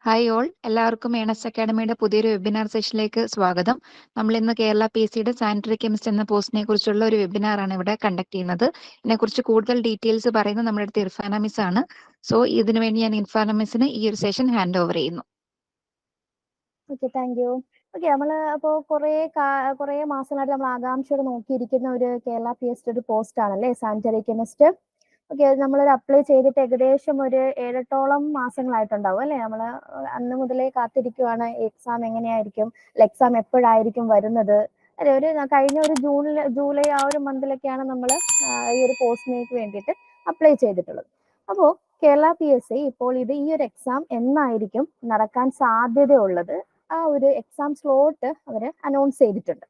Hi all, എല്ലാവർക്കും Ernest അക്കാഡമിയുടെ പുതിയൊരു webinar സെഷനിലേക്ക് സ്വാഗതം. നമ്മൾ ഇന്ന് കേരള PSCയുടെ സാനിറ്ററി കെമിസ്റ്റ് എന്ന പോസ്റ്റിനെ കുറിച്ചുള്ള ഒരു വെബിനാറാണ് ഇവിടെ കണ്ടക്ട് ചെയ്യുന്നത്. ഇതിനെക്കുറിച്ച് കൂടുതൽ ഡീറ്റെയിൽസ് പറയുന്നത് നമ്മുടെ അടുത്ത് ഇർഫാന മിസ് ആണ്. സോ ഇതിനു വേണ്ടി ഞാൻ ഇർഫാന മിസ്സിന് ഈ ഒരു സെഷൻ ഹാൻഡ് ഓവർ ചെയ്യുന്നു. Okay, thank you. ഓക്കെ, നമ്മള് അപ്പോൾ കുറേ മാസങ്ങളായിട്ട് നമ്മൾ ആകാംക്ഷയോടെ നോക്കിയിരിക്കുന്ന ഒരു കേരള PSC ഒരു പോസ്റ്റ് ആണല്ലേ സാനിറ്ററി കെമിസ്റ്റ്. ഓക്കെ, നമ്മളൊരു അപ്ലൈ ചെയ്തിട്ട് ഏകദേശം ഒരു 7-8ഓളം മാസങ്ങളായിട്ടുണ്ടാവും അല്ലേ. നമ്മൾ അന്ന് മുതലേ കാത്തിരിക്കുവാണ് എക്സാം എങ്ങനെയായിരിക്കും, എക്സാം എപ്പോഴായിരിക്കും വരുന്നത് അല്ലെ. കഴിഞ്ഞ ഒരു ജൂലൈ ആ ഒരു മന്തിലൊക്കെയാണ് നമ്മൾ ഈ ഒരു പോസ്റ്റിനേക്ക് വേണ്ടിയിട്ട് അപ്ലൈ ചെയ്തിട്ടുള്ളത്. അപ്പോൾ കേരള PSC ഇപ്പോൾ ഈ ഒരു എക്സാം എന്നായിരിക്കും നടക്കാൻ സാധ്യതയുള്ളത്, ആ ഒരു എക്സാം സ്ലോട്ട് അവർ അനൗൺസ് ചെയ്തിട്ടുണ്ട്.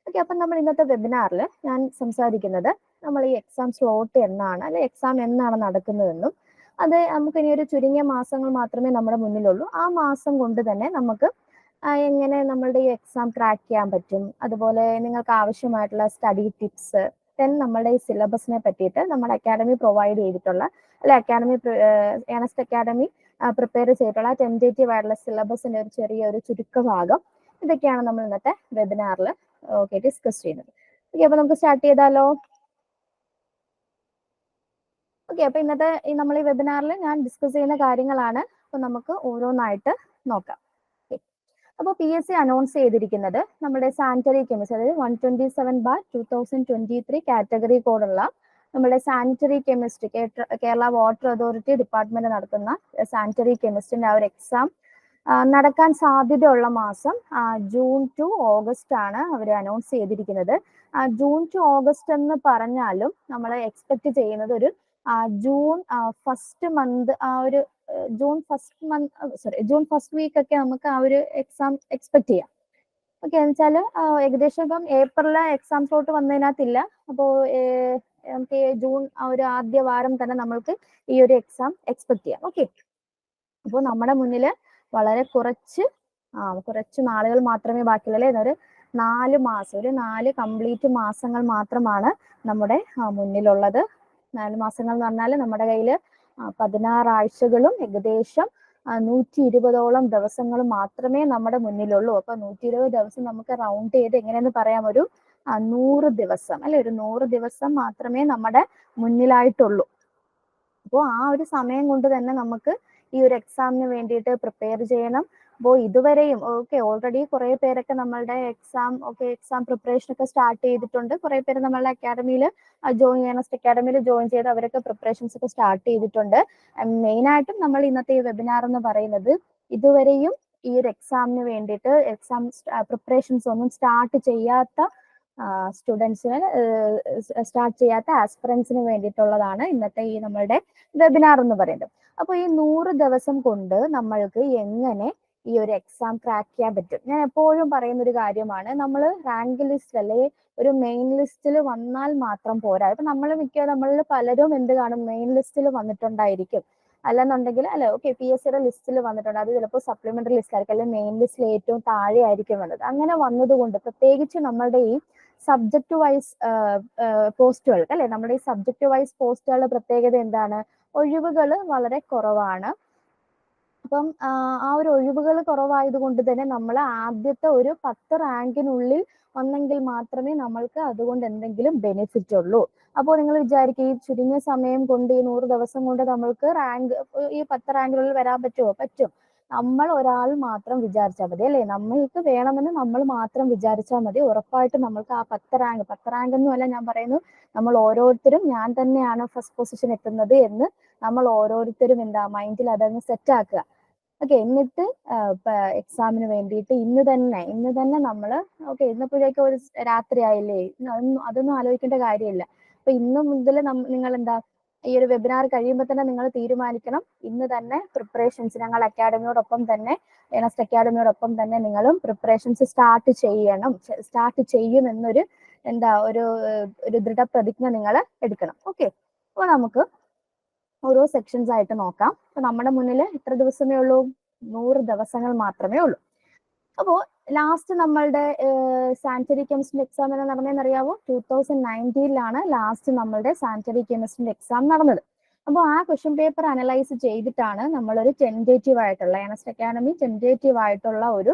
ഓക്കെ, അപ്പം നമ്മൾ ഇന്നത്തെ വെബിനാറിൽ ഞാൻ സംസാരിക്കുന്നത് നമ്മൾ ഈ എക്സാം സ്ലോട്ട് എന്നാണ്, അല്ലെ എക്സാം എന്നാണ് നടക്കുന്നതെന്നും അത് നമുക്ക് ഇനി ഒരു ചുരുങ്ങിയ മാസങ്ങൾ മാത്രമേ നമ്മുടെ മുന്നിലുള്ളൂ. ആ മാസം കൊണ്ട് തന്നെ നമുക്ക് എങ്ങനെ നമ്മളുടെ ഈ എക്സാം ക്രാക്ക് ചെയ്യാൻ പറ്റും, അതുപോലെ നിങ്ങൾക്ക് ആവശ്യമായിട്ടുള്ള സ്റ്റഡി ടിപ്സ്, നമ്മളുടെ ഈ സിലബസിനെ പറ്റിയിട്ട് നമ്മുടെ അക്കാഡമി പ്രൊവൈഡ് ചെയ്തിട്ടുള്ള അല്ലെ ഏണസ്റ്റ് അക്കാഡമി പ്രിപ്പയർ ചെയ്തിട്ടുള്ള ടെൻറ്റേറ്റീവ് ആയിട്ടുള്ള സിലബസിന്റെ ഒരു ചെറിയൊരു ചുരുക്കഭാഗം ഇതൊക്കെയാണ് നമ്മൾ ഇന്നത്തെ വെബിനാറിൽ ഡിസ്കസ് ചെയ്യുന്നത്. ഓക്കെ, അപ്പൊ നമുക്ക് സ്റ്റാർട്ട് ചെയ്താലോ. ഓക്കെ, അപ്പൊ ഇന്നത്തെ നമ്മൾ ഈ വെബിനാറിൽ ഞാൻ ഡിസ്കസ് ചെയ്യുന്ന കാര്യങ്ങളാണ്. അപ്പൊ നമുക്ക് ഓരോന്നായിട്ട് നോക്കാം. അപ്പോൾ PSC അനൗൺസ് ചെയ്തിരിക്കുന്നത് നമ്മുടെ സാനിറ്ററി കെമിസ്റ്റ്, അതായത് 127/2023 കാറ്റഗറി കോഡുള്ള നമ്മുടെ sanitary chemistry Kerala water authority department നടത്തുന്ന സാനിറ്ററി കെമിസ്റ്റിന്റെ ആ ഒരു എക്സാം നടക്കാൻ സാധ്യതയുള്ള മാസം ജൂൺ ടു ഓഗസ്റ്റ് ആണ് അവർ അനൗൺസ് ചെയ്തിരിക്കുന്നത്. ജൂൺ ടു ഓഗസ്റ്റ് എന്ന് പറഞ്ഞാലും നമ്മൾ എക്സ്പെക്ട് ചെയ്യുന്നത് ഒരു June first month, June first week ഒക്കെ നമുക്ക് ആ ഒരു എക്സാം എക്സ്പെക്ട് ചെയ്യാം. ഓക്കെ, എന്ന് വെച്ചാൽ ഏകദേശം ഇപ്പം ഏപ്രിലിലെ എക്സാം സ്ലോട്ട് വന്നതിനകത്തില്ല. അപ്പോൾ നമുക്ക് ജൂൺ ഒരു ആദ്യ വാരം തന്നെ നമ്മൾക്ക് ഈ ഒരു എക്സാം എക്സ്പെക്ട് ചെയ്യാം. ഓക്കെ, അപ്പോൾ നമ്മുടെ മുന്നിൽ വളരെ കുറച്ച് നാളുകൾ മാത്രമേ ബാക്കിയുള്ളൂ. ഒരു 4 മാസം, ഒരു 4 കംപ്ലീറ്റ് മാസങ്ങൾ മാത്രമാണ് നമ്മുടെ മുന്നിലുള്ളത്. 4 മാസങ്ങൾ എന്ന് പറഞ്ഞാൽ നമ്മുടെ കയ്യിൽ 16 ആഴ്ചകളും ഏകദേശം 120ഓളം ദിവസങ്ങൾ മാത്രമേ നമ്മുടെ മുന്നിലുള്ളൂ. അപ്പൊ 120 ദിവസം നമുക്ക് റൗണ്ട് ചെയ്ത് എങ്ങനെയെന്ന് പറയാം, ഒരു 100 ദിവസം അല്ലെ, ഒരു 100 ദിവസം മാത്രമേ നമ്മുടെ മുന്നിലായിട്ടുള്ളൂ. അപ്പോൾ ആ ഒരു സമയം കൊണ്ട് തന്നെ നമുക്ക് ഈ ഒരു എക്സാമിന് വേണ്ടിയിട്ട് പ്രിപ്പയർ ചെയ്യണം. അപ്പോൾ ഇതുവരെയും ഓൾറെഡി കുറെ പേരൊക്കെ നമ്മളുടെ എക്സാം പ്രിപ്പറേഷൻ ഒക്കെ സ്റ്റാർട്ട് ചെയ്തിട്ടുണ്ട്. കുറെ പേര് നമ്മളുടെ അക്കാഡമിയിൽ ഏണസ്റ്റ് അക്കാഡമിയിൽ ജോയിൻ ചെയ്ത് അവരൊക്കെ പ്രിപ്പറേഷൻസ് ഒക്കെ സ്റ്റാർട്ട് ചെയ്തിട്ടുണ്ട്. മെയിനായിട്ടും നമ്മൾ ഇന്നത്തെ ഈ വെബിനാർ എന്ന് പറയുന്നത് ഇതുവരെയും ഈ ഒരു എക്സാമിന് വേണ്ടിയിട്ട് എക്സാം പ്രിപ്പറേഷൻസ് ഒന്നും സ്റ്റാർട്ട് ചെയ്യാത്ത ആസ്പിറൻസിന് വേണ്ടിയിട്ടുള്ളതാണ് ഇന്നത്തെ ഈ നമ്മളുടെ വെബിനാർ എന്ന് പറയുന്നത്. അപ്പോൾ ഈ 100 ദിവസം കൊണ്ട് നമ്മൾക്ക് എങ്ങനെ ഈ ഒരു എക്സാം ക്രാക്ക് ചെയ്യാൻ പറ്റും. ഞാൻ എപ്പോഴും പറയുന്ന ഒരു കാര്യമാണ്, നമ്മൾ റാങ്ക് ലിസ്റ്റ് അല്ലെ ഒരു മെയിൻ ലിസ്റ്റിൽ വന്നാൽ മാത്രം പോരാ. ഇപ്പൊ നമ്മളിൽ പലരും എന്ത് കാണും, മെയിൻ ലിസ്റ്റിൽ വന്നിട്ടുണ്ടായിരിക്കും, അല്ലെന്നുണ്ടെങ്കിൽ PSCയുടെ ലിസ്റ്റിൽ വന്നിട്ടുണ്ട്, അത് ചിലപ്പോൾ സപ്ലിമെന്ററി ലിസ്റ്റ് ആയിരിക്കും, അല്ലെങ്കിൽ മെയിൻ ലിസ്റ്റിൽ ഏറ്റവും താഴെ ആയിരിക്കും വന്നത്. അങ്ങനെ വന്നതുകൊണ്ട് പ്രത്യേകിച്ച് നമ്മളുടെ ഈ സബ്ജക്ട് വൈസ് പോസ്റ്റുകൾക്ക് അല്ലെ, നമ്മുടെ ഈ സബ്ജക്ട് വൈസ് പോസ്റ്റുകളുടെ പ്രത്യേകത എന്താണ്, ഒഴിവുകൾ വളരെ കുറവാണ്. അപ്പം ആ ഒരു ഒഴിവുകൾ കുറവായത് കൊണ്ട് തന്നെ നമ്മൾ ആദ്യത്തെ ഒരു 10 റാങ്കിനുള്ളിൽ വന്നെങ്കിൽ മാത്രമേ നമ്മൾക്ക് അതുകൊണ്ട് എന്തെങ്കിലും ബെനിഫിറ്റ് ഉള്ളൂ. അപ്പോൾ നിങ്ങൾ വിചാരിക്കും, ഈ ചുരുങ്ങിയ സമയം കൊണ്ട് ഈ 100 ദിവസം കൊണ്ട് നമ്മൾക്ക് ഈ 10 റാങ്കിനുള്ളിൽ വരാൻ പറ്റുമോ? പറ്റും. നമ്മൾ ഒരാൾ മാത്രം വിചാരിച്ചാൽ മതി അല്ലെ, നമ്മൾക്ക് വേണമെന്ന് നമ്മൾ മാത്രം വിചാരിച്ചാൽ മതി. ഉറപ്പായിട്ടും നമ്മൾക്ക് ആ 10 റാങ്ക് എന്നല്ല ഞാൻ പറയുന്നു, നമ്മൾ ഓരോരുത്തരും ഞാൻ തന്നെയാണ് ഫസ്റ്റ് പൊസിഷൻ എത്തുന്നത് എന്ന് നമ്മൾ ഓരോരുത്തരും മൈൻഡിൽ അതങ്ങ് സെറ്റ് ആക്കുക. ഓക്കെ, എന്നിട്ട് എക്സാമിന് വേണ്ടിയിട്ട് ഇന്ന് തന്നെ നമ്മൾ ഇന്നപ്പോഴേക്കും ഒരു രാത്രി ആയില്ലേ, അതൊന്നും ആലോചിക്കേണ്ട കാര്യമില്ല. അപ്പൊ ഇന്ന് മുതൽ നിങ്ങൾ ഈ ഒരു വെബിനാർ കഴിയുമ്പോൾ തന്നെ നിങ്ങൾ തീരുമാനിക്കണം, ഇന്ന് തന്നെ പ്രിപ്പറേഷൻസ് ഞങ്ങൾ അക്കാഡമിയോടൊപ്പം തന്നെ ഏണസ്റ്റ് അക്കാഡമിയോടൊപ്പം തന്നെ നിങ്ങളും പ്രിപ്പറേഷൻസ് സ്റ്റാർട്ട് ചെയ്യും എന്നൊരു ഒരു ദൃഢപ്രതിജ്ഞ നിങ്ങൾ എടുക്കണം. ഓക്കെ, അപ്പൊ നമുക്ക് ഓരോ സെക്ഷൻസ് ആയിട്ട് നോക്കാം. അപ്പൊ നമ്മുടെ മുന്നിൽ എത്ര ദിവസമേ ഉള്ളൂ? 100 ദിവസങ്ങൾ മാത്രമേ ഉള്ളൂ. അപ്പോൾ ലാസ്റ്റ് നമ്മളുടെ സാനിറ്ററി കെമിസ്ട്രിന്റെ എക്സാം എന്ന് നടന്നതെന്ന് അറിയാവോ? 2019 ലാസ്റ്റ് നമ്മളുടെ സാനിറ്ററി കെമിസ്ട്രിന്റെ എക്സാം നടന്നത്. അപ്പോൾ ആ ക്വസ്റ്റ്യൻ പേപ്പർ അനലൈസ് ചെയ്തിട്ടാണ് നമ്മളൊരു ടെൻറ്റേറ്റീവ് ആയിട്ടുള്ള ഏണസ്റ്റ് അക്കാഡമി ടെൻറ്റേറ്റീവ് ആയിട്ടുള്ള ഒരു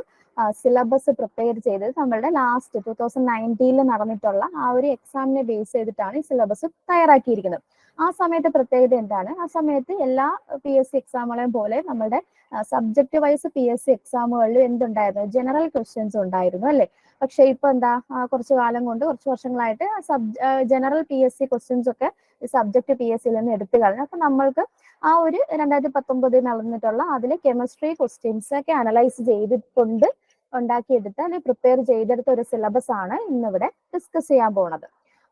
സിലബസ് പ്രിപ്പയർ ചെയ്തത് നമ്മളുടെ ലാസ്റ്റ് 2019 നടന്നിട്ടുള്ള ആ ഒരു എക്സാമിനെ ബേസ് ചെയ്തിട്ടാണ് ഈ സിലബസ് തയ്യാറാക്കിയിരിക്കുന്നത്. ആ സമയത്ത് പ്രത്യേകത എന്താണ്? ആ സമയത്ത് എല്ലാ PSC എക്സാമുകളെയും പോലെ നമ്മുടെ സബ്ജക്ട് വൈസ് PSC എക്സാമുകളിൽ എന്തുണ്ടായിരുന്നു? ജനറൽ ക്വസ്റ്റ്യൻസ് ഉണ്ടായിരുന്നു അല്ലേ? പക്ഷെ ഇപ്പൊ എന്താ, കുറച്ചു കാലം കൊണ്ട്, കുറച്ച് വർഷങ്ങളായിട്ട് ജനറൽ PSC ക്വസ്റ്റ്യൻസ് ഒക്കെ സബ്ജക്ട് PSCയിൽ നിന്ന് എടുത്തു കളഞ്ഞു. അപ്പൊ നമ്മൾക്ക് ആ ഒരു 2019 നടന്നിട്ടുള്ള അതിലെ കെമിസ്ട്രി ക്വസ്റ്റ്യൻസ് ഒക്കെ അനലൈസ് ചെയ്തിട്ടുണ്ട് ഉണ്ടാക്കിയെടുത്ത അല്ലെങ്കിൽ പ്രിപ്പയർ ചെയ്തെടുത്ത ഒരു സിലബസ് ആണ് ഇന്നിവിടെ ഡിസ്കസ് ചെയ്യാൻ പോകുന്നത്.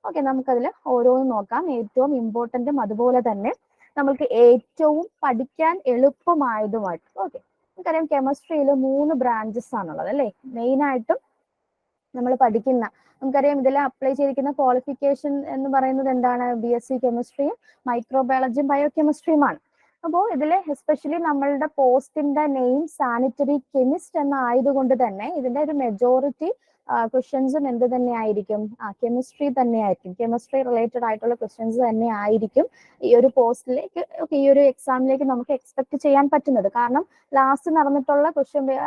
ഓക്കെ, നമുക്കതിൽ ഓരോന്നും നോക്കാം. ഏറ്റവും ഇമ്പോർട്ടന്റും അതുപോലെ തന്നെ നമുക്ക് ഏറ്റവും പഠിക്കാൻ എളുപ്പമായതുമായിട്ട്. ഓക്കെ, നമുക്കറിയാം കെമിസ്ട്രിയിൽ 3 ബ്രാഞ്ചസ് ആണുള്ളത് അല്ലേ? മെയിൻ ആയിട്ടും നമ്മൾ പഠിക്കുന്ന, നമുക്കറിയാം ഇതിൽ അപ്ലൈ ചെയ്തിരിക്കുന്ന ക്വാളിഫിക്കേഷൻ എന്ന് പറയുന്നത് എന്താണ്? BSc കെമിസ്ട്രിയും മൈക്രോബയോളജിയും ബയോകെമിസ്ട്രിയുമാണ്. അപ്പോൾ ഇതിൽ എസ്പെഷ്യലി നമ്മളുടെ പോസ്റ്റിന്റെ നെയിം സാനിറ്ററി കെമിസ്റ്റ് എന്ന ആയതുകൊണ്ട് തന്നെ ഇതിന്റെ ഒരു മെജോറിറ്റി ക്വസ്റ്റ്യൻസും എന്ത് തന്നെ ആയിരിക്കും? കെമിസ്ട്രി തന്നെ ആയിരിക്കും. കെമിസ്ട്രി റിലേറ്റഡ് ആയിട്ടുള്ള ക്വസ്റ്റ്യൻസ് തന്നെ ആയിരിക്കും ഈ ഒരു പോസ്റ്റിലേക്ക്, ഈ ഒരു എക്സാമിലേക്ക് നമുക്ക് എക്സ്പെക്ട് ചെയ്യാൻ പറ്റുന്നത്. കാരണം ലാസ്റ്റ് നടന്നിട്ടുള്ള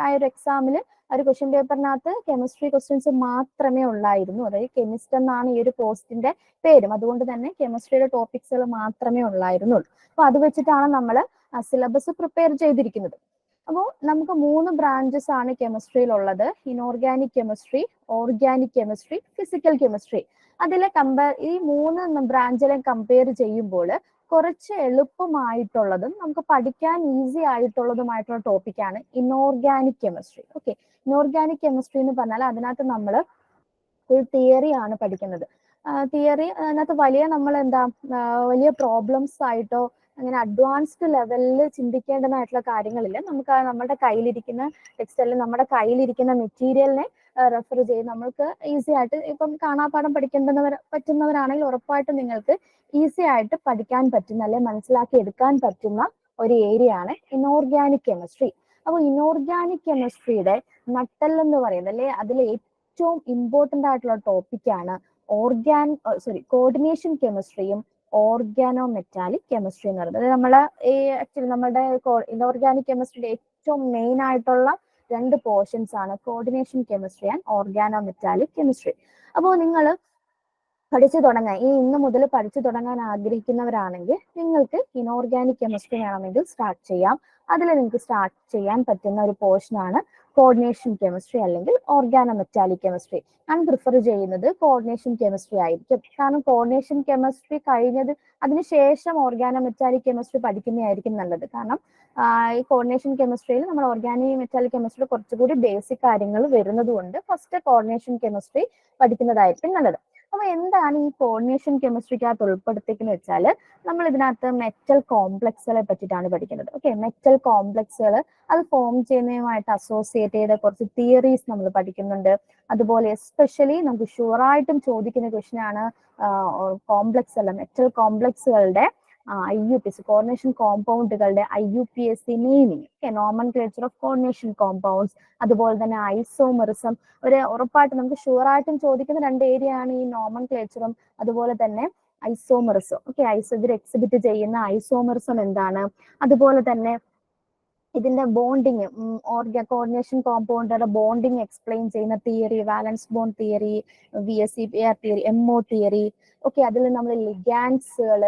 ആ ഒരു എക്സാമിൽ ഒരു ക്വസ്റ്റ്യൻ പേപ്പറിനകത്ത് കെമിസ്ട്രി ക്വസ്റ്റ്യൻസ് മാത്രമേ ഉള്ളായിരുന്നു. അതായത് കെമിസ്റ്റ് എന്നാണ് ഈ ഒരു പോസ്റ്റിന്റെ പേരും, അതുകൊണ്ട് തന്നെ കെമിസ്ട്രിയുടെ ടോപ്പിക്സുകൾ മാത്രമേ ഉള്ളായിരുന്നുള്ളൂ. അപ്പൊ അത് വെച്ചിട്ടാണ് നമ്മൾ സിലബസ് പ്രിപ്പയർ ചെയ്തിരിക്കുന്നത്. അപ്പോൾ നമുക്ക് 3 ബ്രാഞ്ചസ് ആണ് കെമിസ്ട്രിയിലുള്ളത്: inorganic chemistry, organic chemistry, physical chemistry. അതിലെ ഈ 3 ബ്രാഞ്ചിലെ കമ്പയർ ചെയ്യുമ്പോൾ കുറച്ച് എളുപ്പമായിട്ടുള്ളതും നമുക്ക് പഠിക്കാൻ ഈസി ആയിട്ടുള്ളതുമായിട്ടുള്ള ടോപ്പിക്കാണ് inorganic chemistry. Okay, inorganic chemistry എന്ന് പറഞ്ഞാൽ അതിനകത്ത് നമ്മൾ ഒരു തിയറി ആണ് പഠിക്കുന്നത്. തിയറി അതിനകത്ത് നമ്മൾ വലിയ പ്രോബ്ലംസ് ആയിട്ടോ അങ്ങനെ അഡ്വാൻസ്ഡ് ലെവലിൽ ചിന്തിക്കേണ്ടതായിട്ടുള്ള കാര്യങ്ങളില്ല. നമുക്ക് നമ്മുടെ കയ്യിലിരിക്കുന്ന ടെക്സ്റ്റ് അല്ലെങ്കിൽ നമ്മുടെ കയ്യിലിരിക്കുന്ന മെറ്റീരിയലിനെ റെഫർ ചെയ്ത് നമുക്ക് ഈസി ആയിട്ട്, ഇപ്പം കാണാപ്പാഠം പറ്റുന്നവരാണെങ്കിൽ ഉറപ്പായിട്ടും നിങ്ങൾക്ക് ഈസി ആയിട്ട് പഠിക്കാൻ പറ്റുന്ന അല്ലെങ്കിൽ മനസ്സിലാക്കി എടുക്കാൻ പറ്റുന്ന ഒരു ഏരിയ ആണ് ഇനോർഗാനിക് കെമിസ്ട്രി. അപ്പോൾ ഇനോർഗാനിക് കെമിസ്ട്രിയുടെ നട്ടെല്ലെന്ന് പറയുന്നത് അല്ലെ അതിൽ ഏറ്റവും ഇമ്പോർട്ടന്റ് ആയിട്ടുള്ള ടോപ്പിക്കാണ് കോർഡിനേഷൻ കെമിസ്ട്രിയും ഓർഗാനോ മെറ്റാലിക് കെമിസ്ട്രി എന്ന് പറയുന്നത്. ആക്ച്വലി നമ്മുടെ ഇനോർഗാനിക് കെമിസ്ട്രിയുടെ ഏറ്റവും മെയിൻ ആയിട്ടുള്ള 2 പോർഷൻസ് ആണ് coordination chemistry and organo metallic chemistry. അപ്പോൾ നിങ്ങൾ ഇന്ന് മുതൽ പഠിച്ചു തുടങ്ങാൻ ആഗ്രഹിക്കുന്നവരാണെങ്കിൽ നിങ്ങൾക്ക് ഇനോർഗാനിക് കെമിസ്ട്രി വേണമെങ്കിൽ സ്റ്റാർട്ട് ചെയ്യാം. അതിൽ നിങ്ങൾക്ക് സ്റ്റാർട്ട് ചെയ്യാൻ പറ്റുന്ന ഒരു പോർഷനാണ് കോർഡിനേഷൻ കെമിസ്ട്രി അല്ലെങ്കിൽ ഓർഗാനോ മെറ്റാലിക് കെമിസ്ട്രി. ഞാൻ പ്രിഫർ ചെയ്യുന്നത് കോർഡിനേഷൻ കെമിസ്ട്രി ആയിരിക്കും. കാരണം കോർഡിനേഷൻ കെമിസ്ട്രി കഴിഞ്ഞത് അതിനുശേഷം ഓർഗാനോ മെറ്റാലിക് കെമിസ്ട്രി പഠിക്കുന്നതായിരിക്കും നല്ലത്. കാരണം ഈ കോർഡിനേഷൻ കെമിസ്ട്രിയിൽ നമ്മൾ ഓർഗാനിക് മെറ്റാലിക് കെമിസ്ട്രി കുറച്ചുകൂടി ബേസിക് കാര്യങ്ങൾ വരുന്നത് കൊണ്ട് ഫസ്റ്റ് കോർഡിനേഷൻ കെമിസ്ട്രി പഠിക്കുന്നതായിരിക്കും നല്ലത്. അപ്പൊ എന്താണ് ഈ കോർഡിനേഷൻ കെമിസ്ട്രിക്കകത്ത് ഉൾപ്പെടുത്തിയെന്ന് വെച്ചാൽ നമ്മൾ ഇതിനകത്ത് മെറ്റൽ കോംപ്ലക്സുകളെ പറ്റിയിട്ടാണ് പഠിക്കുന്നത്. ഓക്കെ, മെറ്റൽ കോംപ്ലക്സുകൾ അത് ഫോം ചെയ്യുന്നതുമായിട്ട് അസോസിയേറ്റ് ചെയ്ത കുറച്ച് തിയറീസ് നമ്മൾ പഠിക്കുന്നുണ്ട്. അതുപോലെ എസ്പെഷ്യലി നമുക്ക് ഷുവറായിട്ടും ചോദിക്കുന്ന ക്വസ്റ്റ്യൻ ആണ് മെറ്റൽ കോംപ്ലക്സുകളുടെ IUPAC കോർഡിനേഷൻ കോമ്പൗണ്ടുകളുടെ IUPAC naming, nomenclature of coordination compounds, അതുപോലെ തന്നെ ഐസോമെറിസം. ഉറപ്പായിട്ട് നമുക്ക് ഷുവറായിട്ടും ചോദിക്കുന്ന 2 ഏരിയ ആണ് ഈ നോമൻക്ലേച്ചറും അതുപോലെ തന്നെ ഐസോമെറിസം. ഓക്കെ, ഇതിൽ എക്സിബിറ്റ് ചെയ്യുന്ന ഐസോമെറിസം എന്താണ്, അതുപോലെ തന്നെ ഇതിന്റെ ബോണ്ടിങ്, കോർഡിനേഷൻ കോമ്പൗണ്ടുകളുടെ ബോണ്ടിങ് എക്സ്പ്ലെയിൻ ചെയ്യുന്ന theory, valence bond theory, VSEPR theory, MO theory. Okay, അതിൽ നമ്മൾ ലിഗാൻഡ്സുകൾ,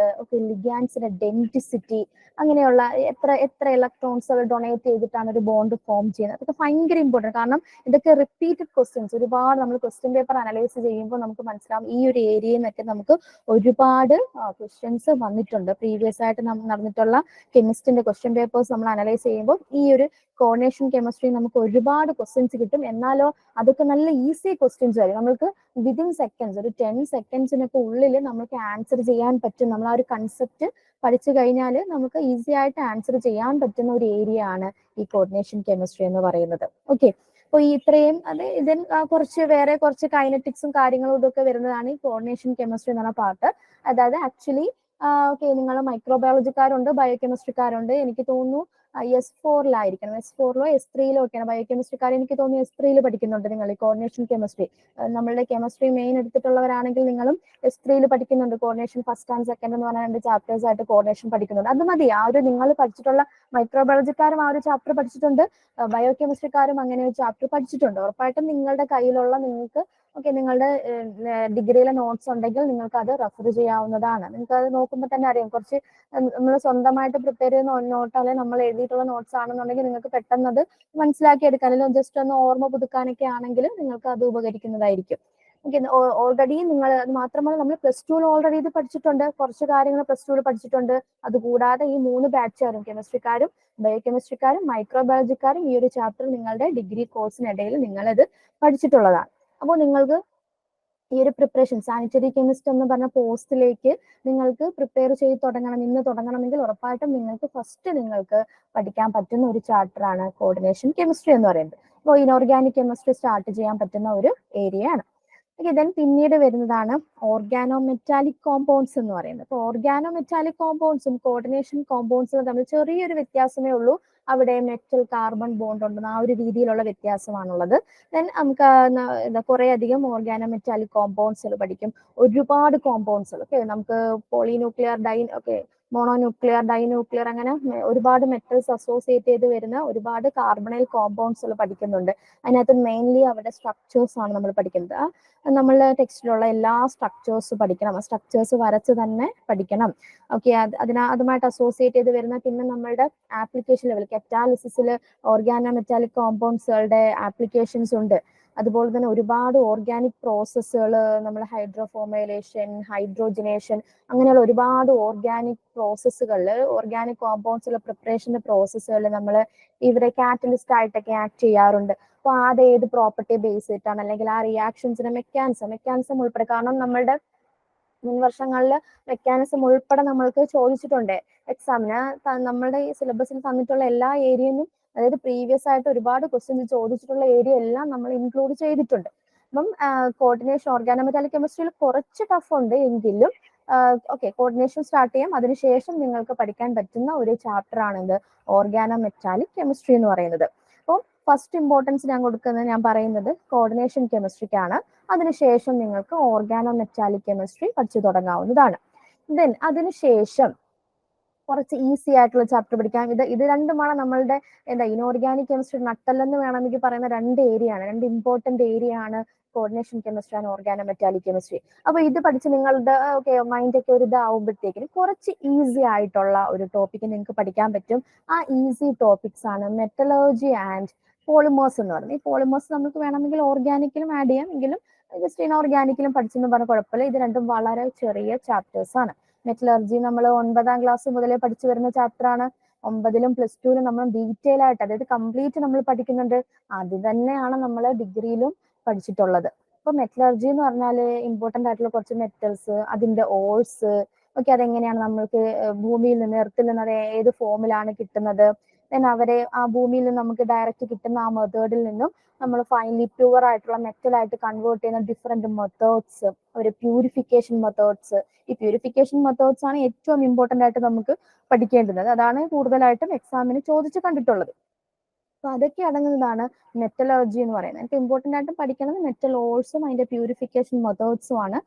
ലിഗാൻഡ്സിന്റെ ഡെൻസിറ്റി, അങ്ങനെയുള്ള എത്ര ഇലക്ട്രോൺസുകൾ ഡൊണേറ്റ് ചെയ്തിട്ടാണ് ഒരു ബോണ്ട് ഫോം ചെയ്യുന്നത്. അതൊക്കെ ഭയങ്കര ഇമ്പോർട്ടൻറ്റ്. കാരണം ഇതൊക്കെ റിപ്പീറ്റഡ് ക്വസ്റ്റ്യൻസ്, ഒരുപാട് നമ്മൾ ക്വസ്റ്റ്യൻ പേപ്പർ അനലൈസ് ചെയ്യുമ്പോൾ നമുക്ക് മനസ്സിലാവും ഈ ഒരു ഏരിയയിൽ നിന്നൊക്കെ നമുക്ക് ഒരുപാട് ക്വസ്റ്റ്യൻസ് വന്നിട്ടുണ്ട്. പ്രീവിയസ് ആയിട്ട് നടന്നിട്ടുള്ള കെമിസ്ട്രിന്റെ ക്വസ്റ്റ്യൻ പേപ്പേഴ്സ് നമ്മൾ അനലൈസ് ചെയ്യുമ്പോൾ ഈ ഒരു കോർഡിനേഷൻ കെമിസ്ട്രി നമുക്ക് ഒരുപാട് ക്വസ്റ്റ്യൻസ് കിട്ടും. എന്നാലോ അതൊക്കെ നല്ല ഈസി ക്വസ്റ്റ്യൻസ് ആയിരിക്കും. നമുക്ക് വിതിൻ സെക്കൻഡ്സ്, ഒരു 10 സെക്കൻഡ്സിനൊക്കെ ഉള്ളിൽ നമുക്ക് ആൻസർ ചെയ്യാൻ പറ്റും. നമ്മൾ ആ ഒരു കൺസെപ്റ്റ് പഠിച്ചു കഴിഞ്ഞാൽ നമുക്ക് ഈസി ആയിട്ട് ആൻസർ ചെയ്യാൻ പറ്റുന്ന ഒരു ഏരിയ ആണ് ഈ കോർഡിനേഷൻ കെമിസ്ട്രി എന്ന് പറയുന്നത്. ഓക്കെ, അപ്പോൾ ഈ ഇത്രയും വേറെ കുറച്ച് കൈനറ്റിക്സും കാര്യങ്ങളും ഇതൊക്കെ വരുന്നതാണ് ഈ കോർഡിനേഷൻ കെമിസ്ട്രി എന്ന് പറഞ്ഞ പാർട്ട്. അതായത് ആക്ച്വലി നിങ്ങൾ മൈക്രോബയോളജിക്കാരുണ്ട്, ബയോകെമിസ്ട്രിക്കാരുണ്ട്. എനിക്ക് തോന്നുന്നു S4-ലായിരിക്കണം. S4-ലോ S3-ലോ ഒക്കെയാണ്. ബയോകെമിസ്ട്രിക്കാർ എനിക്ക് തോന്നുന്നു S3-ൽ പഠിക്കുന്നുണ്ട് നിങ്ങൾ കോർഡിനേഷൻ കെമിസ്ട്രി. നമ്മളുടെ കെമിസ്ട്രി മെയിൻ എടുത്തിട്ടുള്ളവരാണെങ്കിൽ നിങ്ങളും S3-ൽ പഠിക്കുന്നുണ്ട്. കോർഡിനേഷൻ ഫസ്റ്റ് ആൻഡ് സെക്കൻഡ് എന്ന് പറഞ്ഞ 2 ചാപ്റ്റേഴ്സ് ആയിട്ട് കോർഡിനേഷൻ പഠിക്കുന്നുണ്ട്. അത് മതി. ആ ഒരു നിങ്ങൾ പഠിച്ചിട്ടുള്ള മൈക്രോബയോളജിക്കാരും ആ ഒരു ചാപ്റ്റർ പഠിച്ചിട്ടുണ്ട്, ബയോകെമിസ്ട്രിക്കാരും അങ്ങനെ ഒരു ചാപ്റ്റർ പഠിച്ചിട്ടുണ്ട്. ഉറപ്പായിട്ടും നിങ്ങളുടെ കയ്യിലുള്ള നിങ്ങൾക്ക് നിങ്ങളുടെ ഡിഗ്രിയിലെ നോട്ട്സ് ഉണ്ടെങ്കിൽ നിങ്ങൾക്ക് അത് റെഫർ ചെയ്യാവുന്നതാണ്. നിങ്ങൾക്ക് അത് നോക്കുമ്പോൾ തന്നെ അറിയാം. കുറച്ച് നമ്മൾ സ്വന്തമായിട്ട് പ്രിപ്പയർ ചെയ്യുന്ന നോട്ട് അല്ലെങ്കിൽ നമ്മൾ എഴുതിയിട്ടുള്ള നോട്ട്സ് ആണെന്നുണ്ടെങ്കിൽ നിങ്ങൾക്ക് പെട്ടെന്ന് അത് മനസ്സിലാക്കി എടുക്കാൻ, അല്ലെങ്കിൽ ജസ്റ്റ് ഒന്ന് ഓർമ്മ പുതുക്കാനൊക്കെ ആണെങ്കിൽ നിങ്ങൾക്ക് അത് ഉപകരിക്കുന്നതായിരിക്കും. ഓൾറെഡി നിങ്ങൾ അത് മാത്രമല്ല, നമ്മൾ +2 ഓൾറെഡി ഇത് പഠിച്ചിട്ടുണ്ട്. കുറച്ച് കാര്യങ്ങൾ +2 പഠിച്ചിട്ടുണ്ട്. അതുകൂടാതെ ഈ 3 ബാച്ചുകാരും കെമിസ്ട്രിക്കാരും ബയോകെമിസ്ട്രിക്കാരും മൈക്രോബയോളജിക്കാരും ഈ ഒരു ചാപ്റ്റർ നിങ്ങളുടെ ഡിഗ്രി കോഴ്സിനിടയിൽ നിങ്ങളത് പഠിച്ചിട്ടുള്ളതാണ്. അപ്പോൾ നിങ്ങൾക്ക് ഈ ഒരു പ്രിപ്പറേഷൻ സാനിറ്ററി കെമിസ്റ്റ് എന്ന് പറഞ്ഞ പോസ്റ്റിലേക്ക് നിങ്ങൾക്ക് പ്രിപ്പയർ ചെയ്ത് തുടങ്ങണമെങ്കിൽ ഉറപ്പായിട്ടും നിങ്ങൾക്ക് ഫസ്റ്റ് നിങ്ങൾക്ക് പഠിക്കാൻ പറ്റുന്ന ഒരു ചാപ്റ്റർ ആണ് കോർഡിനേഷൻ കെമിസ്ട്രി എന്ന് പറയുന്നത്. അപ്പോൾ ഇനോർഗാനിക് കെമിസ്ട്രി സ്റ്റാർട്ട് ചെയ്യാൻ പറ്റുന്ന ഒരു ഏരിയ ആണ്. ദെൻ പിന്നീട് വരുന്നതാണ് ഓർഗാനോ മെറ്റാലിക് കോമ്പൗണ്ട്സ് എന്ന് പറയുന്നത്. അപ്പോൾ ഓർഗാനോ മെറ്റാലിക് കോമ്പൗണ്ട്സും കോർഡിനേഷൻ കോമ്പൗണ്ട്സും തമ്മിൽ ചെറിയൊരു വ്യത്യാസമേ ഉള്ളൂ. അവിടെ മെറ്റൽ കാർബൺ ബോണ്ട് ഉണ്ടെന്ന് ആ ഒരു രീതിയിലുള്ള വ്യത്യാസമാണുള്ളത്. ദെൻ നമുക്ക് കുറെ അധികം ഓർഗാനോ മെറ്റാലിക് കോമ്പൗണ്ട്സുകൾ പഠിക്കും. ഒരുപാട് കോമ്പൗണ്ട്സുകൾ നമുക്ക് പോളിന്യൂക്ലിയർ മോണോന്യൂക്ലിയർ ഡൈന്യൂക്ലിയർ അങ്ങനെ ഒരുപാട് മെറ്റൽസ് അസോസിയേറ്റ് ചെയ്ത് വരുന്ന ഒരുപാട് കാർബണൈൽ കോമ്പൗണ്ട്സുകൾ പഠിക്കുന്നുണ്ട്. അതിനകത്ത് മെയിൻലി അവരുടെ സ്ട്രക്ചേഴ്സ് ആണ് നമ്മൾ പഠിക്കുന്നത്. നമ്മളുടെ ടെക്സ്റ്റിലുള്ള എല്ലാ സ്ട്രക്ചേഴ്സ് പഠിക്കണം. സ്ട്രക്ചേഴ്സ് വരച്ച് തന്നെ പഠിക്കണം. അതുമായിട്ട് അസോസിയേറ്റ് ചെയ്ത് വരുന്ന പിന്നെ നമ്മളുടെ ആപ്ലിക്കേഷൻ ലെവൽ കറ്റാലിസിസിൽ ഓർഗാനോ മെറ്റാലിക് കോമ്പൗണ്ട്സുകളുടെ ആപ്ലിക്കേഷൻസ് ഉണ്ട്. അതുപോലെ തന്നെ ഒരുപാട് ഓർഗാനിക് പ്രോസസ്സുകൾ നമ്മൾ ഹൈഡ്രോഫോമൈലേഷൻ, ഹൈഡ്രോജനേഷൻ അങ്ങനെയുള്ള ഒരുപാട് ഓർഗാനിക് പ്രോസസ്സുകളിൽ ഓർഗാനിക് കോമ്പൗണ്ട്സുള്ള പ്രിപ്പറേഷന്റെ പ്രോസസ്സുകളിൽ നമ്മൾ ഇവരെ കാറ്റലിസ്റ്റ് ആയിട്ടൊക്കെ ആക്ട് ചെയ്യാറുണ്ട്. അപ്പോൾ അത് ഏത് പ്രോപ്പർട്ടി ബേസ് ചെയ്തിട്ടാണ്, അല്ലെങ്കിൽ ആ റിയാക്ഷൻസിന്റെ മെക്കാനിസം ഉൾപ്പെടെ, കാരണം നമ്മളുടെ മുൻ വർഷങ്ങളിൽ മെക്കാനിസം ഉൾപ്പെടെ നമ്മൾക്ക് ചോദിച്ചിട്ടുണ്ട് എക്സാമിന്. നമ്മളുടെ ഈ സിലബസിൽ തന്നിട്ടുള്ള എല്ലാ ഏരിയയും, അതായത് പ്രീവിയസ് ആയിട്ട് ഒരുപാട് ക്വസ്റ്റ്യൻസ് ചോദിച്ചിട്ടുള്ള ഏരിയ എല്ലാം നമ്മൾ ഇൻക്ലൂഡ് ചെയ്തിട്ടുണ്ട്. അപ്പം കോർഡിനേഷൻ ഓർഗാനോമെറ്റാലിക് കെമിസ്ട്രിയിൽ കുറച്ച് ടഫ് ഉണ്ട് എങ്കിലും കോർഡിനേഷൻ സ്റ്റാർട്ട് ചെയ്യാം. അതിനുശേഷം നിങ്ങൾക്ക് പഠിക്കാൻ പറ്റുന്ന ഒരു ചാപ്റ്റർ ആണിത് ഓർഗാനോമെറ്റാലിക് കെമിസ്ട്രി എന്ന് പറയുന്നത്. അപ്പോൾ ഫസ്റ്റ് ഇമ്പോർട്ടൻസ് ഞാൻ പറയുന്നത് കോർഡിനേഷൻ കെമിസ്ട്രിക്കാണ്. അതിനുശേഷം നിങ്ങൾക്ക് ഓർഗാനോമെറ്റാലിക് കെമിസ്ട്രി പഠിച്ചു തുടങ്ങാവുന്നതാണ്. ദെൻ അതിനുശേഷം കുറച്ച് ഈസി ആയിട്ടുള്ള ചാപ്റ്റർ പഠിക്കാം. ഇത് രണ്ടുമാണ് നമ്മളുടെ ഇനോർഗാനിക് കെമിസ്ട്രി നട്ടെല്ലെന്ന് വേണമെങ്കിൽ പറയുന്ന 2 ഏരിയ ആണ്, 2 ഇമ്പോർട്ടന്റ് ഏരിയ ആണ് coordination chemistry and organometallic chemistry. അപ്പൊ ഇത് പഠിച്ച് നിങ്ങളുടെ മൈൻഡ് ഒക്കെ ഒരു ഇതാവുമ്പോഴത്തേക്കിനും കുറച്ച് ഈസി ആയിട്ടുള്ള ഒരു ടോപ്പിക്ക് നിങ്ങൾക്ക് പഠിക്കാൻ പറ്റും. ആ ഈസി ടോപ്പിക്സ് ആണ് മെറ്റലർജി ആൻഡ് പോളിമേഴ്സ് എന്ന് പറയുന്നത്. ഈ പോളിമേഴ്സ് നമുക്ക് വേണമെങ്കിൽ ഓർഗാനിക്കിലും ആഡ് ചെയ്യാം, എങ്കിലും ജസ്റ്റ് ഇനോർഗാനിക്കിലും പഠിച്ചെന്ന് പറഞ്ഞ കുഴപ്പമില്ല. ഇത് രണ്ടും വളരെ ചെറിയ ചാപ്റ്റേഴ്സ് ആണ്. മെറ്റലർജി നമ്മൾ 9ാം ക്ലാസ് മുതലേ പഠിച്ചു വരുന്ന ചാപ്റ്റർ ആണ്. 9ലും +2ലും നമ്മൾ ഡീറ്റെയിൽ ആയിട്ട്, അതായത് കംപ്ലീറ്റ് നമ്മൾ പഠിക്കുന്നുണ്ട്. അത് തന്നെയാണ് നമ്മൾ ഡിഗ്രിയിലും പഠിച്ചിട്ടുള്ളത്. അപ്പൊ മെറ്റലർജി എന്ന് പറഞ്ഞാൽ ഇമ്പോർട്ടന്റ് ആയിട്ടുള്ള കുറച്ച് മെറ്റൽസ്, അതിന്റെ ഓൾസ് അതെങ്ങനെയാണ് നമ്മൾക്ക് ഭൂമിയിൽ നിന്ന്, എർത്തിൽ നിന്ന് അത് ഏത് ഫോമിലാണ് കിട്ടുന്നത്, ദെൻ അവരെ ആ ഭൂമിയിൽ നിന്ന് നമുക്ക് ഡയറക്റ്റ് കിട്ടുന്ന ആ മെത്തേഡിൽ നിന്നും നമ്മൾ ഫൈനലി പ്യുവർ ആയിട്ടുള്ള മെറ്റൽ ആയിട്ട് കൺവേർട്ട് ചെയ്യുന്ന ഡിഫറെന്റ് മെത്തേഡ്സ്, ഒരു പ്യൂരിഫിക്കേഷൻ മെത്തേഡ്സ്. ഈ പ്യൂരിഫിക്കേഷൻ മെത്തേഡ്സ് ആണ് ഏറ്റവും ഇമ്പോർട്ടന്റ് ആയിട്ട് നമുക്ക് പഠിക്കേണ്ടുന്നത്. അതാണ് കൂടുതലായിട്ടും എക്സാമിന് ചോദിച്ചു കണ്ടിട്ടുള്ളത്. അപ്പൊ അതൊക്കെ അടങ്ങുന്നതാണ് മെറ്റലർജി എന്ന് പറയുന്നത്. എനിക്ക് ഇമ്പോർട്ടന്റ് ആയിട്ട് പഠിക്കുന്നത് മെറ്റൽ ഓൾസും അതിന്റെ പ്യൂരിഫിക്കേഷൻ മെത്തേഡ്സും ആണ്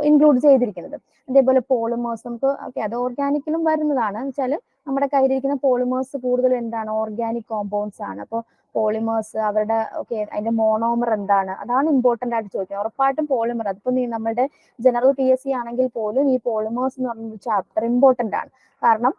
ഇൻക്ലൂഡ് ചെയ്തിരിക്കുന്നത്. അതേപോലെ പോളിമേഴ്സ് നമുക്ക് അത് ഓർഗാനിക്കിലും വരുന്നതാണ്. എന്ന് വെച്ചാൽ നമ്മുടെ കയ്യിലിരിക്കുന്ന പോളിമേഴ്സ് കൂടുതലും എന്താണ്, ഓർഗാനിക് കോമ്പൗണ്ട്സ് ആണ്. അപ്പോൾ പോളിമേഴ്സ് അവരുടെ അതിന്റെ മോണോമർ എന്താണ്, അതാണ് ഇമ്പോർട്ടന്റ് ആയിട്ട് ചോദിക്കുന്നത്. ഉറപ്പായിട്ടും പോളിമർ, അതിപ്പോ നമ്മുടെ ജനറൽ PSC ആണെങ്കിൽ പോലും ഈ പോളിമേഴ്സ് എന്ന് പറഞ്ഞ ചാപ്റ്റർ ഇമ്പോർട്ടന്റ് ആണ്. കാരണം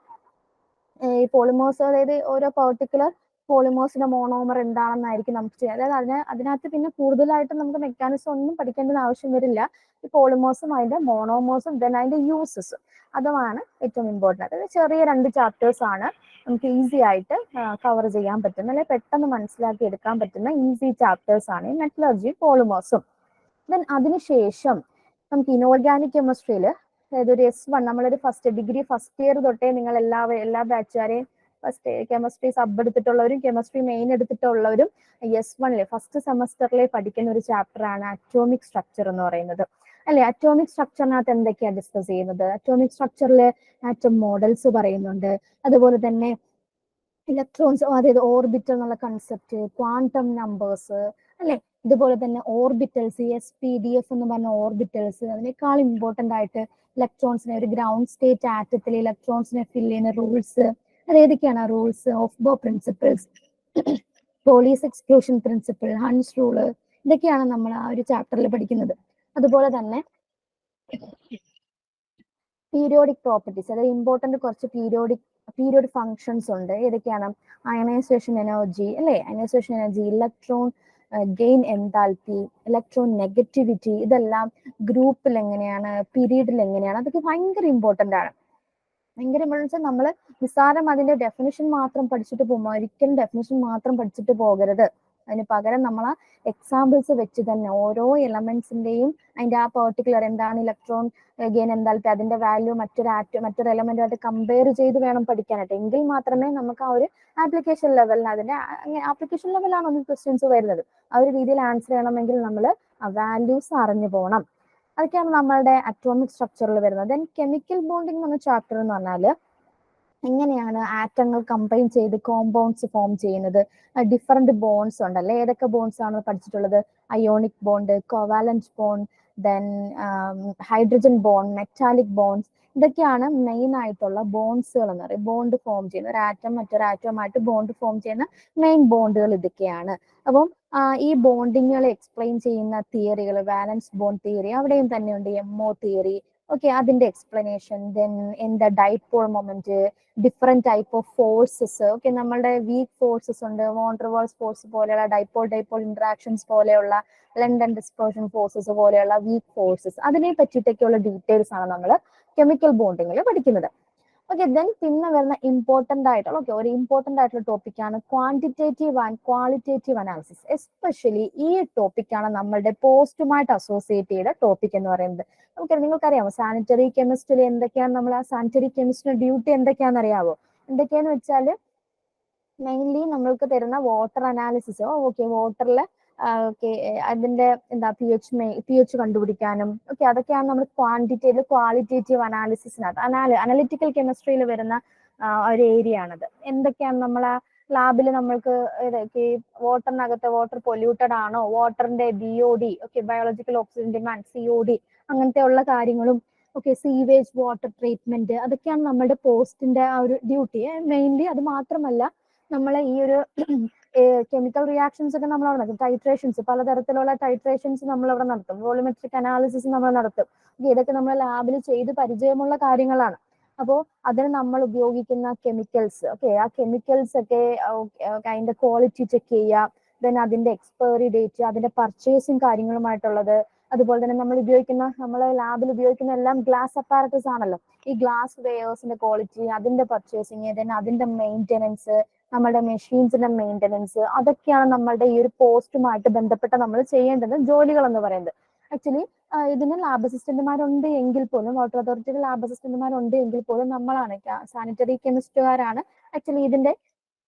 ഈ പോളിമേഴ്സ്, അതായത് ഓരോ പെർട്ടിക്കുലർ പോളിമേഴ്സിന്റെ മോണോമർ എന്താണെന്നായിരിക്കും നമുക്ക് ചെയ്യാം. അതായത് അതിനകത്ത് പിന്നെ കൂടുതലായിട്ട് നമുക്ക് മെക്കാനിസം ഒന്നും പഠിക്കേണ്ട ആവശ്യം വരില്ല. ഈ പോളിമേഴ്സും അതിന്റെ മോണോമേഴ്സും ദെൻ അതിന്റെ യൂസസും അതുമാണ് ഏറ്റവും ഇമ്പോർട്ടന്റ്. അതായത് ചെറിയ 2 ചാപ്റ്റേഴ്സ് ആണ് നമുക്ക് ഈസി ആയിട്ട് കവർ ചെയ്യാൻ പറ്റുന്ന, അല്ലെങ്കിൽ പെട്ടെന്ന് മനസ്സിലാക്കി എടുക്കാൻ പറ്റുന്ന ഈസി ചാപ്റ്റേഴ്സ് ആണ് ഈ മെറ്റലർജി പോളിമേഴ്സും. ദെൻ അതിനുശേഷം നമുക്ക് ഇനോർഗാനിക് കെമിസ്ട്രിയിൽ, അതായത് ഒരു S1 നമ്മളൊരു ഡിഗ്രി ഫസ്റ്റ് ഇയർ തൊട്ടേ നിങ്ങൾ എല്ലാ ബാച്ചുകാരെയും ഫസ്റ്റ് കെമിസ്ട്രി സബ് എടുത്തിട്ടുള്ളവരും കെമിസ്ട്രി മെയിൻ എടുത്തിട്ടുള്ളവരും S1 ഫസ്റ്റ് സെമസ്റ്ററിലെ പഠിക്കുന്ന ഒരു ചാപ്റ്റർ ആണ് അറ്റോമിക് സ്ട്രക്ചർ എന്ന് പറയുന്നത്. അല്ലെ, അറ്റോമിക് സ്ട്രക്ചറിനകത്ത് എന്തൊക്കെയാണ് ഡിസ്കസ് ചെയ്യുന്നത്? അറ്റോമിക് സ്ട്രക്ചറിലെ ആറ്റം മോഡൽസ് പറയുന്നുണ്ട്. അതുപോലെ തന്നെ ഇലക്ട്രോൺസ്, അതായത് ഓർബിറ്റൽ എന്നുള്ള കൺസെപ്റ്റ്, ക്വാണ്ടം നമ്പേഴ്സ് അല്ലെ, ഇതുപോലെ തന്നെ ഓർബിറ്റൽസ്, SPDF എന്ന് പറഞ്ഞ ഓർബിറ്റൽസ്, അതിനേക്കാൾ ഇമ്പോർട്ടന്റ് ആയിട്ട് ഇലക്ട്രോൺസിനെ, ഒരു ഗ്രൗണ്ട് സ്റ്റേറ്റ് ആറ്റത്തിൽ ഇലക്ട്രോൺസിനെ ഫിൽ ചെയ്യുന്ന റൂൾസ്, അത് ഏതൊക്കെയാണ് rules? Aufbau principles, Pauli's exclusion principle, Hund's rule, ഇതൊക്കെയാണ് നമ്മൾ ആ ഒരു ചാപ്റ്ററിൽ പഠിക്കുന്നത്. അതുപോലെ തന്നെ പീരിയോഡിക് പ്രോപ്പർട്ടീസ്, അതായത് ഇമ്പോർട്ടന്റ് കുറച്ച് പീരിയോഡിക് ഫങ്ഷൻസ് ഉണ്ട്. ഏതൊക്കെയാണ്? അയണൈസേഷൻ എനർജി അല്ലെ, ionisation energy, electron gain enthalpy, electron negativity, ഇതെല്ലാം ഗ്രൂപ്പിൽ എങ്ങനെയാണ്, പീരീഡിൽ എങ്ങനെയാണ്, അതൊക്കെ ഭയങ്കര ഇമ്പോർട്ടന്റ് ആണ്. ഭയങ്കര ഇമ്പോർട്ടൻസ് വെച്ചാൽ നമ്മൾ നിസ്സാരം അതിന്റെ ഡെഫിനിഷൻ മാത്രം പഠിച്ചിട്ട് പോകുമ്പോൾ, ഒരിക്കലും ഡെഫിനിഷൻ മാത്രം പഠിച്ചിട്ട് പോകരുത്. അതിന് പകരം നമ്മൾ ആ എക്സാമ്പിൾസ് വെച്ച് തന്നെ ഓരോ എലമെന്റ്സിന്റെയും അതിന്റെ ആ പെർട്ടിക്കുലർ എന്താണ് ഇലക്ട്രോൺ ഗെയിൻ എന്താൽപ്പി, അതിന്റെ വാല്യൂ മറ്റൊരു എലമെന്റുമായിട്ട് കമ്പയർ ചെയ്ത് വേണം പഠിക്കാനായിട്ട്. എങ്കിൽ മാത്രമേ നമുക്ക് ആ ഒരു ആപ്ലിക്കേഷൻ ലെവലിന്, അതിന്റെ ആപ്ലിക്കേഷൻ ലെവലാണ് നമുക്ക് ക്വസ്റ്റ്യൻസ് വരുന്നത്, ആ ഒരു രീതിയിൽ ആൻസർ ചെയ്യണമെങ്കിൽ നമ്മൾ വാല്യൂസ് അറിഞ്ഞു പോകണം. അതൊക്കെയാണ് നമ്മളുടെ അറ്റോമിക് സ്ട്രക്ചറിൽ വരുന്നത്. ദെൻ കെമിക്കൽ ബോണ്ടിങ് എന്ന ചാപ്റ്റർ എന്ന് പറഞ്ഞാൽ എങ്ങനെയാണ് ആറ്റങ്ങൾ കമ്പൈൻ ചെയ്ത് കോമ്പൗണ്ട്സ് ഫോം ചെയ്യുന്നത്. ഡിഫറെന്റ് ബോണ്ട്സ് ഉണ്ടല്ലേ, ഏതൊക്കെ ബോണ്ട്സ് ആണ് പഠിച്ചിട്ടുള്ളത്? Ionic bond, covalent bond, then hydrogen bond, metallic bonds, ഇതൊക്കെയാണ് മെയിൻ ആയിട്ടുള്ള ബോണ്ട്സുകൾ എന്ന് പറയും. ബോണ്ട് ഫോം ചെയ്യുന്ന ഒരു ആറ്റം മറ്റൊരു ആറ്റവുമായിട്ട് ബോണ്ട് ഫോം ചെയ്യുന്ന മെയിൻ ബോണ്ടുകൾ ഇതൊക്കെയാണ്. അപ്പം ഈ ബോണ്ടിങ്ങുകൾ എക്സ്പ്ലെയിൻ ചെയ്യുന്ന തിയറികൾ, വാലൻസ് ബോണ്ട് തിയറി അവിടെയും തന്നെയുണ്ട്, MO തിയറി, ഓക്കെ, അതിന്റെ എക്സ്പ്ലനേഷൻ. ദെൻ എന്താ dipole moment, different type of forces, okay, നമ്മളുടെ വീക്ക് ഫോഴ്സസ് ഉണ്ട്, വോണ്ടർവാൾസ് ഫോഴ്സ് പോലെയുള്ള ഡൈപോൾ ഇന്ററാക്ഷൻസ് പോലെയുള്ള, ലണ്ടൻ ഡിസ്പേർഷൻ ഫോഴ്സസ് പോലെയുള്ള വീക്ക് ഫോഴ്സസ്, അതിനെ പറ്റിയിട്ടൊക്കെയുള്ള ഡീറ്റെയിൽസ് ആണ് നമ്മൾ കെമിക്കൽ ബോണ്ടിങ്ങിൽ പഠിക്കുന്നത്. ഓക്കെ, ദെൻ പിന്നെ വരുന്ന ഇമ്പോർട്ടന്റ് ആയിട്ടുള്ള ഒരു ഇമ്പോർട്ടന്റ് ആയിട്ടുള്ള ടോപ്പിക്കാണ് quantitative and qualitative analysis. Especially ഈ ടോപ്പിക്കാണ് നമ്മളുടെ പോസ്റ്റുമായിട്ട് അസോസിയേറ്റ് ചെയ്ത ടോപ്പിക് എന്ന് പറയുന്നത്. നിങ്ങൾക്കറിയാമോ സാനിറ്ററി കെമിസ്ട്രിയിൽ എന്തൊക്കെയാണ് നമ്മൾ ആ സാനിറ്ററി കെമിസ്ട്രിയുടെ ഡ്യൂട്ടി എന്തൊക്കെയാണെന്ന് അറിയാവോ? എന്തൊക്കെയാന്ന് വെച്ചാൽ മെയിൻലി നമ്മൾക്ക് തരുന്ന വാട്ടർ അനാലിസിസ്, ഓക്കെ, വാട്ടറിൽ ഓക്കെ അതിന്റെ എന്താ പി എച്ച് കണ്ടുപിടിക്കാനും, ഓക്കെ, അതൊക്കെയാണ് നമ്മൾ ക്വാളിറ്റേറ്റീവ് അനാലിസിസിനകത്ത് അനലിറ്റിക്കൽ കെമിസ്ട്രിയിൽ വരുന്ന ഒരു ഏരിയ ആണത്. എന്തൊക്കെയാണ് നമ്മൾ ആ ലാബിൽ നമ്മൾക്ക് വാട്ടറിനകത്ത് വാട്ടർ പൊല്യൂട്ടഡ് ആണോ, വാട്ടറിന്റെ BOD, okay, biological oxygen demand, COD, അങ്ങനത്തെ ഉള്ള കാര്യങ്ങളും, ഓക്കെ, സീവേജ് വാട്ടർ ട്രീറ്റ്മെന്റ്, അതൊക്കെയാണ് നമ്മുടെ പോസ്റ്റിന്റെ ആ ഒരു ഡ്യൂട്ടി മെയിൻലി. അത് മാത്രമല്ല നമ്മളെ ഈ ഒരു കെമിക്കൽ റിയാക്ഷൻസ് ഒക്കെ നമ്മൾ അവിടെ നടത്തും, ടൈട്രേഷൻസ്, പലതരത്തിലുള്ള ടൈട്രേഷൻസ് നമ്മൾ അവിടെ നടത്തും, വോളിമെട്രിക് അനാലിസിസ് നമ്മൾ നടത്തും. ഇതൊക്കെ നമ്മൾ ലാബിൽ ചെയ്ത് പരിചയമുള്ള കാര്യങ്ങളാണ്. അപ്പോൾ അതിന് നമ്മൾ ഉപയോഗിക്കുന്ന കെമിക്കൽസ്, ഓക്കെ, ആ കെമിക്കൽസ് ഒക്കെ അതിന്റെ ക്വാളിറ്റി ചെക്ക് ചെയ്യുക, ദെൻ അതിന്റെ എക്സ്പയറി ഡേറ്റ്, അതിന്റെ പർച്ചേസിങ് കാര്യങ്ങളുമായിട്ടുള്ളത്. അതുപോലെ തന്നെ നമ്മൾ ലാബിൽ ഉപയോഗിക്കുന്ന എല്ലാം ഗ്ലാസ് അപ്പാരറ്റസ് ആണല്ലോ. ഈ ഗ്ലാസ് വെയേഴ്സിന്റെ ക്വാളിറ്റി, അതിന്റെ പർച്ചേസിങ്, ദെൻ അതിന്റെ മെയിൻ്റെനൻസ്, നമ്മുടെ മെഷീൻസിന്റെ മെയിൻ്റെനൻസ്, അതൊക്കെയാണ് നമ്മളുടെ ഈ ഒരു പോസ്റ്റുമായിട്ട് ബന്ധപ്പെട്ട് നമ്മൾ ചെയ്യേണ്ടത് ജോലികൾ എന്ന് പറയുന്നത്. ആക്ച്വലി ഇതിന് ലാബ് അസിസ്റ്റന്റുമാരുണ്ട് എങ്കിൽ പോലും, വാട്ടർ അതോറിറ്റിയുടെ ലാബ് അസിസ്റ്റന്റുമാരുണ്ട് എങ്കിൽ പോലും നമ്മളാണ് സാനിറ്ററി കെമിസ്റ്റുകാരാണ് ആക്ച്വലി ഇതിന്റെ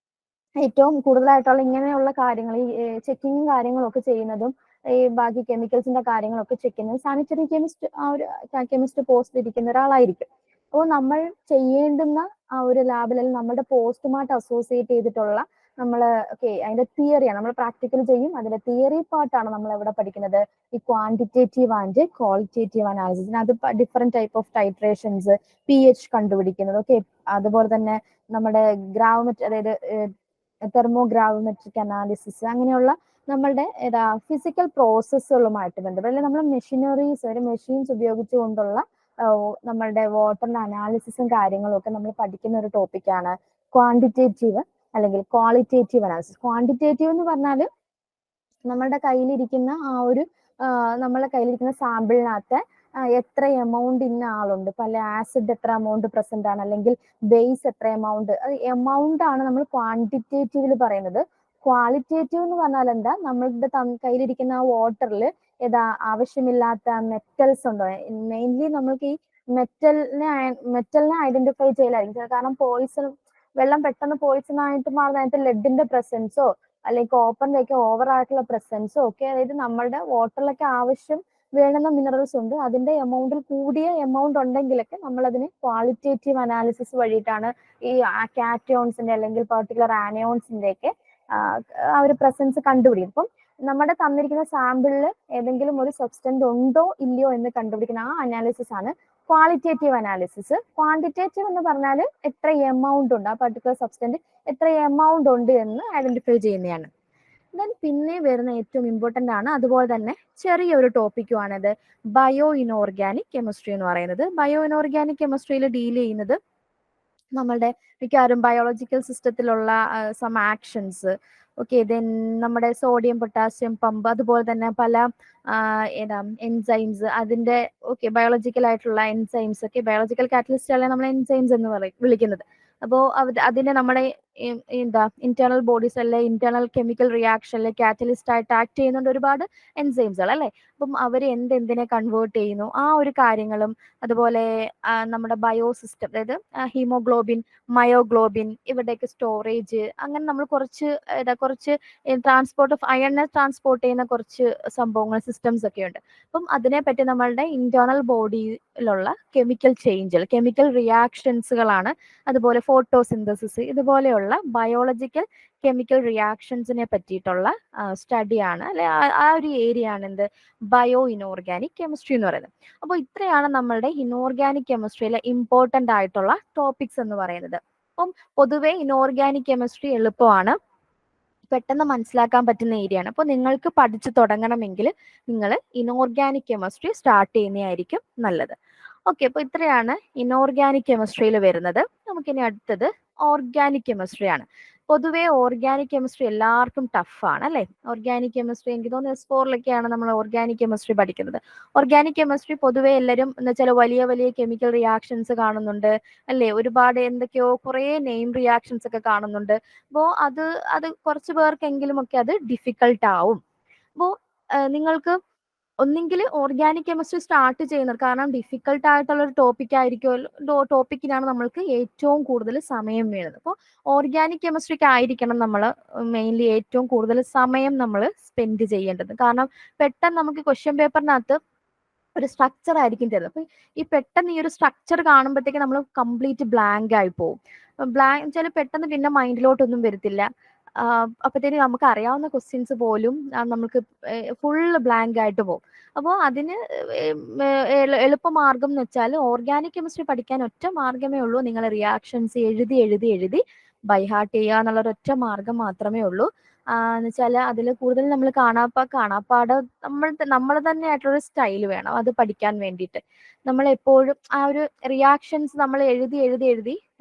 ഏറ്റവും കൂടുതലായിട്ടുള്ള ഇങ്ങനെയുള്ള കാര്യങ്ങൾ, ഈ ചെക്കിങ്ങും കാര്യങ്ങളും ഒക്കെ ചെയ്യുന്നതും, ഈ ബാക്കി കെമിക്കൽസിന്റെ കാര്യങ്ങളൊക്കെ ചെക്ക് ചെയ്യുന്നത് സാനിറ്ററി കെമിസ്റ്റ്, ആ ഒരു കെമിസ്റ്റ് പോസ്റ്റിൽ ഇരിക്കുന്ന ഒരാളായിരിക്കും. അപ്പോൾ നമ്മൾ ചെയ്യേണ്ടുന്ന ആ ഒരു ലാബിൽ നമ്മുടെ പോസ്റ്റുമായിട്ട് അസോസിയേറ്റ് ചെയ്തിട്ടുള്ള നമ്മൾ അതിന്റെ തിയറിയാണ് നമ്മൾ പ്രാക്ടിക്കൽ ചെയ്യും. അതിന്റെ തിയറി പാർട്ടാണ് നമ്മൾ എവിടെ പഠിക്കുന്നത്? ഈ ക്വാണ്ടിറ്റേറ്റീവ് ആൻഡ് ക്വാളിറ്റേറ്റീവ് അനാലിസിസ്. അത് different type of titrations, pH കണ്ടുപിടിക്കുന്നത്, ഓക്കെ, അതുപോലെ തന്നെ നമ്മുടെ ഗ്രാവമെട്രി, അതായത് തെർമോഗ്രാവിമെട്രിക് അനാലിസിസ്, അങ്ങനെയുള്ള നമ്മളുടെ ഫിസിക്കൽ പ്രോസസ്സുകളുമായിട്ട് ബന്ധപ്പെട്ട്, അല്ലെങ്കിൽ നമ്മൾ മെഷീൻസ് ഉപയോഗിച്ചുകൊണ്ടുള്ള നമ്മളുടെ വാട്ടറിന്റെ അനാലിസിസും കാര്യങ്ങളും ഒക്കെ നമ്മൾ പഠിക്കുന്ന ഒരു ടോപ്പിക്കാണ് ക്വാണ്ടിറ്റേറ്റീവ് അല്ലെങ്കിൽ ക്വാളിറ്റേറ്റീവ് അനാലിസിസ്. ക്വാണ്ടിറ്റേറ്റീവ് എന്ന് പറഞ്ഞാൽ നമ്മളുടെ കയ്യിലിരിക്കുന്ന സാമ്പിളിനകത്ത് എത്ര എമൗണ്ട് ഇന്ന ആളുണ്ട്, പല ആസിഡ് എത്ര എമൗണ്ട് പ്രസന്റ് ആണ്, അല്ലെങ്കിൽ ബേസ് എത്ര എമൗണ്ട്, അത് എമൗണ്ട് ആണ് നമ്മൾ ക്വാണ്ടിറ്റേറ്റീവിൽ പറയുന്നത്. ക്വാളിറ്റേറ്റീവ് എന്ന് പറഞ്ഞാൽ എന്താ? നമ്മളുടെ കയ്യിലിരിക്കുന്ന ആ വാട്ടറിൽ ആവശ്യമില്ലാത്ത മെറ്റൽസ് ഉണ്ടോ? മെയിൻലി നമ്മൾക്ക് ഈ മെറ്റലിനെ ഐഡന്റിഫൈ ചെയ്യലായിരിക്കും. കാരണം വെള്ളം പെട്ടെന്ന് പോയിസൺ ആയിട്ട് മാറുന്ന അതിനകത്ത് ലെഡിന്റെ പ്രസൻസോ അല്ലെങ്കിൽ കോപ്പറിന്റെ ഒക്കെ ഓവർ ആയിട്ടുള്ള പ്രസൻസോ ഒക്കെ, അതായത് നമ്മളുടെ വാട്ടറിലൊക്കെ ആവശ്യം വേണ്ടുന്ന മിനറൽസ് ഉണ്ട്, അതിന്റെ എമൗണ്ടിൽ കൂടിയ എമൗണ്ട് ഉണ്ടെങ്കിലൊക്കെ നമ്മൾ അതിന് ക്വാളിറ്റേറ്റീവ് അനാലിസിസ് വഴിയിട്ടാണ് ഈ കാറ്റയോൺസിന്റെ അല്ലെങ്കിൽ പെർട്ടിക്കുലർ ആനയോൺസിന്റെ ഒക്കെ ആ ഒരു പ്രസൻസ് കണ്ടുപിടിക്കും. അപ്പം നമ്മുടെ തന്നിരിക്കുന്ന സാമ്പിളിൽ ഏതെങ്കിലും ഒരു സബ്സ്റ്റന്റ് ഉണ്ടോ ഇല്ലയോ എന്ന് കണ്ടുപിടിക്കുന്ന ആ അനാലിസിസ് ആണ് ക്വാളിറ്റേറ്റീവ് അനാലിസിസ്. ക്വാണ്ടിറ്റേറ്റീവ് എന്ന് പറഞ്ഞാൽ എത്ര എമൗണ്ട് ഉണ്ട്, ആ പർട്ടിക്കുലർ സബ്സ്റ്റന്റ് എത്ര എമൗണ്ട് ഉണ്ട് എന്ന് ഐഡന്റിഫൈ ചെയ്യുന്നതാണ്. ദെൻ പിന്നെ വരുന്ന ഏറ്റവും ഇമ്പോർട്ടൻ്റ് ആണ്, അതുപോലെ തന്നെ ചെറിയൊരു ടോപ്പിക്കുമാണിത്, ബയോ ഇനോർഗാനിക് കെമിസ്ട്രി എന്ന് പറയുന്നത്. ബയോ ഇനോർഗാനിക് കെമിസ്ട്രിയിൽ ഡീൽ ചെയ്യുന്നത് നമ്മളുടെ മിക്കവാറും ബയോളജിക്കൽ സിസ്റ്റത്തിലുള്ള സം ആക്ഷൻസ്, ഓക്കെ, ദെൻ നമ്മുടെ സോഡിയം പൊട്ടാസ്യം പമ്പ്, അതുപോലെ തന്നെ പല എൻസൈംസ്, അതിന്റെ ഓക്കെ ബയോളജിക്കൽ ആയിട്ടുള്ള എൻസൈംസ് ഒക്കെ, ബയോളജിക്കൽ കാറ്റലിസ്റ്റ് അല്ലെ നമ്മൾ എൻസൈംസ് എന്ന് വിളിക്കുന്നത്. അപ്പോൾ അതിനെ നമ്മുടെ എന്താ ഇന്റേണൽ ബോഡീസ് അല്ലെ ഇന്റേണൽ കെമിക്കൽ റിയാക്ഷനിലെ കാറ്റലിസ്റ്റ് ആയിട്ട് ആക്ട് ചെയ്യുന്നുണ്ട് ഒരുപാട് എൻസൈംസുകൾ അല്ലെ. അപ്പം അവർ എന്തിനെ കൺവേർട്ട് ചെയ്യുന്നു ആ ഒരു കാര്യങ്ങളും, അതുപോലെ നമ്മുടെ ബയോസിസ്റ്റം, അതായത് ഹീമോഗ്ലോബിൻ, മയോഗ്ലോബിൻ, ഇവരുടെയൊക്കെ സ്റ്റോറേജ്, അങ്ങനെ നമ്മൾ കുറച്ച് ട്രാൻസ്പോർട്ട് ഓഫ് അയണിനെ ട്രാൻസ്പോർട്ട് ചെയ്യുന്ന കുറച്ച് സംഭവങ്ങൾ, സിസ്റ്റംസ് ഒക്കെ ഉണ്ട്. അപ്പം അതിനെപ്പറ്റി നമ്മളുടെ ഇന്റേണൽ ബോഡിയിലുള്ള കെമിക്കൽ ചേഞ്ചുകൾ, കെമിക്കൽ റിയാക്ഷൻസുകളാണ്, അതുപോലെ ഫോട്ടോസിന്തസിസ്, ഇതുപോലെയുള്ള ബയോളജിക്കൽ കെമിക്കൽ റിയാക്ഷൻസിനെ പറ്റിയിട്ടുള്ള സ്റ്റഡിയാണ്, അല്ലെ ആ ഒരു ഏരിയ ആണ് എന്ത് ബയോ ഇനോർഗാനിക് കെമിസ്ട്രി എന്ന് പറയുന്നത്. അപ്പോൾ ഇത്രയാണ് നമ്മളുടെ ഇനോർഗാനിക് കെമിസ്ട്രിയിലെ ഇമ്പോർട്ടൻ്റ് ആയിട്ടുള്ള ടോപ്പിക്സ് എന്ന് പറയുന്നത്. അപ്പം പൊതുവെ ഇനോർഗാനിക് കെമിസ്ട്രി എളുപ്പമാണ്, പെട്ടെന്ന് മനസ്സിലാക്കാൻ പറ്റുന്ന ഏരിയ ആണ്. അപ്പോൾ നിങ്ങൾക്ക് പഠിച്ചു തുടങ്ങണമെങ്കിൽ നിങ്ങൾ ഇനോർഗാനിക് കെമിസ്ട്രി സ്റ്റാർട്ട് ചെയ്യുന്നതായിരിക്കും നല്ലത്. ഓക്കെ, അപ്പോൾ ഇത്രയാണ് ഇനോർഗാനിക് കെമിസ്ട്രിയിൽ വരുന്നത്. നമുക്കിനി അടുത്തത് ഓർഗാനിക് കെമിസ്ട്രി ആണ്. പൊതുവേ ഓർഗാനിക് കെമിസ്ട്രി എല്ലാവർക്കും ടഫാണ് അല്ലേ. ഓർഗാനിക് കെമിസ്ട്രി എനിക്ക് തോന്നുന്നു S4-ലൊക്കെയാണ് നമ്മൾ ഓർഗാനിക് കെമിസ്ട്രി പഠിക്കുന്നത്. ഓർഗാനിക് കെമിസ്ട്രി പൊതുവേ എല്ലാവരും എന്ന് വെച്ചാൽ വലിയ വലിയ കെമിക്കൽ റിയാക്ഷൻസ് കാണുന്നുണ്ട് അല്ലേ, ഒരുപാട് എന്തൊക്കെയോ കുറേ നെയിം റിയാക്ഷൻസ് ഒക്കെ കാണുന്നുണ്ട്. അപ്പോൾ അത് കുറച്ച് പേർക്കെങ്കിലും ഒക്കെ അത് ഡിഫിക്കൾട്ട് ആവും. അപ്പോൾ നിങ്ങൾക്ക് ഒന്നെങ്കിൽ ഓർഗാനിക് കെമിസ്ട്രി സ്റ്റാർട്ട് ചെയ്യുന്നത്, കാരണം ഡിഫിക്കൽട്ട് ആയിട്ടുള്ള ഒരു ടോപ്പിക്കിനാണ് നമ്മൾക്ക് ഏറ്റവും കൂടുതൽ സമയം വേണ്ടത്. അപ്പോൾ ഓർഗാനിക് കെമിസ്ട്രിക്ക് ആയിരിക്കണം നമ്മൾ മെയിൻലി ഏറ്റവും കൂടുതൽ സമയം നമ്മൾ സ്പെൻഡ് ചെയ്യേണ്ടത്. കാരണം പെട്ടെന്ന് നമുക്ക് ക്വസ്റ്റ്യൻ പേപ്പറിനകത്ത് ഒരു സ്ട്രക്ചർ ആയിരിക്കും തരുന്നത്. അപ്പൊ ഈ പെട്ടെന്ന് ഈ ഒരു സ്ട്രക്ചർ കാണുമ്പോഴത്തേക്ക് നമ്മൾ കംപ്ലീറ്റ് ബ്ലാങ്ക് ആയി പോകും. ബ്ലാങ്ക് വെച്ചാൽ പെട്ടെന്ന് പിന്നെ മൈൻഡിലോട്ടൊന്നും വരത്തില്ല. അപ്പത്തേന് നമുക്ക് അറിയാവുന്ന ക്വസ്റ്റ്യൻസ് പോലും നമുക്ക് ഫുള്ള് ബ്ലാങ്ക് ആയിട്ട് പോകും. അപ്പോൾ അതിന് എളുപ്പമാർഗം എന്ന് വെച്ചാൽ ഓർഗാനിക് കെമിസ്ട്രി പഠിക്കാൻ ഒറ്റ മാർഗമേ ഉള്ളൂ, നിങ്ങൾ റിയാക്ഷൻസ് എഴുതി എഴുതി എഴുതി ബൈഹാർട്ട് ചെയ്യുക എന്നുള്ള ഒറ്റ മാർഗം മാത്രമേ ഉള്ളൂ. എന്ന് വെച്ചാൽ അതിൽ കൂടുതൽ നമ്മൾ കാണാപ്പാട് നമ്മൾ തന്നെ ആയിട്ടുള്ളൊരു സ്റ്റൈൽ വേണം അത് പഠിക്കാൻ വേണ്ടിയിട്ട്. നമ്മൾ എപ്പോഴും ആ ഒരു റിയാക്ഷൻസ് നമ്മൾ എഴുതി എഴുതി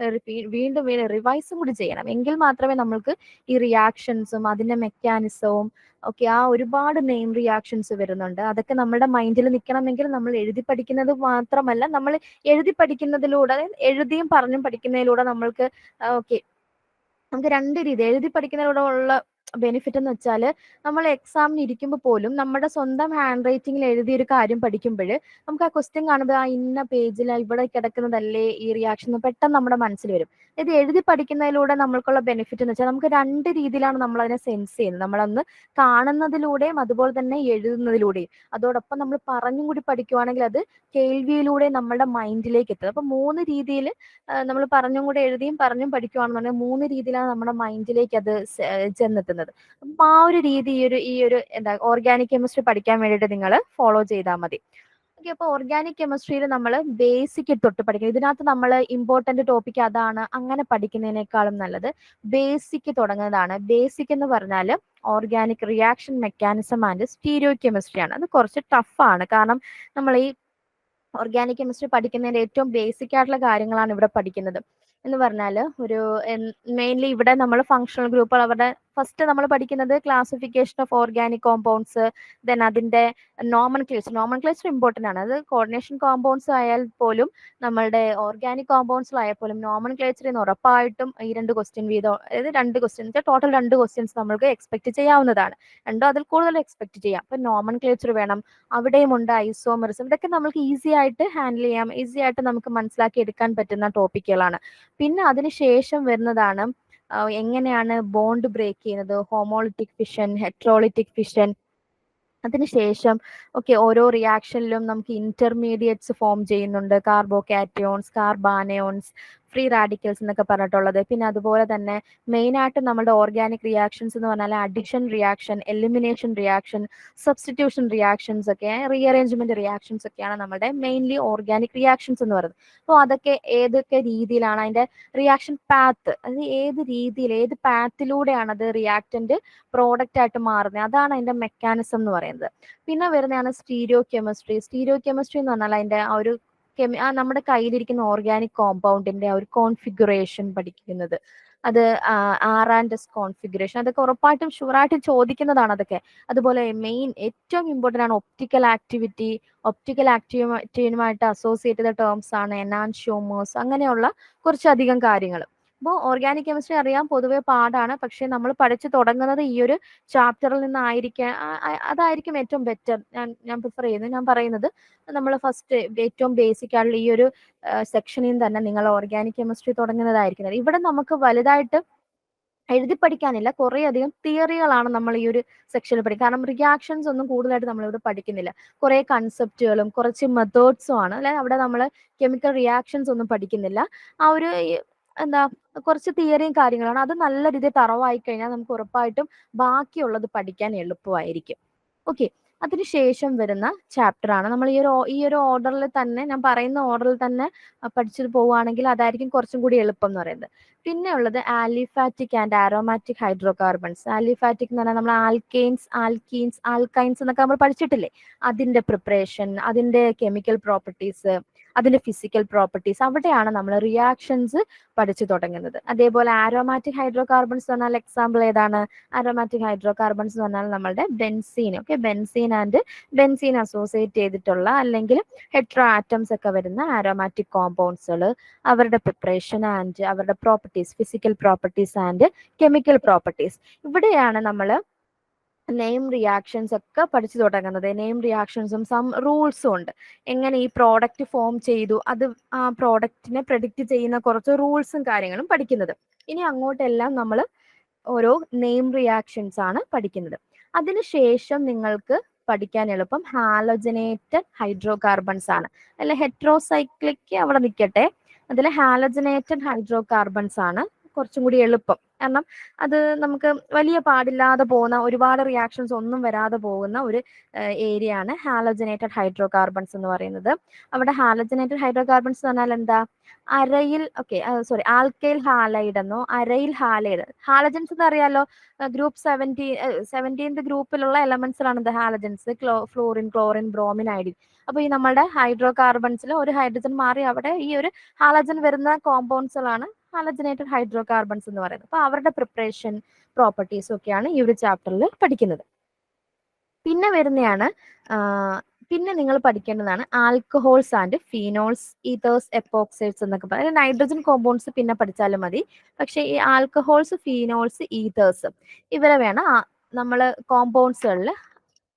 എഴുതി വീണ്ടും റിവൈസും കൂടി ചെയ്യണം, എങ്കിൽ മാത്രമേ നമ്മൾക്ക് ഈ റിയാക്ഷൻസും അതിന്റെ മെക്കാനിസവും ഒക്കെ, ആ ഒരുപാട് നെയിം റിയാക്ഷൻസ് വരുന്നുണ്ട്, അതൊക്കെ നമ്മുടെ മൈൻഡിൽ നിൽക്കണമെങ്കിൽ നമ്മൾ എഴുതി പഠിക്കുന്നത് മാത്രമല്ല, നമ്മൾ എഴുതി പഠിക്കുന്നതിലൂടെ, എഴുതിയും പറഞ്ഞും പഠിക്കുന്നതിലൂടെ നമ്മൾക്ക് ഓക്കെ നമുക്ക് രണ്ട് രീതി എഴുതി പഠിക്കുന്നതിലൂടെ ഉള്ള ബെനിഫിറ്റ് എന്ന് വെച്ചാൽ നമ്മൾ എക്സാമിന് ഇരിക്കുമ്പോൾ പോലും നമ്മുടെ സ്വന്തം ഹാൻഡ് റൈറ്റിംഗിൽ എഴുതിയൊരു കാര്യം പഠിക്കുമ്പോൾ നമുക്ക് ആ ക്വസ്റ്റ്യൻ കാണുമ്പോൾ ആ ഇന്ന പേജിൽ ഇവിടെ കിടക്കുന്നതല്ലേ ഈ റിയാക്ഷൻ പെട്ടെന്ന് നമ്മുടെ മനസ്സിൽ വരും. ഇത് എഴുതി പഠിക്കുന്നതിലൂടെ നമ്മൾക്കുള്ള ബെനിഫിറ്റ് എന്ന് വെച്ചാൽ നമുക്ക് രണ്ട് രീതിയിലാണ് നമ്മൾ അതിനെ സെൻസ് ചെയ്യുന്നത്. നമ്മളൊന്ന് കാണുന്നതിലൂടെയും അതുപോലെ തന്നെ എഴുതുന്നതിലൂടെയും. അതോടൊപ്പം നമ്മൾ പറഞ്ഞും കൂടി പഠിക്കുവാണെങ്കിൽ അത് കേൾവിയിലൂടെ നമ്മുടെ മൈൻഡിലേക്ക് എത്തും. അപ്പൊ മൂന്ന് രീതിയിൽ നമ്മൾ പറഞ്ഞും കൂടെ എഴുതിയും പറഞ്ഞും പഠിക്കുവാണെന്നുണ്ടെങ്കിൽ മൂന്ന് രീതിയിലാണ് നമ്മുടെ മൈൻഡിലേക്ക് അത് ചെന്നെത്തുന്നത്. അപ്പൊ ആ ഒരു രീതി ഈ ഒരു എന്താ ഓർഗാനിക് കെമിസ്ട്രി പഠിക്കാൻ വേണ്ടിയിട്ട് നിങ്ങൾ ഫോളോ ചെയ്താൽ മതി. ഓക്കെ, അപ്പൊ ഓർഗാനിക് കെമിസ്ട്രിയിൽ നമ്മൾ ബേസിക് തൊട്ട് പഠിക്കണം. ഇതിനകത്ത് നമ്മൾ ഇമ്പോർട്ടന്റ് ടോപ്പിക് അതാണ്, അങ്ങനെ പഠിക്കുന്നതിനേക്കാളും നല്ലത് ബേസിക് തുടങ്ങുന്നതാണ്. ബേസിക് എന്ന് പറഞ്ഞാൽ organic reaction mechanism and stereo chemistry ആണ്. അത് കുറച്ച് ടഫാണ്, കാരണം നമ്മൾ ഈ ഓർഗാനിക് കെമിസ്ട്രി പഠിക്കുന്നതിന്റെ ഏറ്റവും ബേസിക് ആയിട്ടുള്ള കാര്യങ്ങളാണ് ഇവിടെ പഠിക്കുന്നത്. എന്ന് പറഞ്ഞാൽ ഒരു മെയിൻലി ഇവിടെ നമ്മൾ ഫങ്ഷണൽ ഗ്രൂപ്പുകൾ, അവരുടെ ഫസ്റ്റ് നമ്മൾ പഠിക്കുന്നത് classification of organic compounds, then അതിന്റെ നോമൻക്ലേച്ചർ ഇമ്പോർട്ടൻ്റ് ആണ്. അത് കോർഡിനേഷൻ കോമ്പൗണ്ട്സ് ആയാൽ പോലും നമ്മളുടെ ഓർഗാനിക് കോമ്പൗണ്ട്സിലായാൽ പോലും നോമൻക്ലേച്ചറിൽ നിന്ന് ഉറപ്പായിട്ടും ഈ 2 ക്വസ്റ്റ്യൻ വീതം, അതായത് 2 ക്വസ്റ്റ്യൻസ്, ടോട്ടൽ 2 ക്വസ്റ്റ്യൻസ് നമുക്ക് എക്സ്പെക്ട് ചെയ്യാവുന്നതാണ്. 2 അതിൽ കൂടുതൽ എക്സ്പെക്ട് ചെയ്യാം. അപ്പൊ നോമൻക്ലേച്ചർ വേണം, അവിടെയും ഉണ്ട് ഐസോമറിസം, ഇതൊക്കെ നമുക്ക് ഈസി ആയിട്ട് ഹാൻഡിൽ ചെയ്യാം, ഈസി ആയിട്ട് നമുക്ക് മനസ്സിലാക്കി എടുക്കാൻ പറ്റുന്ന ടോപ്പിക്കുകളാണ്. പിന്നെ അതിനുശേഷം വരുന്നതാണ് എങ്ങനെയാണ് ബോണ്ട് ബ്രേക്ക് ചെയ്യുന്നത്, ഹോമോളിറ്റിക് ഫിഷൻ, ഹെട്രോളിറ്റിക് ഫിഷൻ, അതിനുശേഷം ഓരോ റിയാക്ഷനിലും നമുക്ക് ഇന്റർമീഡിയറ്റ്സ് ഫോം ചെയ്യുന്നുണ്ട്. കാർബോകാറ്റയോൺസ്, കാർബാനയോൺസ്, ഫ്രീ റാഡിക്കൽസ് എന്നൊക്കെ പറഞ്ഞിട്ടുള്ളത്. പിന്നെ അതുപോലെ തന്നെ മെയിൻ ആയിട്ട് നമ്മുടെ ഓർഗാനിക് റിയാക്ഷൻസ് എന്ന് പറഞ്ഞാൽ addition reaction, elimination reaction, substitution reactions ഒക്കെ, റീഅറേഞ്ച്മെന്റ് റിയാക്ഷൻസ് ഒക്കെയാണ് നമ്മുടെ മെയിൻലി ഓർഗാനിക് റിയാക്ഷൻസ് എന്ന് പറയുന്നത്. അപ്പോൾ അതൊക്കെ ഏതൊക്കെ രീതിയിലാണ് അതിന്റെ റിയാക്ഷൻ പാത്ത്, അത് ഏത് രീതിയിൽ, ഏത് പാത്തിലൂടെയാണ് അത് റിയാക്ടന്റ് പ്രോഡക്റ്റ് ആയിട്ട് മാറുന്നത്, അതാണ് അതിന്റെ മെക്കാനിസം എന്ന് പറയുന്നത്. പിന്നെ വരുന്നതാണ് സ്റ്റീരിയോ കെമിസ്ട്രി. സ്റ്റീരിയോ കെമിസ്ട്രി എന്ന് പറഞ്ഞാൽ അതിന്റെ ആ ഒരു നമ്മുടെ കയ്യിലിരിക്കുന്ന ഓർഗാനിക് കോമ്പൗണ്ടിന്റെ ആ ഒരു കോൺഫിഗറേഷൻ പഠിക്കുന്നത്. അത് ആറാൻഡസ് കോൺഫിഗറേഷൻ, അതൊക്കെ ഉറപ്പായിട്ടും ഷുവറായിട്ടും ചോദിക്കുന്നതാണ് അതൊക്കെ. അതുപോലെ മെയിൻ ഏറ്റവും ഇമ്പോർട്ടൻ്റ് ആണ് ഒപ്റ്റിക്കൽ ആക്ടിവിറ്റി. ഒപ്റ്റിക്കൽ ആക്ടിവിറ്റിയുമായിട്ട് അസോസിയേറ്റഡ് ടേംസ് ആണ് എനാൻഷ്യോമേഴ്സ്, അങ്ങനെയുള്ള കുറച്ചധികം കാര്യങ്ങൾ. അപ്പോൾ ഓർഗാനിക് കെമിസ്ട്രി അറിയാൻ പൊതുവെ പാടാണ്, പക്ഷെ നമ്മൾ പഠിച്ചു തുടങ്ങുന്നത് ഈ ഒരു ചാപ്റ്ററിൽ നിന്നായിരിക്കാം. അതായിരിക്കും ഏറ്റവും ബെറ്റർ. ഞാൻ പ്രിഫർ ചെയ്യുന്നത്. ഞാൻ പറയുന്നത് നമ്മൾ ഫസ്റ്റ് ഏറ്റവും ബേസിക് ആയിട്ടുള്ള ഈ ഒരു സെക്ഷനിൽ നിന്ന് തന്നെ നിങ്ങൾ ഓർഗാനിക് കെമിസ്ട്രി തുടങ്ങുന്നതായിരിക്കുന്നത്. ഇവിടെ നമുക്ക് വലുതായിട്ട് എഴുതി പഠിക്കാനില്ല, കുറേ അധികം തിയറികളാണ് നമ്മൾ ഈ ഒരു സെക്ഷനിൽ പഠിക്കുക. കാരണം റിയാക്ഷൻസ് ഒന്നും കൂടുതലായിട്ട് നമ്മളിവിടെ പഠിക്കുന്നില്ല. കുറേ കൺസെപ്റ്റുകളും കുറച്ച് മെത്തേഡ്സും ആണ് അല്ലെ. അവിടെ നമ്മൾ കെമിക്കൽ റിയാക്ഷൻസ് ഒന്നും പഠിക്കുന്നില്ല. ആ ഒരു എന്താ കുറച്ച് തിയറിയും കാര്യങ്ങളാണ്. അത് നല്ല രീതിയിൽ തറവായി കഴിഞ്ഞാൽ നമുക്ക് ഉറപ്പായിട്ടും ബാക്കിയുള്ളത് പഠിക്കാൻ എളുപ്പമായിരിക്കും. ഓക്കെ, അതിനുശേഷം വരുന്ന ചാപ്റ്റർ ആണ് നമ്മൾ ഈ ഒരു ഓർഡറിൽ തന്നെ, ഞാൻ പറയുന്ന ഓർഡറിൽ തന്നെ പഠിച്ചു പോവുകയാണെങ്കിൽ അതായിരിക്കും കുറച്ചും കൂടി എളുപ്പം എന്ന് പറയുന്നത്. പിന്നെ ഉള്ളത് aliphatic and aromatic hydrocarbons. Aliphatic എന്ന് പറഞ്ഞാൽ നമ്മൾ ആൽക്കെയിൻസ്, ആൽക്കീൻസ്, ആൽക്കൈൻസ് എന്നൊക്കെ നമ്മൾ പഠിച്ചിട്ടില്ലേ. അതിന്റെ പ്രിപ്പറേഷൻ, അതിന്റെ കെമിക്കൽ പ്രോപ്പർട്ടീസ്, അതിന്റെ ഫിസിക്കൽ പ്രോപ്പർട്ടീസ്, അവിടെയാണ് നമ്മൾ റിയാക്ഷൻസ് പഠിച്ചു തുടങ്ങുന്നത്. അതേപോലെ ആരോമാറ്റിക് ഹൈഡ്രോകാർബൺസ് എന്ന് പറഞ്ഞാൽ എക്സാമ്പിൾ ഏതാണ്? ആരോമാറ്റിക് ഹൈഡ്രോകാർബൺസ് എന്ന് പറഞ്ഞാൽ നമ്മളുടെ benzene. Benzene and benzene associate ചെയ്തിട്ടുള്ള അല്ലെങ്കിൽ ഹെട്രോ ആറ്റംസ് ഒക്കെ വരുന്ന ആരോമാറ്റിക് കോമ്പൗണ്ട്സുകൾ, അവരുടെ പ്രിപ്പറേഷൻ ആൻഡ് അവരുടെ properties, physical properties and chemical properties. ഇവിടെയാണ് നമ്മൾ നെയിം റിയാക്ഷൻസ് ഒക്കെ പഠിച്ചു തുടങ്ങുന്നത്. നെയിം റിയാക്ഷൻസും സം റൂൾസും ഉണ്ട്. എങ്ങനെ ഈ പ്രോഡക്റ്റ് ഫോം ചെയ്തു, അത് ആ പ്രോഡക്റ്റിനെ പ്രെഡിക്റ്റ് ചെയ്യുന്ന കുറച്ച് റൂൾസും കാര്യങ്ങളും പഠിക്കുന്നത്. ഇനി അങ്ങോട്ടെല്ലാം നമ്മൾ ഓരോ നെയിം റിയാക്ഷൻസ് ആണ് പഠിക്കുന്നത്. അതിനുശേഷം നിങ്ങൾക്ക് പഠിക്കാൻ എളുപ്പം ഹാലോജനേറ്റഡ് ഹൈഡ്രോകാർബൺസ് ആണ്. അല്ലെ ഹെട്രോസൈക്ലിക് അവിടെ നിൽക്കട്ടെ, അതിൽ ഹാലോജനേറ്റഡ് ഹൈഡ്രോകാർബൺസ് ആണ് കുറച്ചും കൂടി എളുപ്പം. കാരണം അത് നമുക്ക് വലിയ പാടില്ലാതെ പോകുന്ന, ഒരുപാട് റിയാക്ഷൻസ് ഒന്നും വരാതെ പോകുന്ന ഒരു ഏരിയ ആണ് ഹാലോജനേറ്റഡ് ഹൈഡ്രോകാർബൺസ് എന്ന് പറയുന്നത്. അവിടെ ഹാലോജനേറ്റഡ് ഹൈഡ്രോകാർബൺസ് എന്ന് പറഞ്ഞാൽ എന്താ? അരയിൽ ആൽക്കൈൽ ഹാലൈഡ് എന്നോ അരയിൽ ഹാലൈഡ്. ഹാലജൻസ് എന്ന് അറിയാലോ, ഗ്രൂപ്പ് 17th ഗ്രൂപ്പിലുള്ള എലമെന്റ്സിലാണ് ഇത് halogens. Florin, chlorine, bromine, iodine. അപ്പൊ ഈ നമ്മുടെ ഹൈഡ്രോ കാർബൺസിൽ ഒരു ഹൈഡ്രജൻ മാറി അവിടെ ഈ ഒരു ഹാലജൻ വരുന്ന കോമ്പൗണ്ട്സുകളാണ് ഹാലജനേറ്റഡ് ഹൈഡ്രോ കാർബൺസ് എന്ന് പറയുന്നത്. അപ്പൊ അവരുടെ പ്രിപ്പറേഷൻ, പ്രോപ്പർട്ടീസും ഒക്കെയാണ് ഈ ഒരു ചാപ്റ്ററിൽ പഠിക്കുന്നത്. പിന്നെ വരുന്നതാണ് പിന്നെ നിങ്ങൾ പഠിക്കേണ്ടതാണ് ആൽക്കഹോൾസ് ആൻഡ് ഫീനോൾസ്, ഈതേഴ്സ്, എപ്പോക്സൈഡ്സ് എന്നൊക്കെ പറയും. നൈട്രജൻ കോമ്പൗണ്ട്സ് പിന്നെ പഠിച്ചാലും മതി. പക്ഷേ ഈ ആൽക്കഹോൾസ്, ഫീനോൾസ്, ഈതേഴ്സ് ഇവരെ വേണം നമ്മൾ കോമ്പൗണ്ട്സുകളിൽ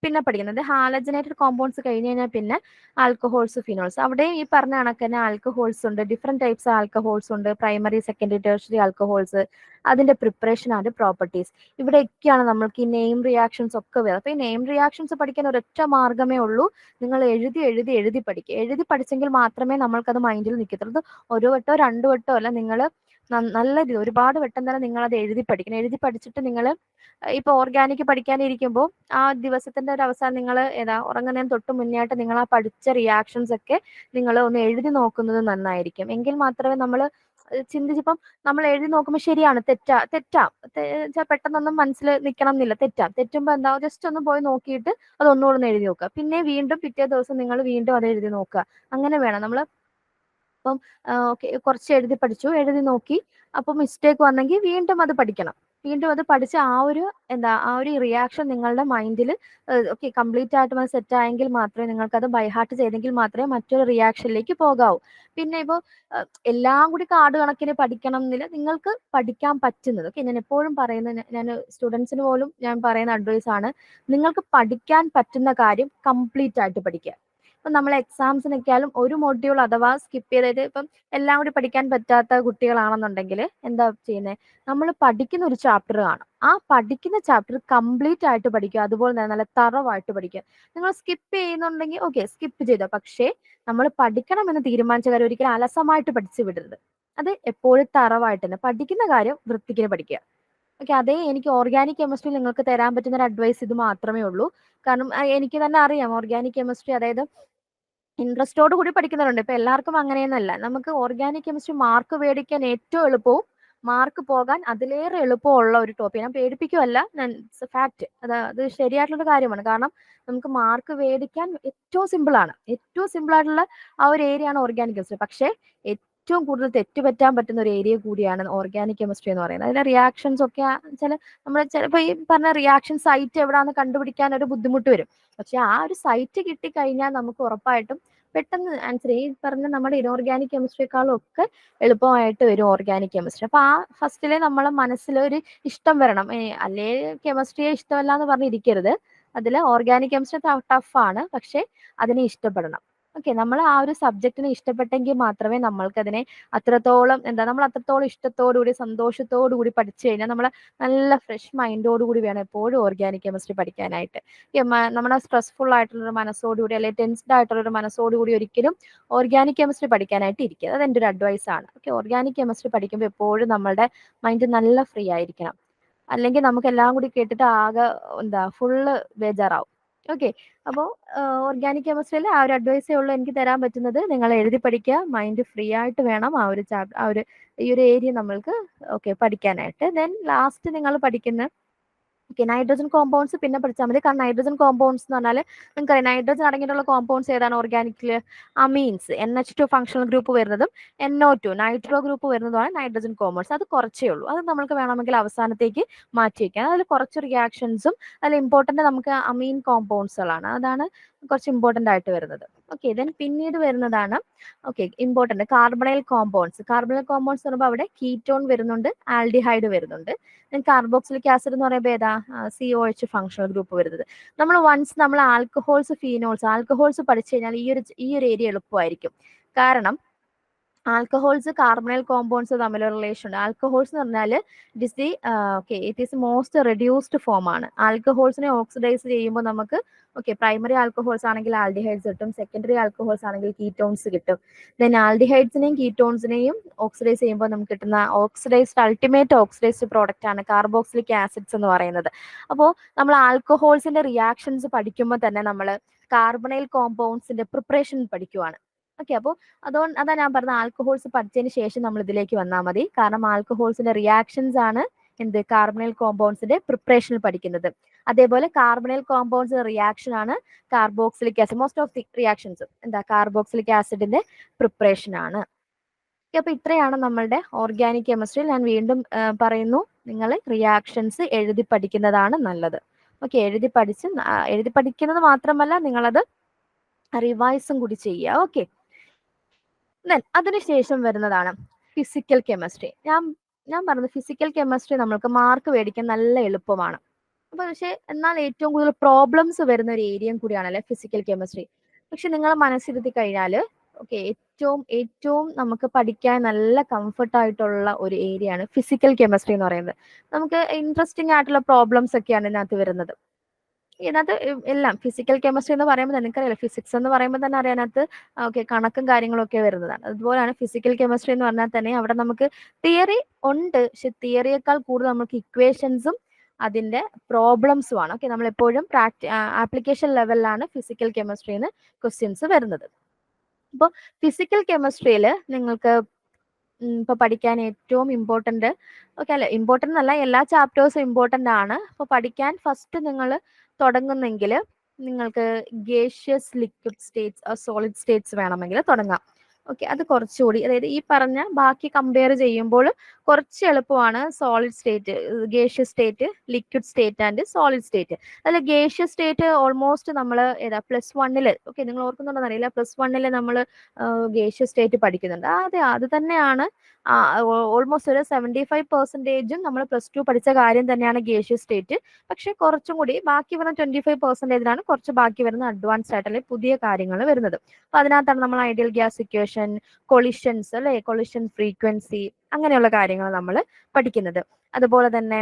പിന്നെ പഠിക്കുന്നത്. ഹാലജനേറ്റഡ് കോമ്പൗണ്ട്സ് കഴിഞ്ഞ് കഴിഞ്ഞാൽ പിന്നെ ആൽക്കഹോൾസ്, ഫിനോൾസ്. അവിടെയും ഈ പറഞ്ഞ കണക്ക് തന്നെ ആൽക്കഹോൾസ് ഉണ്ട്, ഡിഫറെന്റ് ടൈപ്സ് ആൽക്കഹോൾസ് ഉണ്ട്, പ്രൈമറി, സെക്കൻഡറി, ടെർഷ്യറി ആൽക്കഹോൾസ്, അതിന്റെ പ്രിപ്പറേഷൻ ആൻഡ് പ്രോപ്പർട്ടീസ്. ഇവിടെയൊക്കെയാണ് നമ്മൾക്ക് ഈ നെയിം റിയാക്ഷൻസ് ഒക്കെ വരുന്നത്. അപ്പൊ ഈ നെയിം റിയാക്ഷൻസ് പഠിക്കാൻ ഒരൊറ്റ മാർഗമേ ഉള്ളൂ, നിങ്ങൾ എഴുതി പഠിക്കുക. എഴുതി പഠിച്ചെങ്കിൽ മാത്രമേ നമ്മൾക്കത് മൈൻഡിൽ നിൽക്കത്തുള്ളൂ. ഒരു വട്ടോ രണ്ടു വട്ടോ അല്ല, നിങ്ങൾ നല്ല ഒരുപാട് വട്ടം തന്നെ നിങ്ങൾ അത് എഴുതി പഠിക്കണം. എഴുതി പഠിച്ചിട്ട് നിങ്ങൾ ഇപ്പൊ ഓർഗാനിക് പഠിക്കാനിരിക്കുമ്പോൾ ആ ദിവസത്തിന്റെ ഒരു അവസാനം നിങ്ങൾ ഉറങ്ങുന്നതിന് തൊട്ട് മുന്നേയായിട്ട് നിങ്ങൾ ആ പഠിച്ച റിയാക്ഷൻസ് ഒക്കെ നിങ്ങൾ ഒന്ന് എഴുതി നോക്കുന്നത് നന്നായിരിക്കും. എങ്കിൽ മാത്രമേ നമ്മൾ ചിന്തിച്ചിപ്പം നമ്മൾ എഴുതി നോക്കുമ്പോൾ ശരിയാണ്, തെറ്റാം പെട്ടെന്നൊന്നും മനസ്സിൽ നിൽക്കണം എന്നില്ല. തെറ്റുമ്പോൾ എന്താ, ജസ്റ്റ് ഒന്ന് പോയി നോക്കിയിട്ട് അത് ഒന്നുകൂടെ എഴുതി നോക്കുക. പിന്നെ വീണ്ടും പിറ്റേ ദിവസം നിങ്ങൾ വീണ്ടും അത് എഴുതി നോക്കുക. അങ്ങനെ വേണം നമ്മൾ. അപ്പം കുറച്ച് എഴുതി പഠിച്ചു, എഴുതി നോക്കി, അപ്പൊ മിസ്റ്റേക്ക് വന്നെങ്കിൽ വീണ്ടും അത് പഠിക്കണം. വീണ്ടും അത് പഠിച്ച് ആ ഒരു റിയാക്ഷൻ നിങ്ങളുടെ മൈൻഡിൽ കംപ്ലീറ്റ് ആയിട്ട് അത് സെറ്റ് ആയെങ്കിൽ മാത്രമേ, നിങ്ങൾക്ക് അത് ബൈഹാർട്ട് ചെയ്തെങ്കിൽ മാത്രമേ മറ്റൊരു റിയാക്ഷനിലേക്ക് പോകാവൂ. പിന്നെ ഇപ്പോൾ എല്ലാം കൂടി കാർഡ് കണക്കിന് പഠിക്കണം എന്നില്ല, നിങ്ങൾക്ക് പഠിക്കാൻ പറ്റുന്നത്. ഞാൻ എപ്പോഴും പറയുന്നത്, ഞാൻ സ്റ്റുഡൻസിന് പോലും ഞാൻ പറയുന്ന അഡ്വൈസ് ആണ്, നിങ്ങൾക്ക് പഠിക്കാൻ പറ്റുന്ന കാര്യം കംപ്ലീറ്റ് ആയിട്ട് പഠിക്കുക. ഇപ്പം നമ്മൾ എക്സാംസിനൊക്കെയാലും ഒരു മൊഡ്യൂൾ അഥവാ സ്കിപ്പ് ചെയ്തത് ഇപ്പം എല്ലാം കൂടി പഠിക്കാൻ പറ്റാത്ത കുട്ടികളാണെന്നുണ്ടെങ്കിൽ എന്താ ചെയ്യുന്നത്, നമ്മൾ പഠിക്കുന്ന ഒരു ചാപ്റ്റർ കാണും, ആ പഠിക്കുന്ന ചാപ്റ്റർ കംപ്ലീറ്റ് ആയിട്ട് പഠിക്കുക, അതുപോലെ തന്നെ നല്ല തറവായിട്ട് പഠിക്കുക. നിങ്ങൾ സ്കിപ്പ് ചെയ്യുന്നുണ്ടെങ്കിൽ ഓക്കെ സ്കിപ്പ് ചെയ്തോ, പക്ഷേ നമ്മൾ പഠിക്കണമെന്ന് തീരുമാനിച്ച കാര്യം ഒരിക്കലും അലസമായിട്ട് പഠിച്ചു വിടരുത്. അത് എപ്പോഴും തറവായിട്ട് തന്നെ പഠിക്കുന്ന കാര്യം വൃത്തിക്ക് പഠിക്കുക. ഓക്കെ, അതേ എനിക്ക് ഓർഗാനിക് കെമിസ്ട്രി നിങ്ങൾക്ക് തരാൻ പറ്റുന്ന ഒരു അഡ്വൈസ് ഇത് മാത്രമേ ഉള്ളൂ. കാരണം എനിക്ക് തന്നെ അറിയാം ഓർഗാനിക് കെമിസ്ട്രി, അതായത് ഇൻട്രസ്റ്റോട് കൂടി പഠിക്കുന്നവരുണ്ട്. ഇപ്പൊ എല്ലാവർക്കും അങ്ങനെയൊന്നല്ല. നമുക്ക് ഓർഗാനിക് കെമിസ്ട്രി മാർക്ക് മേടിക്കാൻ ഏറ്റവും എളുപ്പവും മാർക്ക് പോകാൻ അതിലേറെ എളുപ്പമുള്ള ഒരു ടോപ്പിക്. ഞാൻ പേടിപ്പിക്കുമല്ല, ഫാക്ട്, അത് ശരിയായിട്ടുള്ള കാര്യമാണ്. കാരണം നമുക്ക് മാർക്ക് മേടിക്കാൻ ഏറ്റവും സിമ്പിൾ ആണ്, ഏറ്റവും സിമ്പിൾ ആയിട്ടുള്ള ആ ഒരു ഏരിയ ആണ് ഓർഗാനിക് കെമിസ്ട്രി. പക്ഷേ ഏറ്റവും കൂടുതൽ തെറ്റുപറ്റാൻ പറ്റുന്ന ഒരു ഏരിയ കൂടിയാണ് ഓർഗാനിക് കെമിസ്ട്രി എന്ന് പറയുന്നത്. അതിലെ റിയാക്ഷൻസ് ഒക്കെ ചില നമ്മൾ ചിലപ്പോൾ ഈ പറഞ്ഞ റിയാക്ഷൻ സൈറ്റ് എവിടെയാണെന്ന് കണ്ടുപിടിക്കാൻ ഒരു ബുദ്ധിമുട്ട് വരും. പക്ഷെ ആ ഒരു സൈറ്റ് കിട്ടിക്കഴിഞ്ഞാൽ നമുക്ക് ഉറപ്പായിട്ടും പെട്ടെന്ന് ആൻസർ, ഈ പറഞ്ഞ നമ്മുടെ ഇനോർഗാനിക് കെമിസ്ട്രിയെക്കാളും ഒക്കെ എളുപ്പമായിട്ട് വരും ഓർഗാനിക് കെമിസ്ട്രി. അപ്പൊ ആ ഫസ്റ്റിലെ നമ്മളെ മനസ്സിൽ ഒരു ഇഷ്ടം വരണം. അല്ലേ കെമിസ്ട്രിയെ ഇഷ്ടമല്ല എന്ന് പറഞ്ഞിരിക്കരുത്. അതിൽ ഓർഗാനിക് കെമിസ്ട്രി ടഫാണ്, പക്ഷെ അതിനെ ഇഷ്ടപ്പെടണം. ഓക്കെ, നമ്മൾ ആ ഒരു സബ്ജക്റ്റിനെ ഇഷ്ടപ്പെട്ടെങ്കിൽ മാത്രമേ നമ്മൾക്കതിനെ നമ്മൾ അത്രത്തോളം ഇഷ്ടത്തോടുകൂടി സന്തോഷത്തോടുകൂടി പഠിച്ചു കഴിഞ്ഞാൽ നമ്മൾ നല്ല ഫ്രഷ് മൈൻഡോടുകൂടി വേണം എപ്പോഴും ഓർഗാനിക് കെമിസ്ട്രി പഠിക്കാനായിട്ട്. നമ്മുടെ സ്ട്രെസ്ഫുൾ ആയിട്ടുള്ളൊരു മനസ്സോടുകൂടി അല്ലെങ്കിൽ ടെൻസ്ഡ് ആയിട്ടുള്ളൊരു മനസ്സോടുകൂടി ഒരിക്കലും ഓർഗാനിക് കെമിസ്ട്രി പഠിക്കാനായിട്ട് ഇരിക്കുക. അത് എൻ്റെ ഒരു അഡ്വൈസ് ആണ്. ഓക്കെ, ഓർഗാനിക് കെമിസ്ട്രി പഠിക്കുമ്പോൾ എപ്പോഴും നമ്മുടെ മൈൻഡ് നല്ല ഫ്രീ ആയിരിക്കണം. അല്ലെങ്കിൽ നമുക്ക് എല്ലാം കൂടി കേട്ടിട്ട് ആകെ ഫുള്ള് ബേജാറാവും. ഓക്കെ, അപ്പോൾ ഓർഗാനിക് കെമിസ്ട്രിയിൽ ആ ഒരു അഡ്വൈസേ ഉള്ളൂ എനിക്ക് തരാൻ പറ്റുന്നത്. നിങ്ങൾ എഴുതി പഠിക്കുക, മൈൻഡ് ഫ്രീ ആയിട്ട് വേണം ഈ ഒരു ഏരിയ നമ്മൾക്ക് പഠിക്കാനായിട്ട്. ദെൻ ലാസ്റ്റ് നിങ്ങൾ പഠിക്കുന്ന നൈട്രജൻ കോമ്പൗണ്ട്സ് പിന്നെ പഠിച്ചാൽ മതി. കാരണം നൈട്രജൻ കോമ്പൗണ്ട്സ് എന്ന് പറഞ്ഞാൽ നിങ്ങൾക്കറിയാം നൈട്രജൻ അടങ്ങിയിട്ടുള്ള കോമ്പൗണ്ട്സ് ഏതാണ് ഓർഗാനിക്കിൽ? അമീൻസ്, NH2 ഫങ്ഷണൽ ഗ്രൂപ്പ് വരുന്നതും NO2 നൈട്രോ ഗ്രൂപ്പ് വരുന്നതുമാണ് നൈട്രജൻ കോമ്പൗണ്ട്സ്. അത് കുറച്ചേ ഉള്ളൂ, അത് നമുക്ക് വേണമെങ്കിൽ അവസാനത്തേക്ക് മാറ്റി വയ്ക്കാം. അതിൽ കുറച്ച് റിയാക്ഷൻസും അതിൽ ഇമ്പോർട്ടൻ്റ് നമുക്ക് അമീൻ കോമ്പൗണ്ട്സുകളാണ്, അതാണ് കുറച്ച് ഇമ്പോർട്ടൻ്റ് ആയിട്ട് വരുന്നത്. ഓക്കെ, ദെൻ പിന്നീട് വരുന്നതാണ് important carbonyl compounds. Carbonyl compounds എന്ന് പറയുമ്പോൾ അവിടെ കീറ്റോൺ വരുന്നുണ്ട്, ആൽഡിഹൈഡ് വരുന്നുണ്ട്. കാർബോക്സിലിക് ആസിഡ് എന്ന് പറയുമ്പോൾ ഏതാ? COH ഫങ്ഷണൽ ഗ്രൂപ്പ് വരുന്നത്. നമ്മൾ ആൽക്കഹോൾസ് പഠിച്ചു കഴിഞ്ഞാൽ ഈ ഒരു ഏരിയ എളുപ്പമായിരിക്കും. കാരണം ആൽക്കഹോൾസ് കാർബണൈൽ കോമ്പൗണ്ട്സ് തമ്മിലുള്ള റിലേഷൻ ഉണ്ട്. ആൽക്കഹോൾസ് എന്ന് പറഞ്ഞാൽ it is most reduced form ആണ്. ആൽക്കഹോൾസിനെ ഓക്സിഡൈസ് ചെയ്യുമ്പോൾ നമുക്ക് പ്രൈമറി ആൽക്കഹോൾസ് ആണെങ്കിൽ ആൽഡിഹൈഡ്സ് കിട്ടും, സെക്കൻഡറി ആൽക്കഹോൾസ് ആണെങ്കിൽ കീറ്റോൺസ് കിട്ടും. ദെൻ ആൽഡിഹൈഡ്സിനെയും കീറ്റോൺസിനെയും ഓക്സിഡൈസ് ചെയ്യുമ്പോൾ നമുക്ക് കിട്ടുന്ന അൾട്ടിമേറ്റ് ഓക്സിഡൈസ്ഡ് പ്രോഡക്റ്റ് ആണ് കാർബോക്സിലിക് ആസിഡ്സ് എന്ന് പറയുന്നത്. അപ്പോൾ നമ്മൾ ആൽക്കഹോൾസിന്റെ റിയാക്ഷൻസ് പഠിക്കുമ്പോൾ തന്നെ നമ്മൾ കാർബണൈൽ കോമ്പൗണ്ട്സിന്റെ പ്രിപ്പറേഷൻ പഠിക്കുവാണ്. ഓക്കെ, അപ്പോൾ അതാ ഞാൻ പറഞ്ഞ ആൽക്കഹോൾസ് പഠിച്ചതിന് ശേഷം നമ്മൾ ഇതിലേക്ക് വന്നാൽ മതി. കാരണം ആൽക്കഹോൾസിന്റെ റിയാക്ഷൻസ് ആണ് കാർബണൈൽ കോമ്പൗണ്ട്സിന്റെ പ്രിപ്പറേഷനിൽ പഠിക്കുന്നത്. അതേപോലെ കാർബണൈൽ കോമ്പൗണ്ട്സിന്റെ റിയാക്ഷൻ ആണ് carboxylic acid. Most of the reactions carboxylic ആസിഡിന്റെ പ്രിപ്പറേഷൻ ആണ്. അപ്പൊ ഇത്രയാണ് നമ്മളുടെ ഓർഗാനിക് കെമിസ്ട്രിയിൽ. ഞാൻ വീണ്ടും പറയുന്നു, നിങ്ങൾ റിയാക്ഷൻസ് എഴുതി പഠിക്കുന്നതാണ് നല്ലത്. ഓക്കെ, എഴുതി പഠിക്കുന്നത് മാത്രമല്ല നിങ്ങളത് റിവൈസും കൂടി ചെയ്യുക. ഓക്കെ, അതിനുശേഷം വരുന്നതാണ് ഫിസിക്കൽ കെമിസ്ട്രി. ഞാൻ പറഞ്ഞത് ഫിസിക്കൽ കെമിസ്ട്രി നമ്മൾക്ക് മാർക്ക് മേടിക്കാൻ നല്ല എളുപ്പമാണ്. അപ്പൊ എന്നാൽ ഏറ്റവും കൂടുതൽ പ്രോബ്ലംസ് വരുന്ന ഒരു ഏരിയയും കൂടിയാണല്ലേ ഫിസിക്കൽ കെമിസ്ട്രി. പക്ഷെ നിങ്ങൾ മനസ്സിരുത്തി കഴിഞ്ഞാൽ ഏറ്റവും നമുക്ക് പഠിക്കാൻ നല്ല കംഫർട്ട് ആയിട്ടുള്ള ഒരു ഏരിയ ആണ് ഫിസിക്കൽ കെമിസ്ട്രി എന്ന് പറയുന്നത്. നമുക്ക് ഇൻട്രസ്റ്റിംഗ് ആയിട്ടുള്ള പ്രോബ്ലംസ് ഒക്കെയാണ് ഇതിനകത്ത് വരുന്നത്. ഇതിനകത്ത് എല്ലാം ഫിസിക്കൽ കെമിസ്ട്രി എന്ന് പറയുമ്പോൾ തന്നെ നിങ്ങൾക്കറിയാലോ, ഫിസിക്സ് എന്ന് പറയുമ്പോൾ തന്നെ അറിയാനകത്ത് കണക്കും കാര്യങ്ങളും ഒക്കെ വരുന്നതാണ്. അതുപോലെയാണ് ഫിസിക്കൽ കെമിസ്ട്രി എന്ന് പറഞ്ഞാൽ തന്നെ അവിടെ നമുക്ക് തിയറി ഉണ്ട്, പക്ഷെ തിയറിയേക്കാൾ കൂടുതൽ നമുക്ക് ഇക്വേഷൻസും അതിന്റെ പ്രോബ്ലംസും ആണ്. നമ്മൾ എപ്പോഴും ആപ്ലിക്കേഷൻ ലെവലിലാണ് ഫിസിക്കൽ കെമിസ്ട്രിന്ന് ക്വസ്റ്റ്യൻസ് വരുന്നത്. അപ്പോൾ ഫിസിക്കൽ കെമിസ്ട്രിയിൽ നിങ്ങൾക്ക് ഇപ്പൊ പഠിക്കാൻ ഏറ്റവും ഇമ്പോർട്ടന്റ് ഇമ്പോർട്ടന്റ് അല്ല, എല്ലാ ചാപ്റ്റേഴ്സും ഇമ്പോർട്ടന്റ് ആണ്. അപ്പൊ പഠിക്കാൻ ഫസ്റ്റ് നിങ്ങൾ തുടങ്ങുന്നെങ്കിൽ നിങ്ങൾക്ക് gaseous, liquid States, solid States വേണമെങ്കിൽ തുടങ്ങാം. ഓക്കെ, അത് കുറച്ചുകൂടി, അതായത് ഈ പറഞ്ഞ ബാക്കി കമ്പയർ ചെയ്യുമ്പോൾ കുറച്ച് എളുപ്പമാണ് solid state, gaseous state, liquid state and solid state. അതിൽ ഗേഷ്യസ് സ്റ്റേറ്റ് ഓൾമോസ്റ്റ് നമ്മൾ ഏതാ +1 ഓക്കെ, നിങ്ങൾ ഓർക്കുന്നുണ്ടോ അറിയില്ല, +1 നമ്മൾ ഗേഷ്യസ് സ്റ്റേറ്റ് പഠിക്കുന്നുണ്ട്. അതെ, അത് തന്നെയാണ്. ഓൾമോസ്റ്റ് ഒരു 75% നമ്മൾ +2 പഠിച്ച കാര്യം തന്നെയാണ് ഗേഷ്യസ് സ്റ്റേറ്റ്. പക്ഷെ കുറച്ചും കൂടി ബാക്കി വരുന്ന 25%-ലാണ് കുറച്ച് ബാക്കി വരുന്ന അഡ്വാൻസ്ഡ് ആയിട്ട് അല്ലെങ്കിൽ പുതിയ കാര്യങ്ങൾ വരുന്നത്. അപ്പൊ അതിനകത്താണ് നമ്മൾ ഐഡിയൽ ഗ്യാസ് ഇക്വേഷൻ, കൊളിഷൻസ് അല്ലെ, കൊളിഷൻ ഫ്രീക്വൻസി, അങ്ങനെയുള്ള കാര്യങ്ങൾ നമ്മൾ പഠിക്കുന്നത്. അതുപോലെ തന്നെ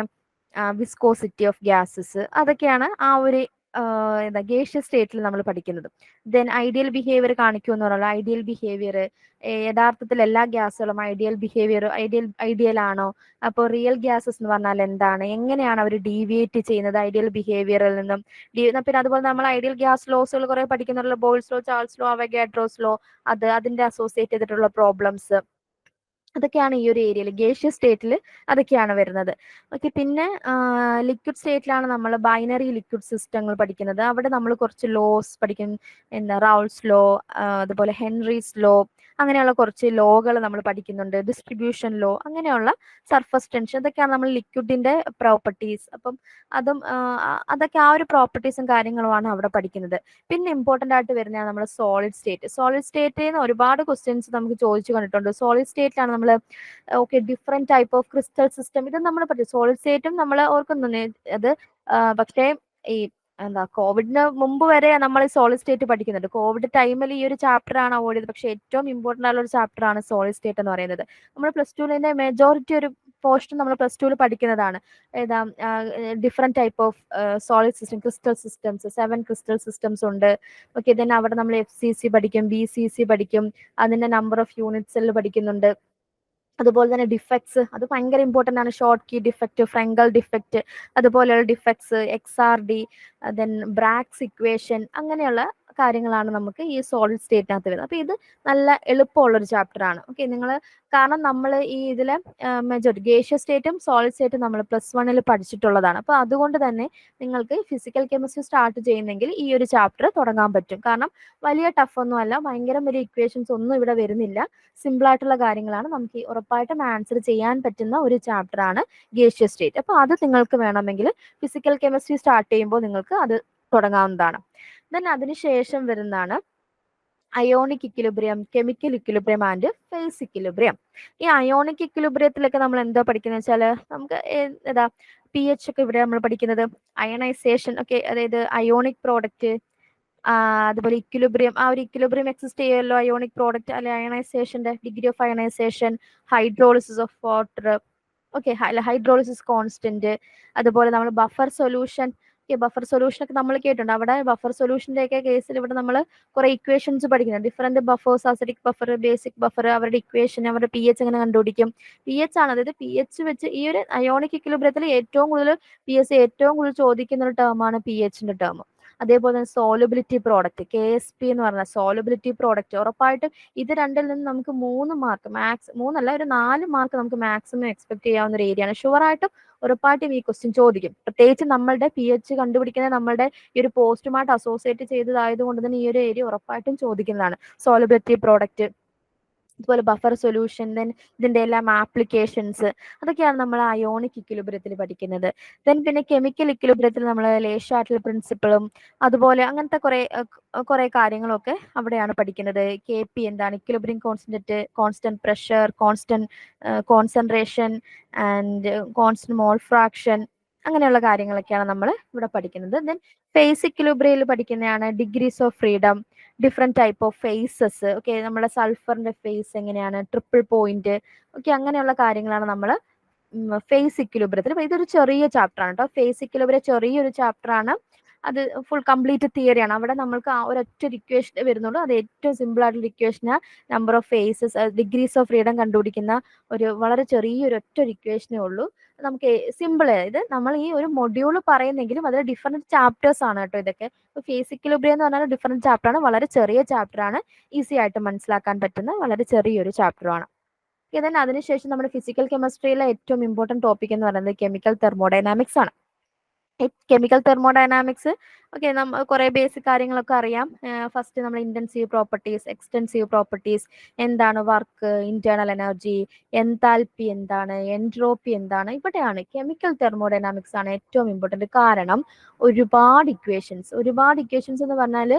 വിസ്കോസിറ്റി ഓഫ് ഗ്യാസസ്, അതൊക്കെയാണ് ആ ഒരു എന്താ ഗേഷ്യസ് സ്റ്റേറ്റിൽ നമ്മൾ പഠിക്കുന്നത്. ദെൻ ഐഡിയൽ ബിഹേവിയർ കാണിക്കുമെന്ന് പറഞ്ഞാൽ ഐഡിയൽ ബിഹേവിയർ യഥാർത്ഥത്തിൽ എല്ലാ ഗ്യാസുകളും ഐഡിയൽ ആണോ? അപ്പോൾ റിയൽ ഗ്യാസസ് എന്ന് പറഞ്ഞാൽ എന്താണ്, എങ്ങനെയാണ് അവർ ഡീവിയേറ്റ് ചെയ്യുന്നത് ഐഡിയൽ ബിഹേവിയറിൽ നിന്നും. പിന്നെ അതുപോലെ നമ്മൾ ഐഡിയൽ ഗ്യാസ് ലോസുകൾ കുറെ പഠിക്കുന്നുണ്ടല്ലോ, Boyle's law, Charles law, Avogadro's law, അതിന്റെ അസോസിയേറ്റ് ചെയ്തിട്ടുള്ള പ്രോബ്ലംസ്, അതൊക്കെയാണ് ഈ ഒരു ഏരിയയിൽ ഗേഷ്യസ് സ്റ്റേറ്റിൽ അതൊക്കെയാണ് വരുന്നത്. ഓക്കെ, പിന്നെ ലിക്വിഡ് സ്റ്റേറ്റിലാണ് നമ്മൾ ബൈനറി ലിക്വിഡ് സിസ്റ്റങ്ങൾ പഠിക്കുന്നത്. അവിടെ നമ്മൾ കുറച്ച് ലോസ് പഠിക്കും, എന്താ റൗൾസ് ലോ, അതുപോലെ ഹെൻറീസ് ലോ, അങ്ങനെയുള്ള കുറച്ച് ലോകൾ നമ്മൾ പഠിക്കുന്നുണ്ട്. ഡിസ്ട്രിബ്യൂഷൻ ലോ, അങ്ങനെയുള്ള സർഫസ് ടെൻഷൻ, ഇതൊക്കെയാണ് നമ്മൾ ലിക്വിഡിന്റെ പ്രോപ്പർട്ടീസ്. അപ്പം അതൊക്കെ ആ ഒരു പ്രോപ്പർട്ടീസും കാര്യങ്ങളുമാണ് അവിടെ പഠിക്കുന്നത്. പിന്നെ ഇമ്പോർട്ടന്റ് ആയിട്ട് വരുന്നതാണ് നമ്മൾ സോളിഡ് സ്റ്റേറ്റ്. സോളിഡ് സ്റ്റേറ്റിൽ നിന്ന് ഒരുപാട് ക്വസ്റ്റ്യൻസ് നമുക്ക് ചോദിച്ചു കണ്ടിട്ടുണ്ട്. സോളിഡ് സ്റ്റേറ്റിലാണ് നമ്മൾ okay different type of crystal system, ഇത് നമ്മൾ പഠിച്ചു. സോളിഡ് സ്റ്റേറ്റും നമ്മൾ ഓർക്കുന്നു അത്, പക്ഷേ ഈ എന്താ കോവിഡിന് മുമ്പ് വരെ നമ്മൾ സോളിഡ് സ്റ്റേറ്റ് പഠിക്കുന്നുണ്ട്. കോവിഡ് ടൈമിൽ ഈ ഒരു ചാപ്റ്റർ ആണ് അവോയ്ഡ് ചെയ്തത്. പക്ഷേ ഏറ്റവും ഇമ്പോർട്ടന്റ് ആയിട്ടുള്ള ഒരു ചാപ്റ്റർ ആണ് സോളിഡ് സ്റ്റേറ്റ് എന്ന് പറയുന്നത്. നമ്മൾ +2 മെജോറിറ്റി ഒരു പോർഷൻ നമ്മൾ +2 പഠിക്കുന്നതാണ്. ഏതാ different type of solid system, crystal systems, 7 crystal systems ഉണ്ട്. ഓക്കെ, ദെൻ അവിടെ നമ്മൾ FCC പഠിക്കും, BCC പഠിക്കും, അതിന്റെ നമ്പർ ഓഫ് യൂണിറ്റ്സിൽ പഠിക്കുന്നുണ്ട്. അതുപോലെ തന്നെ ഡിഫക്ട്സ്, അത് ഭയങ്കര ഇമ്പോർട്ടൻ്റ് ആണ്. Schottky defect, Frenkel defect, അതുപോലെയുള്ള defects, XRD, then Bragg's equation, അങ്ങനെയുള്ള കാര്യങ്ങളാണ് നമുക്ക് ഈ സോളിഡ് സ്റ്റേറ്റിനകത്ത് വരുന്നത്. അപ്പോൾ ഇത് നല്ല എളുപ്പമുള്ളൊരു ചാപ്റ്റർ ആണ്. ഓക്കെ, നിങ്ങൾ കാരണം നമ്മൾ ഈ ഇതിലെ മെജോറിറ്റി ഗേഷ്യസ് സ്റ്റേറ്റും സോളിഡ് സ്റ്റേറ്റും നമ്മൾ +1 പഠിച്ചിട്ടുള്ളതാണ്. അപ്പോൾ അതുകൊണ്ട് തന്നെ നിങ്ങൾക്ക് ഫിസിക്കൽ കെമിസ്ട്രി സ്റ്റാർട്ട് ചെയ്യുന്നെങ്കിൽ ഈ ഒരു ചാപ്റ്റർ തുടങ്ങാൻ പറ്റും. കാരണം വലിയ ടഫ് ഒന്നും അല്ല, ഭയങ്കര വലിയ ഇക്വേഷൻസ് ഒന്നും ഇവിടെ വരുന്നില്ല. സിമ്പിൾ ആയിട്ടുള്ള കാര്യങ്ങളാണ്. നമുക്ക് ഉറപ്പായിട്ടും ആൻസർ ചെയ്യാൻ പറ്റുന്ന ഒരു ചാപ്റ്റർ ആണ് ഗേഷ്യസ് സ്റ്റേറ്റ്. അപ്പോൾ അത് നിങ്ങൾക്ക് വേണമെങ്കിൽ ഫിസിക്കൽ കെമിസ്ട്രി സ്റ്റാർട്ട് ചെയ്യുമ്പോൾ നിങ്ങൾക്ക് അത് തുടങ്ങാവുന്നതാണ്. ദെൻ അതിനുശേഷം വരുന്നതാണ് ionic equilibrium, chemical equilibrium and phase equilibrium. ഈ അയോണിക് ഇക്വിലിബ്രിയത്തിലൊക്കെ നമ്മൾ എന്താ പഠിക്കുന്നത് വെച്ചാൽ നമുക്ക് ഏതാ pH ഒക്കെ ഇവിടെ നമ്മൾ പഠിക്കുന്നത്, അയണൈസേഷൻ ഒക്കെ, അതായത് അയോണിക് പ്രോഡക്റ്റ്, അതുപോലെ ഇക്വിലിബ്രിയം, ആ ഒരു ഇക്വിലിബ്രിയം എക്സിസ്റ്റ് ചെയ്യുമല്ലോ അയോണിക് പ്രോഡക്റ്റ് അല്ലെ, അയണൈസേഷന്റെ degree of ionization, hydrolysis of water, okay, hydrolysis constant, അതുപോലെ നമ്മൾ ബഫർ സൊല്യൂഷൻ. ബഫർ സൊല്യൂഷൻ ഒക്കെ നമ്മൾ കേട്ടിട്ടുണ്ട്. അവിടെ ബഫർ സൊല്യൂഷന്റെ ഒക്കെ കേസിൽ ഇവിടെ നമ്മൾ കുറെ ഇക്വേഷൻസ് പഠിക്കുന്നത്, different buffers, acidic buffer, basic buffer, അവരുടെ ഇക്വേഷൻ, അവരുടെ pH എങ്ങനെ കണ്ടുപിടിക്കും, pH ആണ്. അതായത് pH വെച്ച് ഈ ഒരു അയോണിക് ഇക്വിലിബ്രിയത്തിൽ ഏറ്റവും കൂടുതൽ ചോദിക്കുന്ന ഒരു ടേമാണ് pHന്റെ ടേം. അതേപോലെ തന്നെ സോലുബിലിറ്റി പ്രോഡക്റ്റ്, KSP എന്ന് പറഞ്ഞ സോലുബിലിറ്റി പ്രോഡക്റ്റ്, ഉറപ്പായിട്ടും ഇത് രണ്ടിൽ നിന്ന് നമുക്ക് 3 മാർക്ക്, മൂന്നല്ല ഒരു 4 മാർക്ക് നമുക്ക് മാക്സിമം എക്സ്പെക്ട് ചെയ്യാവുന്ന ഒരു ഏരിയയാണ്. ഷുവറായിട്ടും ഉറപ്പായിട്ടും ഈ ക്വസ്റ്റ്യൻ ചോദിക്കും. പ്രത്യേകിച്ച് നമ്മളുടെ pH കണ്ടുപിടിക്കുന്നത് നമ്മളുടെ ഈ ഒരു പോസ്റ്റുമായിട്ട് അസോസിയേറ്റ് ചെയ്തതായതുകൊണ്ട് തന്നെ ഈ ഒരു ഏരിയ ഉറപ്പായിട്ടും ചോദിക്കുന്നതാണ്. സോലുബിലിറ്റി പ്രോഡക്റ്റ്, അതുപോലെ ബഫർ സൊല്യൂഷൻ, ദെൻ ഇതിന്റെ എല്ലാം ആപ്ലിക്കേഷൻസ്, അതൊക്കെയാണ് നമ്മൾ അയോണിക് ഇക്വിലിബ്രിയത്തിൽ പഠിക്കുന്നത്. ദെൻ പിന്നെ കെമിക്കൽ ഇക്വിലിബ്രിയത്തിൽ നമ്മൾ ലേഷാർട്ടിൽ പ്രിൻസിപ്പിളും അതുപോലെ അങ്ങനത്തെ കുറെ കാര്യങ്ങളൊക്കെ അവിടെയാണ് പഠിക്കുന്നത്. KP എന്താണ്, equilibrium constant pressure, concentration and constant mole fraction, അങ്ങനെയുള്ള കാര്യങ്ങളൊക്കെയാണ് നമ്മൾ ഇവിടെ പഠിക്കുന്നത്. ദെൻ ഫേസ് ഇക്വിലിബ്രിയയിൽ പഠിക്കുന്നതാണ് degrees of freedom, different type of phases, okay, നമ്മുടെ സൾഫറിന്റെ ഫേസ് എങ്ങനെയാണ്, ട്രിപ്പിൾ പോയിന്റ്, ഓക്കെ, അങ്ങനെയുള്ള കാര്യങ്ങളാണ് നമ്മൾ ഫേസ് ഇക്വിലിബ്രിയത്തിൽ. ഇതൊരു ചെറിയ ചാപ്റ്റർ ആണ് കേട്ടോ. ഫേസ് ഇക്വിലിബ്രിയം ചെറിയൊരു ചാപ്റ്റർ ആണ്. അത് ഫുൾ കംപ്ലീറ്റ് തിയറിയാണ്. അവിടെ നമ്മൾക്ക് ആ ഒരൊറ്റ ഇക്വേഷൻ വരുന്നുള്ളൂ. അത് ഏറ്റവും സിമ്പിൾ ആയിട്ടുള്ള ഇക്വേഷന് number of phases, degrees of freedom കണ്ടുപിടിക്കുന്ന ഒരു വളരെ ചെറിയൊരു ഒറ്റ ഇക്വേഷനേ ഉള്ളൂ. നമുക്ക് സിമ്പിൾ, അതായത് നമ്മൾ ഈ ഒരു മൊഡ്യൂൾ പറയുന്നെങ്കിലും അത് ഡിഫറെന്റ് ചാപ്റ്റേഴ്സ് ആണ് കേട്ടോ ഇതൊക്കെ. ഫേസ് ഇക്വിലിബ്രിയം എന്ന് പറഞ്ഞാൽ ഡിഫറെന്റ് ചാപ്റ്റർ ആണ്, വളരെ ചെറിയ ചാപ്റ്റർ ആണ്, ഈസി ആയിട്ട് മനസ്സിലാക്കാൻ പറ്റുന്ന വളരെ ചെറിയൊരു ചാപ്റ്റർ ആണ്. then അതിനുശേഷം നമ്മുടെ ഫിസിക്കൽ കെമിസ്ട്രിയിലെ ഏറ്റവും ഇമ്പോർട്ടന്റ് ടോപ്പിക് എന്ന് പറയുന്നത് കെമിക്കൽ തെർമോഡൈനാമിക്സ് ആണ്. കെമിക്കൽ തെർമോഡൈനാമിക്സ് ഓക്കെ, കുറെ ബേസിക് കാര്യങ്ങളൊക്കെ അറിയാം. ഫസ്റ്റ് നമ്മൾ ഇന്റൻസീവ് പ്രോപ്പർട്ടീസ്, എക്സ്റ്റൻസീവ് പ്രോപ്പർട്ടീസ്, എന്താണ് വർക്ക്, ഇന്റേണൽ എനർജി, എൻതാൽപ്പി എന്താണ്, എൻട്രോപ്പി എന്താണ്. ഇവിടെയാണ് കെമിക്കൽ തെർമോഡൈനാമിക്സ് ആണ് ഏറ്റവും ഇമ്പോർട്ടന്റ്. കാരണം ഒരുപാട് ഇക്വേഷൻസ് എന്ന് പറഞ്ഞാൽ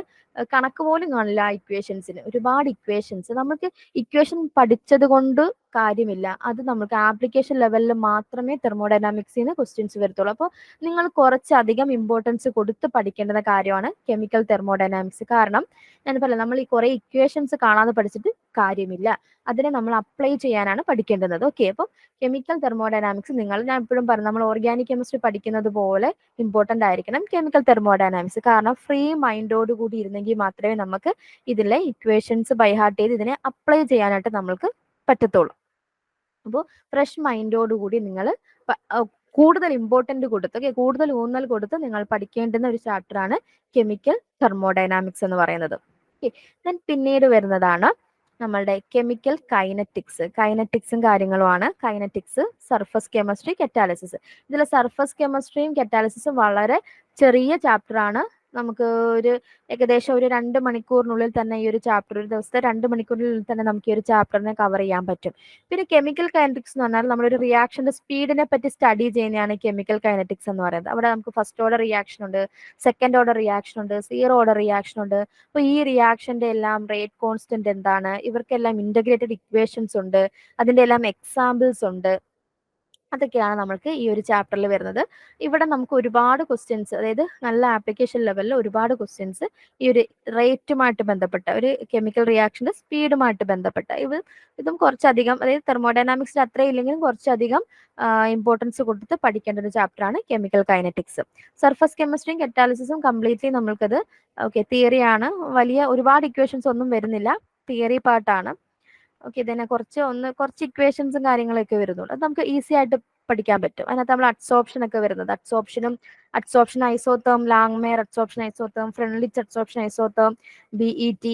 കണക്ക് പോലും കാണില്ല ആ ഇക്വേഷൻസിന്. ഒരുപാട് ഇക്വേഷൻസ്. നമുക്ക് ഇക്വേഷൻ പഠിച്ചത് കൊണ്ട് കാര്യമില്ല, അത് നമുക്ക് ആപ്ലിക്കേഷൻ ലെവലിൽ മാത്രമേ തെർമോഡൈനാമിക്സിന് ക്വസ്റ്റ്യൻസ് വരത്തുള്ളൂ. അപ്പോൾ നിങ്ങൾ കുറച്ചധികം ഇമ്പോർട്ടൻസ് കൊടുത്ത് പഠിക്കേണ്ടുന്ന കാര്യമാണ് കെമിക്കൽ തെർമോഡൈനാമിക്സ്. കാരണം ഞാൻ പറയാം, നമ്മൾ ഈ കുറെ ഇക്വേഷൻസ് കാണാതെ പഠിച്ചിട്ട് കാര്യമില്ല, അതിനെ നമ്മൾ അപ്ലൈ ചെയ്യാനാണ് പഠിക്കേണ്ടുന്നത്. ഓക്കെ, അപ്പോൾ കെമിക്കൽ തെർമോഡൈനാമിക്സ് ഞാൻ എപ്പോഴും പറഞ്ഞു, നമ്മൾ ഓർഗാനിക് കെമിസ്ട്രി പഠിക്കുന്നത് പോലെ ഇമ്പോർട്ടന്റ് ആയിരിക്കണം കെമിക്കൽ തെർമോഡൈനാമിക്സ്. കാരണം ഫ്രീ മൈൻഡോട് കൂടി ഇരുന്നെങ്കിൽ മാത്രമേ നമുക്ക് ഇതിലെ ഇക്വേഷൻസ് ബൈഹാർട്ട് ചെയ്ത് ഇതിനെ അപ്ലൈ ചെയ്യാനായിട്ട് നമ്മൾക്ക് പറ്റത്തുള്ളൂ. അപ്പോൾ ഫ്രഷ് മൈൻഡോട് കൂടി നിങ്ങൾ കൂടുതൽ ഇമ്പോർട്ടന്റ് കൊടുത്ത്, കൂടുതൽ ഊന്നൽ കൊടുത്ത് നിങ്ങൾ പഠിക്കേണ്ടുന്ന ഒരു ചാപ്റ്റർ ആണ് കെമിക്കൽ തെർമോഡൈനാമിക്സ് എന്ന് പറയുന്നത്. ദെൻ പിന്നീട് വരുന്നതാണ് നമ്മളുടെ കെമിക്കൽ കൈനറ്റിക്സും കാര്യങ്ങളുമാണ്. Kinetics, surface chemistry, catalysis. ഇതിൽ സർഫസ് കെമിസ്ട്രിയും കറ്റാലിസിസും വളരെ ചെറിയ ചാപ്റ്റർ ആണ്. നമുക്ക് ഏകദേശം ഒരു 2 മണിക്കൂറിനുള്ളിൽ തന്നെ ഈ ഒരു ചാപ്റ്റർ, ഒരു ദിവസത്തെ 2 മണിക്കൂറിനുള്ളിൽ തന്നെ നമുക്ക് ഈ ഒരു ചാപ്റ്ററിനെ കവർ ചെയ്യാൻ പറ്റും. പിന്നെ കെമിക്കൽ കൈനറ്റിക്സ് എന്ന് പറഞ്ഞാൽ നമ്മളൊരു റിയാക്ഷന്റെ സ്പീഡിനെ പറ്റി സ്റ്റഡി ചെയ്യുന്നതാണ് കെമിക്കൽ കൈനറ്റിക്സ് എന്ന് പറയുന്നത്. അവിടെ നമുക്ക് ഫസ്റ്റ് ഓർഡർ റിയാക്ഷൻ ഉണ്ട്, സെക്കൻഡ് ഓർഡർ റിയാക്ഷൻ ഉണ്ട്, സീറോ ഓർഡർ റിയാക്ഷൻ ഉണ്ട്. അപ്പോൾ ഈ റിയാക്ഷന്റെ എല്ലാം റേറ്റ് കോൺസ്റ്റന്റ് എന്താണ്, ഇവർക്കെല്ലാം ഇന്റഗ്രേറ്റഡ് ഇക്വേഷൻസ് ഉണ്ട്, അതിന്റെ എല്ലാം എക്സാമ്പിൾസ് ഉണ്ട്. അതൊക്കെയാണ് നമുക്ക് ഈ ഒരു ചാപ്റ്ററിൽ വരുന്നത്. ഇവിടെ നമുക്ക് ഒരുപാട് ക്വസ്റ്റ്യൻസ്, അതായത് നല്ല ആപ്ലിക്കേഷൻ ലെവലിൽ ഒരുപാട് ക്വസ്റ്റ്യൻസ് ഈ ഒരു റേറ്റുമായിട്ട് ബന്ധപ്പെട്ട, ഒരു കെമിക്കൽ റിയാക്ഷന്റെ സ്പീഡുമായിട്ട് ബന്ധപ്പെട്ട ഇതും കുറച്ചധികം, അതായത് തെർമോഡൈനാമിക്സിന്റെ അത്രയും ഇല്ലെങ്കിലും കുറച്ചധികം ഇമ്പോർട്ടൻസ് കൊടുത്ത് പഠിക്കേണ്ട ഒരു ചാപ്റ്റർ ആണ് കെമിക്കൽ കൈനറ്റിക്സ്. സർഫസ് കെമിസ്ട്രിയും കറ്റാലിസിസും കംപ്ലീറ്റ്ലി നമ്മൾക്കത് തിയറിയാണ്. ഒരുപാട് ഇക്വേഷൻസ് ഒന്നും വരുന്നില്ല, തിയറി പാർട്ടാണ്. ഓക്കെ, ഇതിനെ കുറച്ച് ഇക്വേഷൻസും കാര്യങ്ങളൊക്കെ വരുന്നുള്ളൂ. അത് നമുക്ക് ഈസി ആയിട്ട് പഠിക്കാൻ പറ്റും. അതിനകത്ത് നമ്മൾ അഡ്സോപ്ഷൻ ഒക്കെ വരുന്നത്, adsorption isotherm, Langmuir adsorption isotherm, Freundlich adsorption isotherm, BET.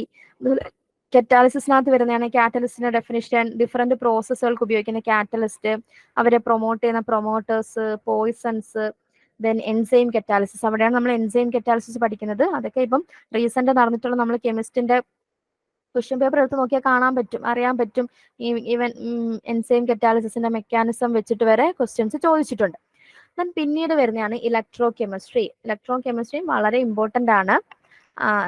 കറ്റാലിസിസിനകത്ത് വരുന്നതാണ് കാറ്റലിസ്റ്റിന്റെ ഡെഫിനിഷൻ, ഡിഫറെന്റ് പ്രോസസ്സുകൾക്ക് ഉപയോഗിക്കുന്ന കാറ്റലിസ്റ്റ്, അവരെ പ്രൊമോട്ട് ചെയ്യുന്ന promoters, poisons, then enzyme catalysis. അവിടെയാണ് നമ്മൾ എൻസൈം കറ്റാലിസിസ് പഠിക്കുന്നത്. അതൊക്കെ ഇപ്പം റീസെന്റ് നടന്നിട്ടുള്ള നമ്മൾ കെമിസ്റ്റിന്റെ ക്വസ്റ്റ്യൻ പേപ്പർ എടുത്ത് നോക്കിയാൽ കാണാൻ പറ്റും, അറിയാൻ പറ്റും. ഈവൻ എൻസൈം കറ്റാലിസിന്റെ മെക്കാനിസം വെച്ചിട്ട് വരെ ക്വസ്റ്റ്യൻസ് ചോദിച്ചിട്ടുണ്ട്. ദെൻ പിന്നീട് വരുന്നതാണ് ഇലക്ട്രോ കെമിസ്ട്രിയും വളരെ ഇമ്പോർട്ടന്റ് ആണ്.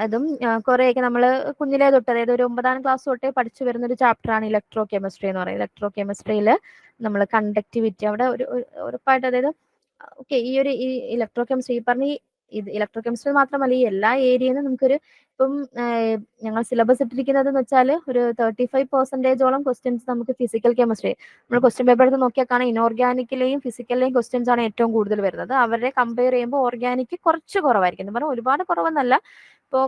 അതും കുറെയൊക്കെ നമ്മൾ കുഞ്ഞിലേ തൊട്ട്, അതായത് ഒരു 9ാം ക്ലാസ് തൊട്ടേ പഠിച്ചു വരുന്ന ഒരു ചാപ്റ്റർ ആണ് ഇലക്ട്രോ കെമിസ്ട്രി എന്ന് പറയുന്നത്. ഇലക്ട്രോ കെമിസ്ട്രിയിൽ നമ്മൾ കണ്ടക്ടിവിറ്റി, അവിടെ ഉറപ്പായിട്ട്, അതായത് ഈ ഇലക്ട്രോ കെമിസ്ട്രി, ഈ പറഞ്ഞ ഇലക്ട്രോ കെമിസ്ട്രി മാത്രമല്ല, ഈ എല്ലാ ഏരിയയിൽ നിന്നും നമുക്കൊരു, ഇപ്പം ഞങ്ങൾ സിലബസ് ഇട്ടിരിക്കുന്നത് എന്ന് വെച്ചാൽ ഒരു 35% ക്വസ്റ്റ്യൻസ് നമുക്ക് ഫിസിക്കൽ കെമിസ്ട്രി, നമ്മൾ ക്വസ്റ്റ്യൻ പേപ്പർ എടുത്ത് നോക്കിയാൽ കാണാം, ഇനോർഗാനിക്കിലെയും ഫിസിക്കലിലെയും ക്വസ്റ്റ്യൻസ് ആണ് ഏറ്റവും കൂടുതൽ വരുന്നത്. അവരെ കമ്പയർ ചെയ്യുമ്പോൾ ഓർഗാനിക് കുറച്ച് കുറവായിരിക്കും, എന്ന് പറഞ്ഞാൽ ഒരുപാട് കുറവെന്നല്ല. ഇപ്പോൾ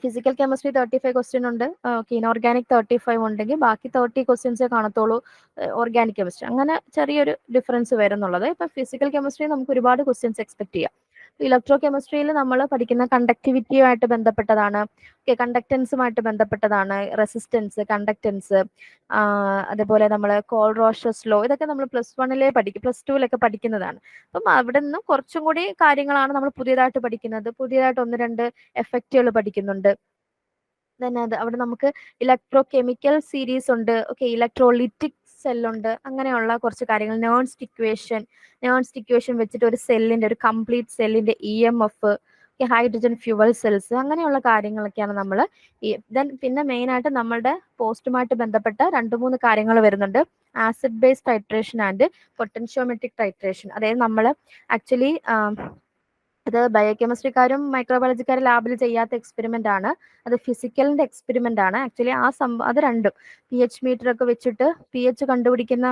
ഫിസിക്കൽ കെമിസ്ട്രി 35 ക്വസ്റ്റ്യൻ ഉണ്ട്, ഇനോർഗാനിക് 35 ഉണ്ടെങ്കിൽ ബാക്കി 30 ക്വസ്റ്റ്യൻസേ കാണത്തുള്ളൂ ഓർഗാനിക് കെമിസ്ട്രി. അങ്ങനെ ചെറിയൊരു ഡിഫറൻസ് വരുന്നുള്ളത്. ഇപ്പൊ ഫിസിക്കൽ കെമിസ്ട്രി നമുക്ക് ഒരുപാട് ക്വസ്റ്റ്യൻസ് എക്സ്പെക്ട് ചെയ്യാം. ഇലക്ട്രോ കെമിസ്ട്രിയിൽ നമ്മൾ പഠിക്കുന്ന കണ്ടക്ടിവിറ്റിയുമായിട്ട് ബന്ധപ്പെട്ടതാണ്, കണ്ടക്ടൻസുമായിട്ട് ബന്ധപ്പെട്ടതാണ്, റെസിസ്റ്റൻസ്, കണ്ടക്ടൻസ്, അതേപോലെ നമ്മൾ കോൾറോഷസ് ലോ, ഇതൊക്കെ നമ്മൾ +1 പഠിക്കുന്നതാണ്. അപ്പം അവിടെ നിന്നും കുറച്ചും കൂടി കാര്യങ്ങളാണ് നമ്മൾ പുതിയതായിട്ട് പഠിക്കുന്നത്. പുതിയതായിട്ട് 1-2 എഫക്റ്റുകൾ പഠിക്കുന്നുണ്ട്. അവിടെ നമുക്ക് ഇലക്ട്രോ കെമിക്കൽ സീരീസ് ഉണ്ട്, ഇലക്ട്രോളിറ്റിക് സെല്ലുണ്ട്, അങ്ങനെയുള്ള കുറച്ച് കാര്യങ്ങൾ. നേൺസ്റ്റ് ഇക്വേഷൻ വെച്ചിട്ട് ഒരു സെല്ലിന്റെ, ഒരു കംപ്ലീറ്റ് സെല്ലിന്റെ EMF, ഹൈഡ്രജൻ ഫ്യൂവൽ സെൽസ്, അങ്ങനെയുള്ള കാര്യങ്ങളൊക്കെയാണ് നമ്മൾ പിന്നെ മെയിൻ ആയിട്ട് നമ്മളുടെ പോസ്റ്റുമായിട്ട് ബന്ധപ്പെട്ട 2-3 കാര്യങ്ങൾ വരുന്നുണ്ട്. Acid base titration and പൊട്ടൻഷ്യോമെട്രിക് titration. അതായത് നമ്മൾ ആക്ച്വലി ഇത് ബയോകെമിസ്ട്രിക്കാരും മൈക്രോബയോളജിക്കാരും ലാബിൽ ചെയ്യാത്ത എക്സ്പെരിമെന്റ് ആണ്. അത് ഫിസിക്കലിന്റെ എക്സ്പെരിമെന്റ് ആണ്. ആക്ച്വലി അത് രണ്ടും pH മീറ്റർ ഒക്കെ വെച്ചിട്ട് pH കണ്ടുപിടിക്കുന്ന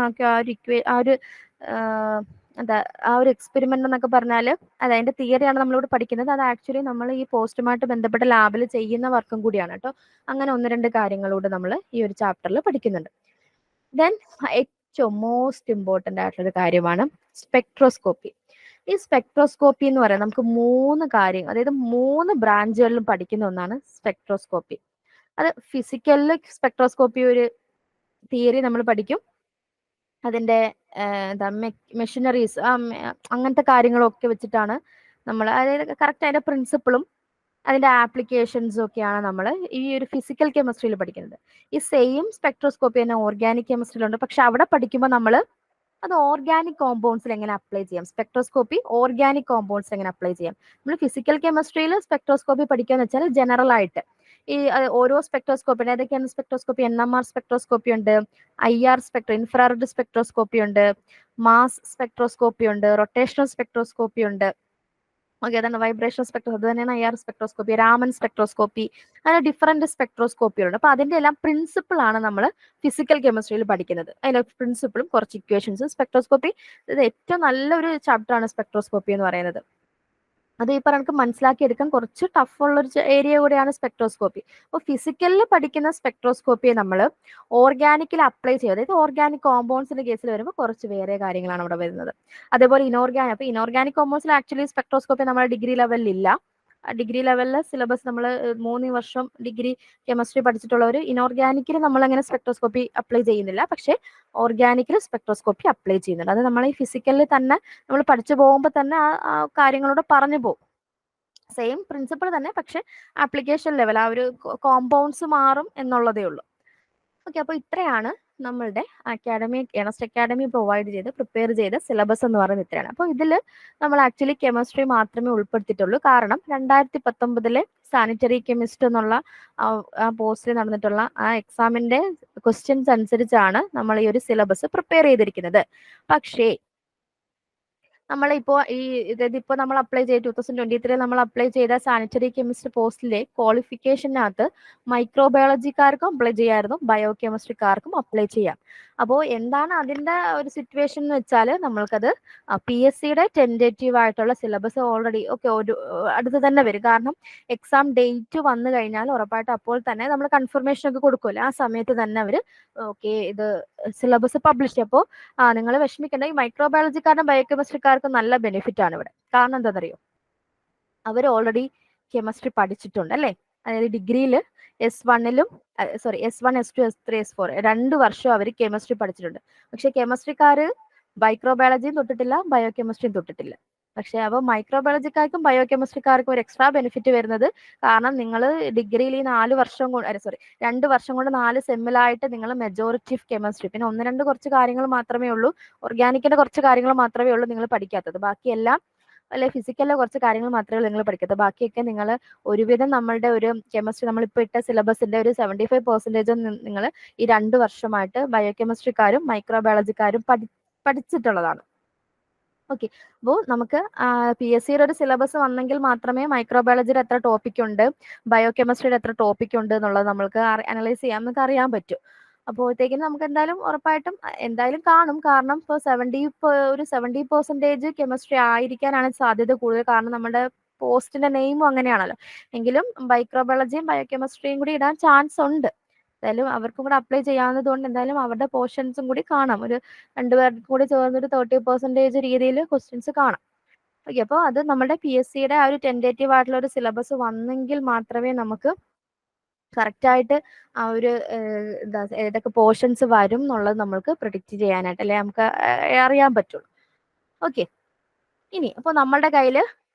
ആ ഒരു എക്സ്പെരിമെന്റ് എന്നൊക്കെ പറഞ്ഞാൽ അതിന്റെ തിയറിയാണ് നമ്മളിവിടെ പഠിക്കുന്നത്. അത് ആക്ച്വലി നമ്മൾ ഈ പോസ്റ്റുമായിട്ട് ബന്ധപ്പെട്ട ലാബിൽ ചെയ്യുന്ന വർക്കും കൂടിയാണ് കേട്ടോ. അങ്ങനെ 1-2 കാര്യങ്ങളൂടെ നമ്മൾ ഈ ഒരു ചാപ്റ്ററിൽ പഠിക്കുന്നുണ്ട്. ദെൻ ഏറ്റവും മോസ്റ്റ് ഇമ്പോർട്ടന്റ് ആയിട്ടുള്ള ഒരു കാര്യമാണ് സ്പെക്ട്രോസ്കോപ്പി. ഈ സ്പെക്ട്രോസ്കോപ്പി എന്ന് പറയുന്നത് നമുക്ക് 3 കാര്യങ്ങൾ, അതായത് 3 ബ്രാഞ്ചുകളിലും പഠിക്കുന്ന ഒന്നാണ് സ്പെക്ട്രോസ്കോപ്പി. അത് ഫിസിക്കലിൽ സ്പെക്ട്രോസ്കോപ്പി ഒരു തിയറി നമ്മൾ പഠിക്കും, അതിന്റെ മെഷീനറീസ് അങ്ങനത്തെ കാര്യങ്ങളൊക്കെ വെച്ചിട്ടാണ് നമ്മൾ അതായത് കറക്റ്റ് അതിന്റെ പ്രിൻസിപ്പിളും അതിന്റെ ആപ്ലിക്കേഷൻസും ഒക്കെയാണ് നമ്മൾ ഈ ഒരു ഫിസിക്കൽ കെമിസ്ട്രിയിൽ പഠിക്കുന്നത്. ഈ സെയിം സ്പെക്ട്രോസ്കോപ്പി തന്നെ ഓർഗാനിക് കെമിസ്ട്രിയിലുണ്ട്. പക്ഷെ അവിടെ പഠിക്കുമ്പോൾ നമ്മൾ അത് ഓർഗാനിക് കോമ്പൗണ്ട്സിൽ എങ്ങനെ അപ്ലൈ ചെയ്യാം, സ്പെക്ട്രോസ്കോപ്പി ഓർഗാനിക് കോമ്പൗണ്ട്സിൽ എങ്ങനെ അപ്ലൈ ചെയ്യാം. നമ്മൾ ഫിസിക്കൽ കെമിസ്ട്രിയിൽ സ്പെക്ട്രോസ്കോപ്പി പഠിക്കാന്ന് വെച്ചാൽ ജനറൽ ആയിട്ട് ഈ ഓരോ സ്പെക്ട്രോസ്കോപ്പി, ഏതൊക്കെയാണ് സ്പെക്ട്രോസ്കോപ്പി, NMR സ്പെക്ട്രോസ്കോപ്പി ഉണ്ട്, IR ഇൻഫ്രാറെഡ് സ്പെക്ട്രോസ്കോപ്പി ഉണ്ട്, മാസ് സ്പെക്ട്രോസ്കോപ്പി ഉണ്ട്, റൊട്ടേഷണൽ സ്പെക്ട്രോസ്കോപ്പി ഉണ്ട്. ഓക്കെ, അതാണ് വൈബ്രേഷൻ സ്പെക്ട്രോസ്കോപ്പി, അത് തന്നെയാണ് IR സ്പെക്ട്രോസ്കോപ്പി, രാമൻ സ്പെക്ട്രോസ്കോപ്പി, അങ്ങനെ ഡിഫറെന്റ് സ്പെക്ട്രോസ്കോപ്പികളുണ്ട്. അപ്പൊ അതിന്റെ എല്ലാം പ്രിൻസിപ്പിൾ ആണ് നമ്മൾ ഫിസിക്കൽ കെമിസ്ട്രിയിൽ പഠിക്കുന്നത്. അതിന്റെ പ്രിൻസിപ്പിളും കുറച്ച് ഇക്വേഷൻസും. സ്പെക്ട്രോസ്കോപ്പി ഇത് ഏറ്റവും നല്ലൊരു ചാപ്റ്റർ ആണ് സ്പെക്ട്രോസ്കോപ്പി എന്ന് പറയുന്നത്. അത് ഈ പറഞ്ഞ മനസ്സിലാക്കി എടുക്കാൻ കുറച്ച് ടഫ് ഉള്ളൊരു ഏരിയ കൂടെയാണ് സ്പെക്ട്രോസ്കോപ്പി. അപ്പോൾ ഫിസിക്കലിൽ പഠിക്കുന്ന സ്പെക്ട്രോസ്കോപ്പിയെ നമ്മൾ ഓർഗാനിക്കിൽ അപ്ലൈ ചെയ്യും. അതായത് ഓർഗാനിക് കോമ്പൗണ്ട്സിന്റെ കേസിൽ വരുമ്പോൾ കുറച്ച് വേറെ കാര്യങ്ങളാണ് അവിടെ വരുന്നത്. അതേപോലെ ഇനോർഗാനിക് കോമ്പൗണ്ട്സിൽ ആക്ച്വലി സ്പെക്ട്രോസ്കോപ്പി നമ്മുടെ ഡിഗ്രി ലെവലിൽ ഇല്ല. ഡിഗ്രി ലെവലിലെ സിലബസ് നമ്മൾ 3 വർഷം ഡിഗ്രി കെമിസ്ട്രി പഠിച്ചിട്ടുള്ളവർ ഇനോർഗാനിക്കിൽ നമ്മൾ അങ്ങനെ സ്പെക്ട്രോസ്കോപ്പി അപ്ലൈ ചെയ്യുന്നില്ല. പക്ഷേ ഓർഗാനിക്കിൽ സ്പെക്ട്രോസ്കോപ്പി അപ്ലൈ ചെയ്യുന്നുണ്ട്. അത് നമ്മൾ ഈ ഫിസിക്കലിൽ തന്നെ നമ്മൾ പഠിച്ചു പോകുമ്പോൾ തന്നെ ആ കാര്യങ്ങളോട് പറഞ്ഞു പോകും. സെയിം പ്രിൻസിപ്പിൾ തന്നെ, പക്ഷെ ആപ്ലിക്കേഷൻ ലെവൽ ആ ഒരു കോമ്പൗണ്ട്സ് മാറും എന്നുള്ളതേ ഉള്ളൂ. ഓക്കെ, അപ്പോൾ ഇത്രയാണ് നമ്മളുടെ ഏണസ്റ്റ് അക്കാഡമി പ്രിപ്പയർ ചെയ്ത സിലബസ് എന്ന് പറയുന്നത് ഇത്രയാണ്. അപ്പോൾ ഇതിൽ നമ്മൾ ആക്ച്വലി കെമിസ്ട്രി മാത്രമേ ഉൾപ്പെടുത്തിയിട്ടുള്ളൂ. കാരണം 2019 സാനിറ്ററി കെമിസ്റ്റ് എന്നുള്ള ആ പോസ്റ്റിൽ നടന്നിട്ടുള്ള ആ എക്സാമിന്റെ ക്വസ്റ്റ്യൻസ് അനുസരിച്ചാണ് നമ്മൾ ഈ ഒരു സിലബസ് പ്രിപ്പയർ ചെയ്തിരിക്കുന്നത്. പക്ഷേ നമ്മളിപ്പോ ഇതിപ്പോ നമ്മൾ അപ്ലൈ ചെയ്ത് 2023 നമ്മൾ അപ്ലൈ ചെയ്ത സാനിറ്ററി കെമിസ്ട്രി പോസ്റ്റിലെ ക്വാളിഫിക്കേഷനകത്ത് മൈക്രോബയോളജിക്കാർക്കും അപ്ലൈ ചെയ്യായിരുന്നു, ബയോ കെമിസ്ട്രിക്കാർക്കും അപ്ലൈ ചെയ്യാം. അപ്പോൾ എന്താണ് അതിന്റെ ഒരു സിറ്റുവേഷൻ എന്ന് വെച്ചാൽ നമ്മൾക്കത് PSCയുടെ ടെൻറ്റേറ്റീവ് ആയിട്ടുള്ള സിലബസ് ഓൾറെഡി ഒരു അടുത്ത് തന്നെ വരും. കാരണം എക്സാം ഡേറ്റ് വന്നു കഴിഞ്ഞാൽ ഉറപ്പായിട്ട് അപ്പോൾ തന്നെ നമ്മൾ കൺഫർമേഷൻ ഒക്കെ കൊടുക്കുമല്ലോ, ആ സമയത്ത് തന്നെ അവർ ഇത് സിലബസ് പബ്ലിഷ് ചെയ്യും. അപ്പോൾ നിങ്ങൾ വിഷമിക്കേണ്ട, ഈ മൈക്രോബയോളജിക്കാരുടെ ബയോകെമിസ്ട്രിക്കാർക്കും നല്ല ബെനിഫിറ്റ് ആണ് ഇവിടെ. കാരണം എന്താണെന്നറിയോ, അവർ ഓൾറെഡി കെമിസ്ട്രി പഠിച്ചിട്ടുണ്ട് അല്ലേ. അതായത് ഡിഗ്രിയിൽ S1, S1, S2, S3, S4 2 വർഷം അവർ കെമിസ്ട്രി പഠിച്ചിട്ടുണ്ട്. പക്ഷെ കെമിസ്ട്രിക്കാർ മൈക്രോബയോളജിയും തൊട്ടിട്ടില്ല, ബയോകെമിസ്ട്രിയും തൊട്ടിട്ടില്ല. പക്ഷെ അപ്പോൾ മൈക്രോബയോളജിക്കാർക്കും ബയോകെമിസ്ട്രിക്കാർക്കും ഒരു എക്സ്ട്രാ ബെനിഫിറ്റ് വരുന്നത്, കാരണം നിങ്ങൾ ഡിഗ്രിയിൽ ഈ 2 വർഷം കൊണ്ട് 4 സെമ്മിലായിട്ട് നിങ്ങൾ മെജോറിറ്റി ഓഫ് കെമിസ്ട്രി, പിന്നെ 1-2 കുറച്ച് കാര്യങ്ങൾ മാത്രമേ ഉള്ളൂ, ഓർഗാനിക്കിന്റെ കുറച്ച് കാര്യങ്ങൾ മാത്രമേ ഉള്ളൂ നിങ്ങൾ പഠിക്കാത്തത്. ബാക്കിയെല്ലാം അല്ലെ ഫിസിക്കലിലെ കുറച്ച് കാര്യങ്ങൾ മാത്രമേ നിങ്ങൾ പഠിക്കത്തുള്ളൂ. ബാക്കിയൊക്കെ നിങ്ങൾ ഒരുവിധം നമ്മളുടെ ഒരു കെമിസ്ട്രി നമ്മളിപ്പോൾ ഇട്ട സിലബസിന്റെ ഒരു 75% നിങ്ങൾ ഈ 2 വർഷമായിട്ട് ബയോകെമിസ്ട്രിക്കാരും മൈക്രോബയോളജിക്കാരും പഠിച്ചിട്ടുള്ളതാണ്. ഓക്കെ, അപ്പോൾ നമുക്ക് PSCയുടെ ഒരു സിലബസ് വന്നെങ്കിൽ മാത്രമേ മൈക്രോബയോളജിയുടെ എത്ര ടോപ്പിക് ഉണ്ട്, ബയോകെമിസ്ട്രിയുടെ എത്ര ടോപ്പിക് ഉണ്ട് എന്നുള്ളത് നമ്മൾക്ക് അനലൈസ് ചെയ്യാൻ നമുക്ക് അറിയാൻ പറ്റും. അപ്പോഴത്തേക്കും നമുക്ക് എന്തായാലും ഉറപ്പായിട്ടും എന്തായാലും കാണും. കാരണം ഇപ്പോൾ 70% കെമിസ്ട്രി ആയിരിക്കാനാണ് സാധ്യത കൂടുതൽ. കാരണം നമ്മുടെ പോസ്റ്റിന്റെ നെയിമും അങ്ങനെയാണല്ലോ. എങ്കിലും മൈക്രോബയോളജിയും ബയോകെമിസ്ട്രിയും കൂടി ഇടാൻ ചാൻസ് ഉണ്ട്. എന്തായാലും അവർക്കും കൂടെ അപ്ലൈ ചെയ്യാവുന്നത് കൊണ്ട് എന്തായാലും അവരുടെ പോർഷൻസും കൂടി കാണാം. ഒരു 2 പേർക്കും കൂടി ചേർന്നൊരു 30% രീതിയിൽ ക്വസ്റ്റ്യൻസ് കാണാം. ഓക്കെ, അപ്പോൾ അത് നമ്മുടെ PSCയുടെ ആ ഒരു ടെൻറ്റേറ്റീവ് ആയിട്ടുള്ള ഒരു സിലബസ് വന്നെങ്കിൽ മാത്രമേ നമുക്ക് കറക്റ്റായിട്ട് ആ ഒരു ഏതൊക്കെ പോർഷൻസ് വരും എന്നുള്ളത് നമ്മൾക്ക് പ്രിഡിക്റ്റ് ചെയ്യാനായിട്ട്, അല്ലെ നമുക്ക് അറിയാൻ പറ്റുള്ളൂ. ഓക്കെ, ഇനി അപ്പോൾ നമ്മളുടെ കയ്യിൽ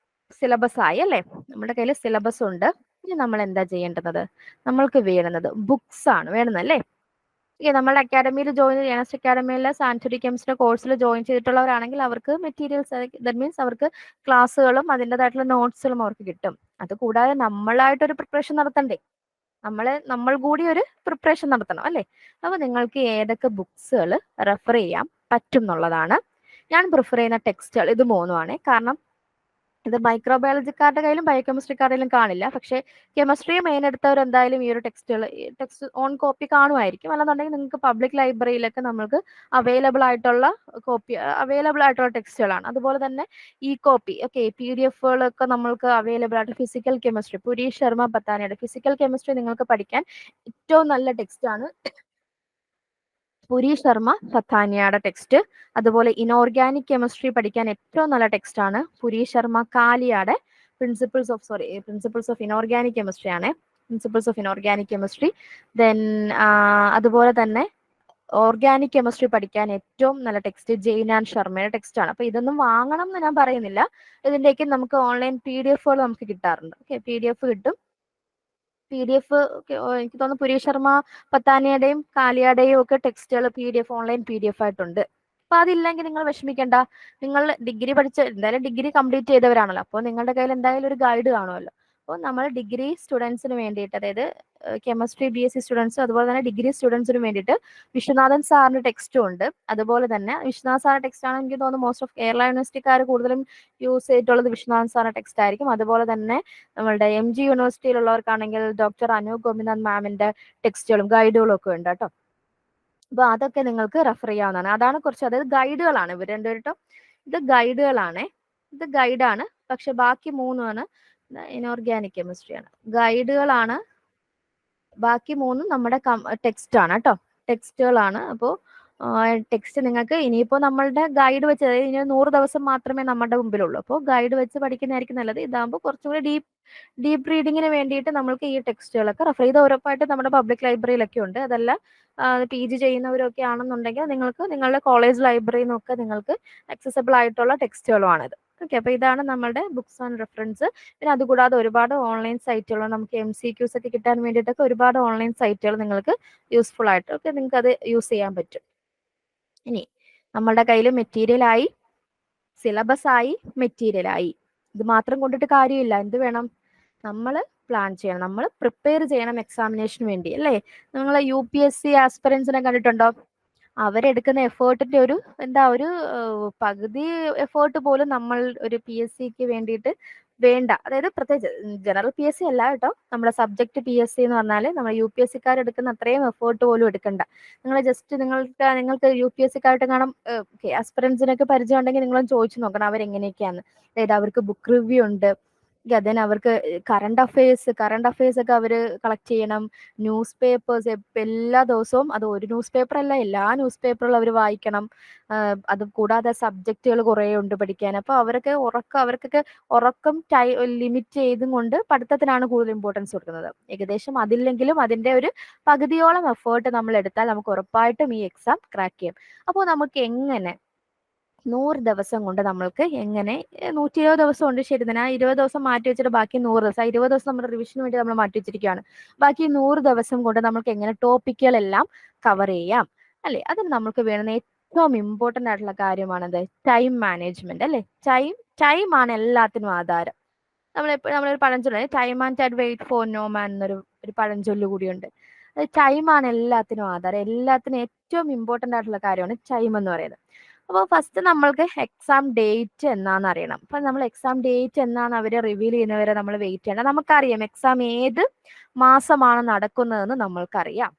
സിലബസ് ആയി അല്ലേ, നമ്മുടെ കയ്യിൽ സിലബസ് ഉണ്ട്. ഇനി നമ്മൾ എന്താ ചെയ്യേണ്ടത്, നമ്മൾക്ക് വേണ്ടുന്നത് ബുക്സ് ആണ് വേണ്ടുന്നത് അല്ലേ. നമ്മുടെ അക്കാഡമിയിൽ ഏണസ്റ്റ് അക്കാഡമിയിലെ സാനിറ്ററി കെമിസ്ട്രി കോഴ്സിൽ ജോയിൻ ചെയ്തിട്ടുള്ളവരാണെങ്കിൽ അവർക്ക് മെറ്റീരിയൽസ്, ദാറ്റ് മീൻസ് അവർക്ക് ക്ലാസ്സുകളും അതിൻ്റെതായിട്ടുള്ള നോട്ട്സുകളും അവർക്ക് കിട്ടും. അത് കൂടാതെ നമ്മളായിട്ടൊരു പ്രിപ്പറേഷൻ നടത്തണ്ടേ, നമ്മൾ കൂടി ഒരു പ്രിപ്പറേഷൻ നടത്തണം അല്ലേ. അപ്പൊ നിങ്ങൾക്ക് ഏതൊക്കെ ബുക്സുകൾ റെഫർ ചെയ്യാൻ പറ്റും എന്നുള്ളതാണ്. ഞാൻ പ്രിഫർ ചെയ്യുന്ന ടെക്സ്റ്റുകൾ ഇത് 3 കാരണം ഇത് മൈക്രോബയോളജിക്കാരുടെ കയ്യിലും ബയോകെമിസ്ട്രിക്കാരുടെ കയ്യിലും കാണില്ല. പക്ഷേ കെമിസ്ട്രി മെയിൻ എടുത്തവർ എന്തായാലും ഈ ഒരു ടെക്സ്റ്റ് ഓൺ കോപ്പി കാണുമായിരിക്കും. അല്ലാന്നുണ്ടെങ്കിൽ നിങ്ങൾക്ക് പബ്ലിക് ലൈബ്രറിയിലൊക്കെ നമുക്ക് അവൈലബിൾ ആയിട്ടുള്ള ടെക്സ്റ്റുകളാണ്. അതുപോലെ തന്നെ കോപ്പി PDF-കളൊക്കെ നമ്മൾക്ക് അവൈലബിൾ ആയിട്ട് ഫിസിക്കൽ കെമിസ്ട്രി പുരീഷ് ശർമ്മ പത്താനിയുടെ ഫിസിക്കൽ കെമിസ്ട്രി നിങ്ങൾക്ക് പഠിക്കാൻ ഏറ്റവും നല്ല ടെക്സ്റ്റാണ് പുരീഷ് ശർമ്മ പത്താനിയുടെ ടെക്സ്റ്റ്. അതുപോലെ ഇനോർഗാനിക് കെമിസ്ട്രി പഠിക്കാൻ ഏറ്റവും നല്ല ടെക്സ്റ്റ് ആണ് പുരീഷ് ശർമ്മ കാലിയുടെ പ്രിൻസിപ്പിൾസ് ഓഫ് ഇനോർഗാനിക് കെമിസ്ട്രി ആണ്. ദെൻ അതുപോലെ തന്നെ ഓർഗാനിക് കെമിസ്ട്രി പഠിക്കാൻ ഏറ്റവും നല്ല ടെക്സ്റ്റ് ജെയിൻ ആൻഡ് ശർമ്മയുടെ ടെക്സ്റ്റ് ആണ്. അപ്പൊ ഇതൊന്നും വാങ്ങണം എന്ന് ഞാൻ പറയുന്നില്ല. ഇതിന്റെയൊക്കെ നമുക്ക് ഓൺലൈൻ PDF നമുക്ക് കിട്ടാറുണ്ട്. ഓക്കെ, PDF കിട്ടും. PDF എനിക്ക് തോന്നുന്നു പുരി ശർമ്മ പത്താനിയുടെയും കാലിയുടെയും ഒക്കെ ടെക്സ്റ്റുകൾ ഓൺലൈൻ PDF ആയിട്ടുണ്ട്. അപ്പൊ അതില്ലെങ്കിൽ നിങ്ങൾ വിഷമിക്കേണ്ട. നിങ്ങൾ ഡിഗ്രി എന്തായാലും ഡിഗ്രി കംപ്ലീറ്റ് ചെയ്തവരാണല്ലോ. അപ്പോൾ നിങ്ങളുടെ കയ്യിൽ എന്തായാലും ഒരു ഗൈഡ് കാണുമല്ലോ. അപ്പോൾ നമ്മൾ ഡിഗ്രി സ്റ്റുഡൻസിന് വേണ്ടിയിട്ട്, അതായത് കെമിസ്ട്രി BSc സ്റ്റുഡൻസ് അതുപോലെ തന്നെ ഡിഗ്രി സ്റ്റുഡൻസിന് വേണ്ടിയിട്ട് വിശ്വനാഥൻ സാറിന്റെ ടെക്സ്റ്റും ഉണ്ട്. അതുപോലെ തന്നെ വിശ്വനാഥ് സാറിന്റെ ടെക്സ്റ്റ് ആണ് എനിക്ക് തോന്നുന്നു മോസ്റ്റ് ഓഫ് കേരള യൂണിവേഴ്സിറ്റിക്കാർ കൂടുതലും യൂസ് ചെയ്തിട്ടുള്ളത് വിശ്വനാഥൻ സാറിന്റെ ടെക്സ്റ്റ് ആയിരിക്കും. അതുപോലെ തന്നെ നമ്മളുടെ MG യൂണിവേഴ്സിറ്റിയിലുള്ളവർക്കാണെങ്കിൽ ഡോക്ടർ അനൂപ് ഗോപിനാഥ് മാമിന്റെ ടെക്സ്റ്റുകളും ഗൈഡുകളും ഒക്കെ ഉണ്ട് കേട്ടോ. അപ്പൊ അതൊക്കെ നിങ്ങൾക്ക് റെഫർ ചെയ്യാവുന്നതാണ്. അതാണ് കുറച്ച്, അതായത് ഗൈഡുകളാണ് ഇവർ രണ്ടുപേരും. ഇത് ഗൈഡുകളാണ്, ഇത് ഗൈഡാണ്. പക്ഷെ ബാക്കി മൂന്നുമാണ് ഇനോർഗാനിക് കെമിസ്ട്രിയാണ്. ഗൈഡുകളാണ്, ബാക്കി മൂന്നും നമ്മുടെ ടെക്സ്റ്റ് ആണ് കേട്ടോ, ടെക്സ്റ്റുകളാണ്. അപ്പോൾ ടെക്സ്റ്റ് നിങ്ങൾക്ക് ഇനിയിപ്പോ നമ്മളുടെ ഗൈഡ് വെച്ച്, അതായത് ഇനി 100 ദിവസം മാത്രമേ നമ്മുടെ മുമ്പിലുള്ളൂ. അപ്പോൾ ഗൈഡ് വെച്ച് പഠിക്കുന്നതായിരിക്കും നല്ലത്. ഇതാകുമ്പോൾ കുറച്ചുകൂടി ഡീപ്പ് റീഡിങ്ങിന് വേണ്ടിയിട്ട് നമ്മൾക്ക് ഈ ടെക്സ്റ്റുകളൊക്കെ റെഫർ ചെയ്ത് ഉറപ്പായിട്ട് നമ്മുടെ പബ്ലിക് ലൈബ്രറിയിലൊക്കെ ഉണ്ട്. അതല്ല PG ചെയ്യുന്നവരൊക്കെ ആണെന്നുണ്ടെങ്കിൽ നിങ്ങൾക്ക് നിങ്ങളുടെ കോളേജ് ലൈബ്രറിയിൽ നിന്നൊക്കെ നിങ്ങൾക്ക് അക്സസബിൾ ആയിട്ടുള്ള ടെക്സ്റ്റുകളുമാണിത്. ഓക്കെ, അപ്പൊ ഇതാണ് നമ്മുടെ ബുക്സ് ആൻഡ് റെഫറൻസ്. പിന്നെ അതുകൂടാതെ ഒരുപാട് ഓൺലൈൻ സൈറ്റുകൾ, നമുക്ക് MCQs ഒക്കെ കിട്ടാൻ വേണ്ടിയിട്ടൊക്കെ ഒരുപാട് ഓൺലൈൻ സൈറ്റുകൾ നിങ്ങൾക്ക് യൂസ്ഫുൾ ആയിട്ട് ഒക്കെ നിങ്ങൾക്ക് അത് യൂസ് ചെയ്യാൻ പറ്റും. ഇനി നമ്മളുടെ കയ്യിൽ മെറ്റീരിയലായി, സിലബസ് ആയി, മെറ്റീരിയലായി. ഇത് മാത്രം കൊണ്ടിട്ട് കാര്യമില്ല. എന്ത് വേണം? നമ്മൾ പ്ലാൻ ചെയ്യണം, നമ്മൾ പ്രിപ്പയർ ചെയ്യണം എക്സാമിനേഷന് വേണ്ടി, അല്ലേ? നിങ്ങൾ UPSC ആസ്പിറൻസിനെ കണ്ടിട്ടുണ്ടോ? അവരെടുക്കുന്ന എഫേർട്ടിന്റെ ഒരു പകുതി എഫേർട്ട് പോലും നമ്മൾ ഒരു PSCക്ക് വേണ്ടിയിട്ട് വേണ്ട. അതായത് പ്രത്യേകിച്ച് ജനറൽ PSC അല്ല കേട്ടോ, നമ്മുടെ സബ്ജക്ട് PSC എന്ന് പറഞ്ഞാൽ നമ്മൾ UPSCക്കാർ എടുക്കുന്ന അത്രയും എഫേർട്ട് പോലും എടുക്കണ്ട. നിങ്ങൾ ജസ്റ്റ് നിങ്ങൾക്ക് UPSCക്കാരുടെ കാണാം ആസ്പിറൻസിനൊക്കെ പരിചയം ഉണ്ടെങ്കിൽ നിങ്ങളും ചോദിച്ചു നോക്കണം അവരെങ്ങനെയൊക്കെയാണ്. അതായത് അവർക്ക് ബുക്ക് റിവ്യൂ ഉണ്ട്, അതിന് അവർക്ക് കറണ്ട് അഫയേഴ്സ് ഒക്കെ അവർ കളക്ട് ചെയ്യണം. ന്യൂസ് പേപ്പേഴ്സ് എല്ലാ ദിവസവും, അത് ഒരു ന്യൂസ് പേപ്പർ അല്ല, എല്ലാ ന്യൂസ് പേപ്പറുകളും അവർ വായിക്കണം. അത് കൂടാതെ സബ്ജക്റ്റുകൾ കുറേ ഉണ്ട് പഠിക്കാൻ. അപ്പോൾ അവർക്കൊക്കെ ഉറക്കം ലിമിറ്റ് ചെയ്തും കൊണ്ട് പഠിത്തത്തിനാണ് കൂടുതൽ ഇമ്പോർട്ടൻസ് കൊടുക്കുന്നത്. ഏകദേശം അതില്ലെങ്കിലും അതിന്റെ ഒരു പകുതിയോളം എഫേർട്ട് നമ്മൾ എടുത്താൽ നമുക്ക് ഉറപ്പായിട്ടും ഈ എക്സാം ക്രാക്ക് ചെയ്യും. അപ്പോൾ നമുക്ക് എങ്ങനെ 100 ദിവസം കൊണ്ട് നമ്മൾക്ക് എങ്ങനെ 120 ദിവസം ഉണ്ട്, ശരി തന്നെ. 20 ദിവസം മാറ്റി വെച്ചിട്ട് ബാക്കി 100 ദിവസം, 20 ദിവസം നമ്മുടെ റിവിഷന് വേണ്ടി നമ്മൾ മാറ്റി വെച്ചിരിക്കുകയാണ്. ബാക്കി 100 ദിവസം കൊണ്ട് നമുക്ക് എങ്ങനെ ടോപ്പിക്കുകളെല്ലാം കവർ ചെയ്യാം, അല്ലെ? അതിന് നമുക്ക് വേണ്ടുന്ന ഏറ്റവും ഇമ്പോർട്ടന്റ് ആയിട്ടുള്ള കാര്യമാണത് ടൈം മാനേജ്മെന്റ്, അല്ലെ? ടൈം ആണ് എല്ലാത്തിനും ആധാരം. നമ്മളൊരു പഴഞ്ചൊല്ല്, time and wait for no man എന്നൊരു പഴഞ്ചൊല്ല് കൂടിയുണ്ട്. ടൈമാണ് എല്ലാത്തിനും ആധാരം. എല്ലാത്തിനും ഏറ്റവും ഇമ്പോർട്ടന്റ് ആയിട്ടുള്ള കാര്യമാണ് ടൈം എന്ന് പറയുന്നത്. അപ്പോൾ ഫസ്റ്റ് നമ്മൾക്ക് എക്സാം ഡേറ്റ് എന്നാന്ന് അറിയണം. അപ്പൊ നമ്മൾ എക്സാം ഡേറ്റ് എന്നാന്ന് അവരെ റിവീൽ ചെയ്യുന്നവരെ നമ്മൾ വെയിറ്റ് ചെയ്യണം. നമുക്കറിയാം എക്സാം ഏത് മാസമാണ് നടക്കുന്നതെന്ന് നമ്മൾക്കറിയാം.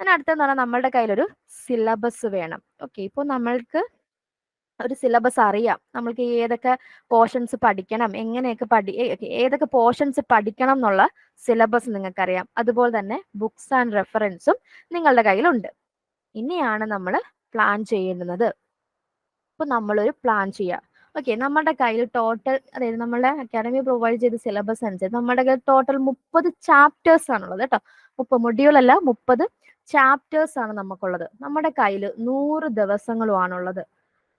അതിനടുത്തെന്ന് പറഞ്ഞാൽ നമ്മളുടെ കയ്യിലൊരു സിലബസ് വേണം. ഓക്കെ, ഇപ്പോൾ നമ്മൾക്ക് ഒരു സിലബസ് അറിയാം, നമ്മൾക്ക് ഏതൊക്കെ പോർഷൻസ് പഠിക്കണം, എങ്ങനെയൊക്കെ ഏതൊക്കെ പോർഷൻസ് പഠിക്കണം എന്നുള്ള സിലബസ് നിങ്ങൾക്കറിയാം. അതുപോലെ തന്നെ ബുക്സ് ആൻഡ് റെഫറൻസും നിങ്ങളുടെ കയ്യിലുണ്ട്. ഇനിയാണ് നമ്മൾ പ്ലാൻ ചെയ്യുന്നത്. അപ്പൊ നമ്മളൊരു പ്ലാൻ ചെയ്യുക. ഓക്കെ, നമ്മുടെ കയ്യിൽ ടോട്ടൽ, അതായത് നമ്മളുടെ അക്കാഡമി പ്രൊവൈഡ് ചെയ്ത സിലബസ് അനുസരിച്ച് നമ്മുടെ കയ്യിൽ ടോട്ടൽ 30 ചാപ്റ്റേഴ്സ് ആണുള്ളത് കേട്ടോ. 30 മൊഡ്യൂളല്ല, 30 ചാപ്റ്റേഴ്സ് ആണ് നമുക്കുള്ളത്. നമ്മുടെ കയ്യിൽ 100 ദിവസങ്ങളുമാണുള്ളത്.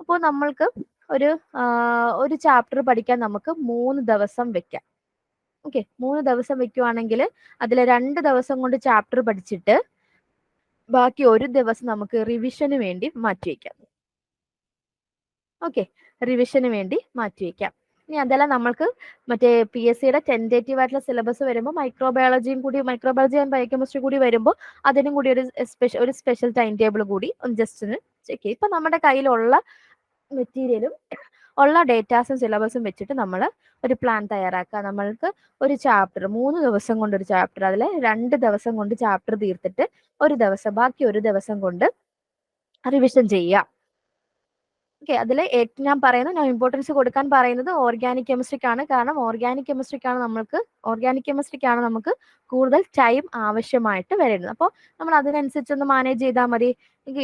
അപ്പോൾ നമ്മൾക്ക് ഒരു ചാപ്റ്റർ പഠിക്കാൻ നമുക്ക് 3 ദിവസം വെക്കാം. ഓക്കെ, 3 ദിവസം വെക്കുവാണെങ്കിൽ അതിൽ 2 ദിവസം കൊണ്ട് ചാപ്റ്റർ പഠിച്ചിട്ട് ബാക്കി 1 ദിവസം നമുക്ക് റിവിഷന് വേണ്ടി മാറ്റി വയ്ക്കാം. ഓക്കെ, റിവിഷന് വേണ്ടി മാറ്റി വയ്ക്കാം. ഇനി അതെല്ലാം നമ്മൾക്ക് മറ്റേ PSCയുടെ ടെൻറ്റേറ്റീവ് ആയിട്ടുള്ള സിലബസ് വരുമ്പോൾ മൈക്രോബയോളജി ആൻഡ് ബയോകെമിസ്ട്രി കൂടി വരുമ്പോൾ അതിനും കൂടി ഒരു സ്പെഷ്യൽ ടൈം ടേബിൾ കൂടി ഒന്ന് ജസ്റ്റ് ഒന്ന് ചെക്ക് ചെയ്യും. ഇപ്പൊ നമ്മുടെ കയ്യിലുള്ള മെറ്റീരിയലും ഉള്ള ഡേറ്റാസും സിലബസും വെച്ചിട്ട് നമ്മൾ ഒരു പ്ലാൻ തയ്യാറാക്കുക. നമ്മൾക്ക് ഒരു ചാപ്റ്റർ 3 ദിവസം കൊണ്ട് ഒരു ചാപ്റ്റർ, അതിൽ 2 ദിവസം കൊണ്ട് ചാപ്റ്റർ തീർത്തിട്ട് ബാക്കി ഒരു ദിവസം കൊണ്ട് റിവിഷൻ ചെയ്യുക. ഓക്കെ, അതിൽ ഞാൻ ഇമ്പോർട്ടൻസ് കൊടുക്കാൻ പറയുന്നത് ഓർഗാനിക് കെമിസ്ട്രിക്കാണ്. കാരണം ഓർഗാനിക് കെമിസ്ട്രിക്കാണ് നമുക്ക് കൂടുതൽ ടൈം ആവശ്യമായിട്ട് വരുന്നത്. അപ്പോൾ നമ്മൾ അതിനനുസരിച്ചൊന്ന് മാനേജ് ചെയ്താൽ മതി.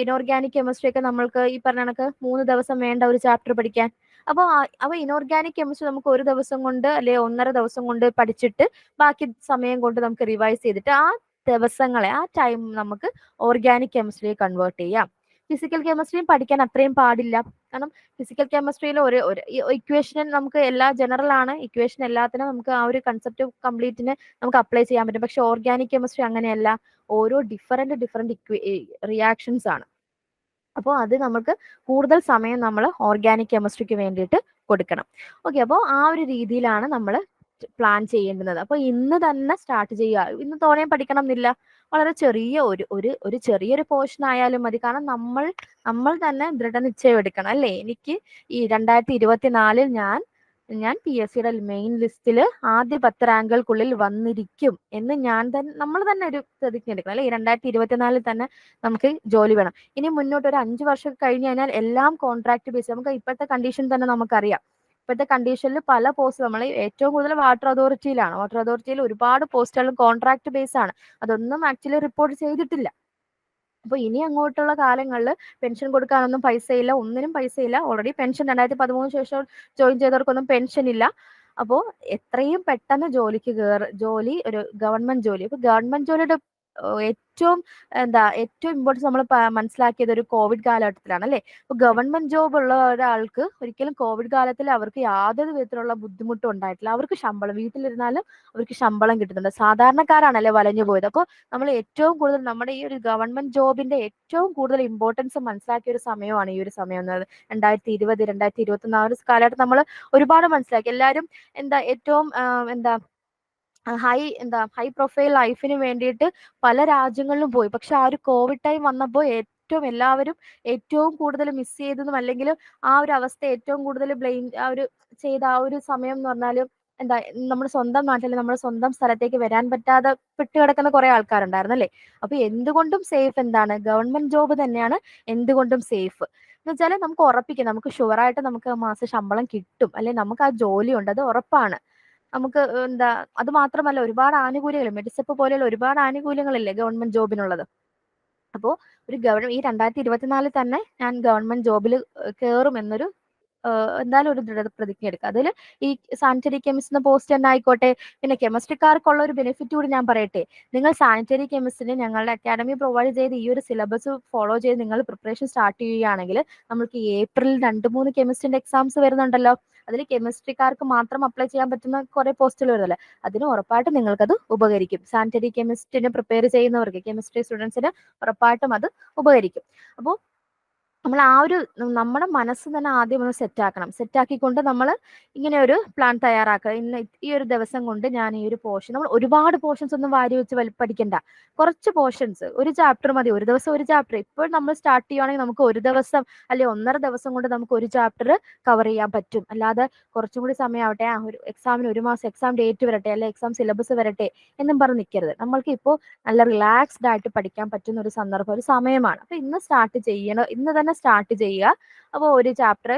ഇനോർഗാനിക് കെമിസ്ട്രി ഒക്കെ നമ്മൾക്ക് ഈ പറഞ്ഞ കണക്ക് 3 ദിവസം വേണ്ട ഒരു ചാപ്റ്റർ പഠിക്കാൻ. അപ്പോൾ ഇനോർഗാനിക് കെമിസ്ട്രി നമുക്ക് 1 ദിവസം കൊണ്ട് അല്ലെ 1.5 ദിവസം കൊണ്ട് പഠിച്ചിട്ട് ബാക്കി സമയം കൊണ്ട് നമുക്ക് റിവൈസ് ചെയ്തിട്ട് ആ ദിവസങ്ങളെ ആ ടൈം നമുക്ക് ഓർഗാനിക് കെമിസ്ട്രിയെ കൺവേർട്ട് ചെയ്യാം. ഫിസിക്കൽ കെമിസ്ട്രിയും പഠിക്കാൻ അത്രയും പാടില്ല. കാരണം ഫിസിക്കൽ കെമിസ്ട്രിയിൽ ഒരു ഇക്വേഷൻ നമുക്ക് എല്ലാ ജനറൽ ആണ്, ഇക്വേഷൻ എല്ലാത്തിനും നമുക്ക് ആ ഒരു കൺസെപ്റ്റ് കംപ്ലീറ്റിന് നമുക്ക് അപ്ലൈ ചെയ്യാൻ പറ്റും. പക്ഷെ ഓർഗാനിക് കെമിസ്ട്രി അങ്ങനെയല്ല, ഓരോ ഡിഫറെന്റ് റിയാക്ഷൻസ് ആണ്. അപ്പോൾ അത് നമുക്ക് കൂടുതൽ സമയം നമ്മൾ ഓർഗാനിക് കെമിസ്ട്രിക്ക് വേണ്ടിയിട്ട് കൊടുക്കണം. ഓക്കെ, അപ്പോൾ ആ ഒരു രീതിയിലാണ് നമ്മൾ പ്ലാൻ ചെയ്യേണ്ടുന്നത്. അപ്പോൾ ഇന്ന് തന്നെ സ്റ്റാർട്ട് ചെയ്യുക. ഇന്ന് തോനെ പഠിക്കണം എന്നില്ല, വളരെ ചെറിയ ഒരു ചെറിയൊരു പോർഷൻ ആയാലും മതി. കാരണം നമ്മൾ തന്നെ ദൃഢനിശ്ചയം എടുക്കണം അല്ലേ. എനിക്ക് ഈ 2024 ഞാൻ PSCയുടെ മെയിൻ ലിസ്റ്റിൽ ആദ്യ 10 റാങ്കുകൾക്കുള്ളിൽ വന്നിരിക്കും എന്ന് നമ്മൾ തന്നെ ഒരു പ്രതിജ്ഞ എടുക്കണം അല്ലെ. 2024 തന്നെ നമുക്ക് ജോലി വേണം. ഇനി മുന്നോട്ട് ഒരു 5 വർഷം കഴിഞ്ഞ് കഴിഞ്ഞാൽ എല്ലാം കോൺട്രാക്ട് ബേസ്. നമുക്ക് ഇപ്പോഴത്തെ കണ്ടീഷൻ തന്നെ നമുക്കറിയാം. ഇപ്പോഴത്തെ കണ്ടീഷനിൽ പല പോസ്റ്റ് നമ്മൾ ഏറ്റവും കൂടുതൽ വാട്ടർ അതോറിറ്റിയിലാണ്. വാട്ടർ അതോറിറ്റിയിൽ ഒരുപാട് പോസ്റ്റുകളും കോൺട്രാക്ട് ബേസ് ആണ്. അതൊന്നും ആക്ച്വലി റിപ്പോർട്ട് ചെയ്തിട്ടില്ല. അപ്പോൾ ഇനി അങ്ങോട്ടുള്ള കാലങ്ങളിൽ പെൻഷൻ കൊടുക്കാനൊന്നും പൈസയില്ല, ഒന്നിനും പൈസയില്ല. ഓൾറെഡി പെൻഷൻ 2013 ശേഷം ജോയിൻ ചെയ്തവർക്കൊന്നും പെൻഷൻ ഇല്ല. അപ്പോൾ എത്രയും പെട്ടെന്ന് ജോലി ഒരു ഗവൺമെന്റ് ജോലി. അപ്പോൾ ഗവൺമെന്റ് ജോലിയുടെ ഏറ്റവും ഇമ്പോർട്ടൻസ് നമ്മൾ മനസ്സിലാക്കിയത് ഒരു കോവിഡ് കാലഘട്ടത്തിലാണ് അല്ലേ. അപ്പോൾ ഗവൺമെന്റ് ജോബ് ഉള്ള ഒരാൾക്ക് ഒരിക്കലും കോവിഡ് കാലത്തിൽ അവർക്ക് യാതൊരു വിധത്തിലുള്ള ബുദ്ധിമുട്ടും ഉണ്ടായിട്ടില്ല. അവർക്ക് ശമ്പളം, വീട്ടിലിരുന്നാലും അവർക്ക് ശമ്പളം കിട്ടുന്നുണ്ട്. സാധാരണക്കാരാണല്ലേ വലഞ്ഞു പോയത്. അപ്പോൾ നമ്മൾ ഏറ്റവും കൂടുതൽ നമ്മുടെ ഈ ഒരു ഗവൺമെന്റ് ജോബിന്റെ ഏറ്റവും കൂടുതൽ ഇമ്പോർട്ടൻസ് മനസ്സിലാക്കിയ ഒരു സമയമാണ് ഈ ഒരു സമയം എന്നത്. 2020, 2021 ആ ഒരു കാലഘട്ടം നമ്മൾ ഒരുപാട് മനസ്സിലാക്കി. എല്ലാവരും ഏറ്റവും ഹൈ പ്രൊഫൈൽ ലൈഫിന് വേണ്ടിയിട്ട് പല രാജ്യങ്ങളിലും പോയി. പക്ഷെ ആ ഒരു കോവിഡ് ടൈം വന്നപ്പോൾ എല്ലാവരും ഏറ്റവും കൂടുതൽ മിസ് ചെയ്തതും അല്ലെങ്കിൽ ആ ഒരു അവസ്ഥ ഏറ്റവും കൂടുതൽ ബ്ലെയിം ചെയ്ത ആ ഒരു സമയം എന്ന് പറഞ്ഞാൽ നമ്മുടെ സ്വന്തം നാട്ടിൽ നമ്മുടെ സ്വന്തം സ്ഥലത്തേക്ക് വരാൻ പറ്റാതെ പെട്ടുകിടക്കുന്ന കുറെ ആൾക്കാരുണ്ടായിരുന്നു അല്ലേ. അപ്പൊ എന്തുകൊണ്ടും സേഫ് ഗവൺമെന്റ് ജോബ് തന്നെയാണ് എന്തുകൊണ്ടും സേഫ്. എന്ന് വെച്ചാൽ നമുക്ക് ഉറപ്പിക്കാം, നമുക്ക് ഷുവറായിട്ട് നമുക്ക് മാസം ശമ്പളം കിട്ടും, അല്ലെ നമുക്ക് ആ ജോലി ഉണ്ട്, അത് ഉറപ്പാണ്. നമുക്ക് അത് മാത്രമല്ല ഒരുപാട് ആനുകൂല്യങ്ങൾ, മെഡിസപ്പ് പോലെയുള്ള ഒരുപാട് ആനുകൂല്യങ്ങളില്ലേ ഗവൺമെന്റ് ജോബിനുള്ളത്. അപ്പോൾ ഈ 2024 തന്നെ ഞാൻ ഗവൺമെന്റ് ജോബിൽ കയറും എന്നൊരു എന്തായാലും ഒരു പ്രതിജ്ഞ എടുക്കുക. അതിൽ ഈ സാനിറ്ററി കെമിസ്റ്റ് പോസ്റ്റ് തന്നെ ആയിക്കോട്ടെ. പിന്നെ കെമിസ്ട്രിക്കാർക്കുള്ള ഒരു ബെനിഫിറ്റ് കൂടി ഞാൻ പറയട്ടെ. നിങ്ങൾ സാനിറ്ററി കെമിസ്റ്റിന് ഞങ്ങളുടെ അക്കാഡമി പ്രൊവൈഡ് ചെയ്ത് ഈ ഒരു സിലബസ് ഫോളോ ചെയ്ത് നിങ്ങൾ പ്രിപ്പറേഷൻ സ്റ്റാർട്ട് ചെയ്യുകയാണെങ്കിൽ നമുക്ക് ഏപ്രിൽ 2-3 കെമിസ്ട്രിന്റെ എക്സാംസ് വരുന്നുണ്ടല്ലോ. അതിൽ കെമിസ്ട്രിക്കാർക്ക് മാത്രം അപ്ലൈ ചെയ്യാൻ പറ്റുന്ന കുറെ പോസ്റ്റുകൾ വരുന്നല്ലേ. അതിന് ഉറപ്പായിട്ടും നിങ്ങൾക്കത് ഉപകരിക്കും. സാനിറ്ററി കെമിസ്റ്റിന് പ്രിപ്പയർ ചെയ്യുന്നവർക്ക്, കെമിസ്ട്രി സ്റ്റുഡൻസിന് ഉറപ്പായിട്ടും അത് ഉപകരിക്കും. അപ്പോൾ നമ്മൾ ആ ഒരു നമ്മുടെ മനസ്സ് തന്നെ ആദ്യം ഒന്ന് സെറ്റാക്കിക്കൊണ്ട് നമ്മൾ ഇങ്ങനെ ഒരു പ്ലാൻ തയ്യാറാക്കുക. ഇന്ന് ഈ ഒരു ദിവസം കൊണ്ട് ഞാൻ ഈ ഒരു പോർഷൻ, നമ്മൾ ഒരുപാട് പോർഷൻസ് ഒന്നും വാരി വെച്ച് പഠിക്കണ്ട. കുറച്ച് പോർഷൻസ്, ഒരു ചാപ്റ്റർ മതി, ഒരു ദിവസം ഒരു ചാപ്റ്റർ. ഇപ്പോൾ നമ്മൾ സ്റ്റാർട്ട് ചെയ്യുവാണെങ്കിൽ നമുക്ക് ഒരു ദിവസം അല്ലെങ്കിൽ 1.5 ദിവസം കൊണ്ട് നമുക്ക് ഒരു ചാപ്റ്റർ കവർ ചെയ്യാൻ പറ്റും. അല്ലാതെ കുറച്ചും കൂടി സമയമാവട്ടെ, ഒരു എക്സാമിന് 1 മാസം എക്സാം ഡേറ്റ് വരട്ടെ, അല്ലെങ്കിൽ എക്സാം സിലബസ് വരട്ടെ എന്നും പറഞ്ഞ് നിൽക്കരുത്. നമ്മൾക്ക് ഇപ്പോൾ നല്ല റിലാക്സ്ഡ് ആയിട്ട് പഠിക്കാൻ പറ്റുന്ന ഒരു സന്ദർഭം, ഒരു സമയമാണ്. അപ്പൊ ഇന്ന് തന്നെ സ്റ്റാർട്ട് ചെയ്യുക. അപ്പോൾ ഒരു ചാപ്റ്റർ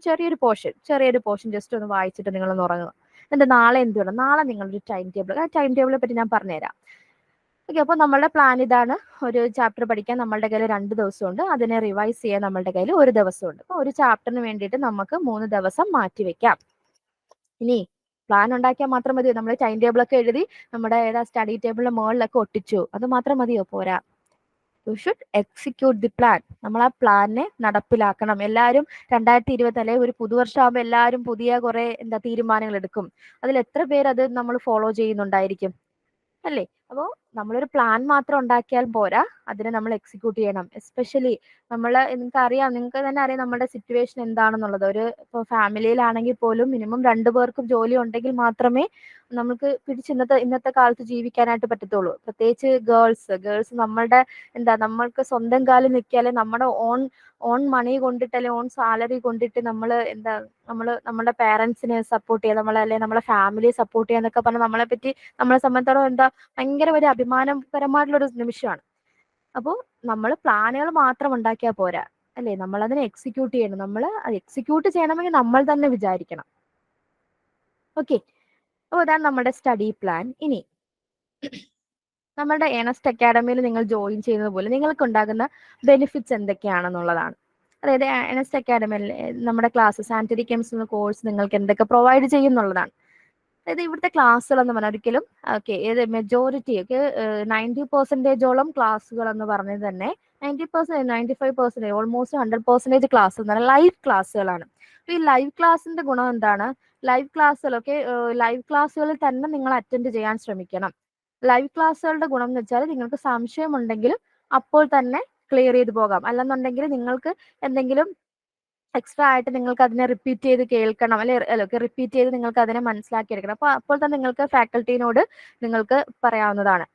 ചെറിയൊരു പോർഷൻ ജസ്റ്റ് ഒന്ന് വായിച്ചിട്ട് നിങ്ങളൊന്ന് ഉറങ്ങുക. എന്നിട്ട് നാളെ എന്ത് വേണം, നാളെ നിങ്ങളൊരു ടൈം ടേബിളിനെ പറ്റി ഞാൻ പറഞ്ഞുതരാം. ഓക്കെ, അപ്പോൾ നമ്മളുടെ പ്ലാൻ ഇതാണ്. ഒരു ചാപ്റ്റർ പഠിക്കാൻ നമ്മളുടെ കയ്യിൽ 2 ദിവസമുണ്ട്, അതിനെ റിവൈസ് ചെയ്യാൻ നമ്മളുടെ കയ്യിൽ 1 ദിവസമുണ്ട്. അപ്പോൾ ഒരു ചാപ്റ്ററിന് വേണ്ടിയിട്ട് നമുക്ക് 3 ദിവസം മാറ്റി വെക്കാം. ഇനി പ്ലാൻ ഉണ്ടാക്കിയാൽ മാത്രം മതിയോ? നമ്മൾ ടൈം ടേബിളൊക്കെ എഴുതി നമ്മുടെ സ്റ്റഡി ടേബിളിന്റെ മുകളിലൊക്കെ ഒട്ടിച്ചു, അത് മാത്രം മതിയോ? പോരാ. You should execute the plan. നമ്മൾ ആ പ്ലാനിനെ നടപ്പിലാക്കണം. എല്ലാവരും 2020 അല്ലെങ്കിൽ ഒരു പുതുവർഷമാകുമ്പോൾ എല്ലാവരും പുതിയ കുറെ തീരുമാനങ്ങൾ എടുക്കും. അതിൽ എത്ര പേര് അത് നമ്മൾ ഫോളോ ചെയ്യുന്നുണ്ടായിരിക്കും അല്ലേ? അപ്പോൾ നമ്മളൊരു പ്ലാൻ മാത്രം ഉണ്ടാക്കിയാൽ പോരാ, അതിനെ നമ്മൾ എക്സിക്യൂട്ട് ചെയ്യണം. എസ്പെഷ്യലി നിങ്ങൾക്ക് തന്നെ അറിയാം നമ്മുടെ സിറ്റുവേഷൻ എന്താണെന്നുള്ളത്. ഇപ്പോൾ ഫാമിലിയിലാണെങ്കിൽ പോലും മിനിമം 2 പേർക്കും ജോലി ഉണ്ടെങ്കിൽ മാത്രമേ നമുക്ക് ഇന്നത്തെ കാലത്ത് ജീവിക്കാനായിട്ട് പറ്റത്തുള്ളൂ. പ്രത്യേകിച്ച് ഗേൾസ് നമ്മൾക്ക് സ്വന്തം കാലിൽ നിൽക്കിയാലേ നമ്മുടെ ഓൺ മണി കൊണ്ടിട്ട് അല്ലെങ്കിൽ ഓൺ സാലറി കൊണ്ടിട്ട് നമ്മൾ നമ്മുടെ പേരൻസിനെ സപ്പോർട്ട് ചെയ്യുക, അല്ലെങ്കിൽ നമ്മളെ ഫാമിലിയെ സപ്പോർട്ട് ചെയ്യുക എന്നൊക്കെ പറഞ്ഞാൽ നമ്മളെ സംബന്ധിച്ചിടത്തോളം ഭയങ്കര ഒരു അഭിമാനകരമായിട്ടുള്ള ഒരു നിമിഷമാണ്. അപ്പോൾ നമ്മൾ പ്ലാനുകൾ മാത്രം ഉണ്ടാക്കിയാൽ പോരാ അല്ലേ, നമ്മൾ അതിനെ എക്സിക്യൂട്ട് ചെയ്യണം. നമ്മൾ എക്സിക്യൂട്ട് ചെയ്യണമെങ്കിൽ നമ്മൾ തന്നെ വിചാരിക്കണം. ഓക്കെ, അപ്പോൾ അതാണ് നമ്മുടെ സ്റ്റഡി പ്ലാൻ. ഇനി നമ്മുടെ ഏണസ്റ്റ് അക്കാഡമിയിൽ നിങ്ങൾ ജോയിൻ ചെയ്യുന്നത് പോലെ നിങ്ങൾക്ക് ഉണ്ടാകുന്ന ബെനിഫിറ്റ്സ് എന്തൊക്കെയാണെന്നുള്ളതാണ്. അതായത് ഏണസ്റ്റ് അക്കാഡമിയിൽ നമ്മുടെ ക്ലാസ് സാനിറ്ററി കെമിസ്ട്രി എന്ന കോഴ്സ് നിങ്ങൾക്ക് എന്തൊക്കെ പ്രൊവൈഡ് ചെയ്യുന്നുള്ളതാണ്. അതായത് ഇവിടുത്തെ ക്ലാസ്സുകൾ എന്ന് പറഞ്ഞാൽ ഒരിക്കലും ഏത് മെജോറിറ്റി ഒക്കെ 90% ക്ലാസ്സുകൾ എന്ന് പറഞ്ഞത് തന്നെ 90%, 95%, ഓൾമോസ്റ്റ് 100% ക്ലാസ് എന്ന് പറഞ്ഞാൽ ലൈവ് ക്ലാസ്സുകളാണ്. ഈ ലൈവ് ക്ലാസ്സിന്റെ ഗുണം എന്താണ്? ലൈവ് ക്ലാസ്സുകളൊക്കെ ലൈവ് ക്ലാസ്സുകളിൽ തന്നെ നിങ്ങൾ അറ്റൻഡ് ചെയ്യാൻ ശ്രമിക്കണം. ലൈവ് ക്ലാസ്സുകളുടെ ഗുണം എന്ന് വെച്ചാൽ നിങ്ങൾക്ക് സംശയമുണ്ടെങ്കിൽ അപ്പോൾ തന്നെ ക്ലിയർ ചെയ്ത് പോകാം. അല്ലെന്നുണ്ടെങ്കിൽ നിങ്ങൾക്ക് എന്തെങ്കിലും എക്സ്ട്രാ ആയിട്ട് നിങ്ങൾക്ക് അതിനെ റിപ്പീറ്റ് ചെയ്ത് കേൾക്കണം, അല്ലെ റിപ്പീറ്റ് ചെയ്ത് നിങ്ങൾക്ക് അതിനെ മനസ്സിലാക്കിയെടുക്കണം. അപ്പോൾ തന്നെ നിങ്ങൾക്ക് ഫാക്കൽറ്റീനോട് നിങ്ങൾക്ക് പറയാവുന്നതാണ്.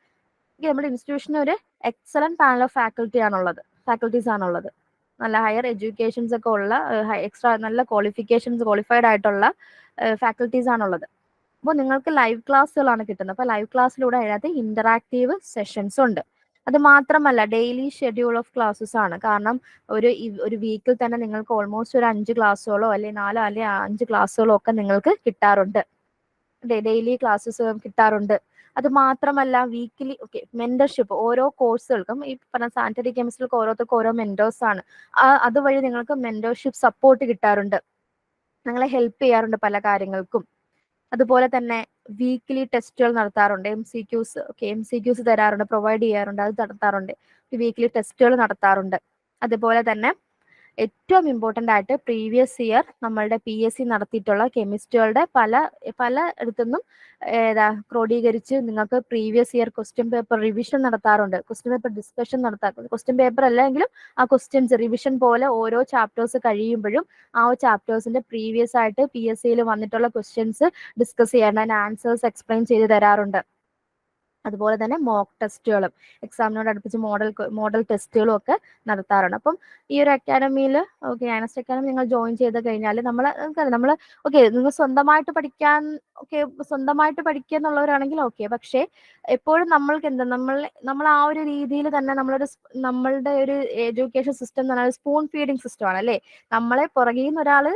നമ്മുടെ ഇൻസ്റ്റിറ്റ്യൂഷന് ഒരു എക്സലന്റ് പാനൽ ഓഫ് ഫാക്കൽറ്റീസ് ആണുള്ളത്. നല്ല ഹയർ എഡ്യൂക്കേഷൻസ് ഒക്കെ ഉള്ള എക്സ്ട്രാ നല്ല ക്വാളിഫൈഡ് ആയിട്ടുള്ള ഫാക്കൽറ്റീസ് ആണുള്ളത്. അപ്പോൾ നിങ്ങൾക്ക് ലൈവ് ക്ലാസ്സുകളാണ് കിട്ടുന്നത്. അപ്പോൾ ലൈവ് ക്ലാസ്സിലൂടെ അതിനകത്ത് ഇന്ററാക്റ്റീവ് സെഷൻസ് ഉണ്ട്. അത് മാത്രമല്ല ഡെയിലി ഷെഡ്യൂൾ ഓഫ് ക്ലാസ്സസ് ആണ്. കാരണം ഒരു വീക്കിൽ തന്നെ നിങ്ങൾക്ക് ഓൾമോസ്റ്റ് ഒരു 5 ക്ലാസ്സുകളോ അല്ലെങ്കിൽ 4 അല്ലെങ്കിൽ 5 ക്ലാസ്സുകളോ ഒക്കെ നിങ്ങൾക്ക് കിട്ടാറുണ്ട്. ഡെയിലി ക്ലാസ്സസ് കിട്ടാറുണ്ട്. അത് മാത്രമല്ല വീക്കിലി മെന്റർഷിപ്പ് ഓരോ കോഴ്സുകൾക്കും ഈ പറഞ്ഞ സാനിറ്ററി കെമിസ്ട്രിക്ക് ഓരോരുത്തർക്കും ഓരോ മെന്റേഴ്സ് ആണ്. അതുവഴി നിങ്ങൾക്ക് മെന്റർഷിപ്പ് സപ്പോർട്ട് കിട്ടാറുണ്ട്, നിങ്ങളെ ഹെൽപ്പ് ചെയ്യാറുണ്ട് പല കാര്യങ്ങൾക്കും. അതുപോലെ തന്നെ വീക്കിലി ടെസ്റ്റുകൾ നടത്താറുണ്ട്. MCQs തരാറുണ്ട്, പ്രൊവൈഡ് ചെയ്യാറുണ്ട്, അത് നടത്താറുണ്ട്. വീക്കിലി ടെസ്റ്റുകൾ നടത്താറുണ്ട്. അതുപോലെ തന്നെ ഏറ്റവും ഇമ്പോർട്ടൻ്റ് ആയിട്ട് പ്രീവിയസ് ഇയർ നമ്മളുടെ PSC നടത്തിയിട്ടുള്ള കെമിസ്ട്രികളുടെ പല ഇടത്തുനിന്നും ക്രോഡീകരിച്ച് നിങ്ങൾക്ക് previous year question paper revision നടത്താറുണ്ട്, ക്വസ്റ്റ്യൻ പേപ്പർ ഡിസ്കഷൻ നടത്താറുണ്ട്. ക്വസ്റ്റ്യൻ പേപ്പർ അല്ലെങ്കിലും ആ ക്വസ്റ്റ്യൻസ് റിവിഷൻ പോലെ ഓരോ ചാപ്റ്റേഴ്സ് കഴിയുമ്പോഴും ആ ചാപ്റ്റേഴ്സിന്റെ പ്രീവിയസ് ആയിട്ട് PSCയിൽ വന്നിട്ടുള്ള ക്വസ്റ്റ്യൻസ് ഡിസ്കസ് ചെയ്യാൻ അതിന് ആൻസേഴ്സ് എക്സ്പ്ലെയിൻ ചെയ്ത് തരാറുണ്ട്. അതുപോലെ തന്നെ മോക്ക് ടെസ്റ്റുകളും എക്സാമിനോട് അടുപ്പിച്ച് മോഡൽ ടെസ്റ്റുകളും ഒക്കെ നടത്താറുണ്ട്. അപ്പം ഈ ഒരു അക്കാഡമിയിൽ അനസ്റ്റ് അക്കാഡമി നിങ്ങൾ ജോയിൻ ചെയ്ത് കഴിഞ്ഞാൽ നമ്മൾ നിങ്ങൾ സ്വന്തമായിട്ട് പഠിക്കുക എന്നുള്ളവരാണെങ്കിൽ പക്ഷേ എപ്പോഴും നമ്മൾക്ക് നമ്മൾ ആ ഒരു രീതിയിൽ തന്നെ നമ്മളുടെ ഒരു എഡ്യൂക്കേഷൻ സിസ്റ്റം എന്ന് പറഞ്ഞാൽ സ്പൂൺ ഫീഡിങ് സിസ്റ്റം ആണ് അല്ലേ. നമ്മളെ പുറകിൽ നിന്ന് ഒരാൾ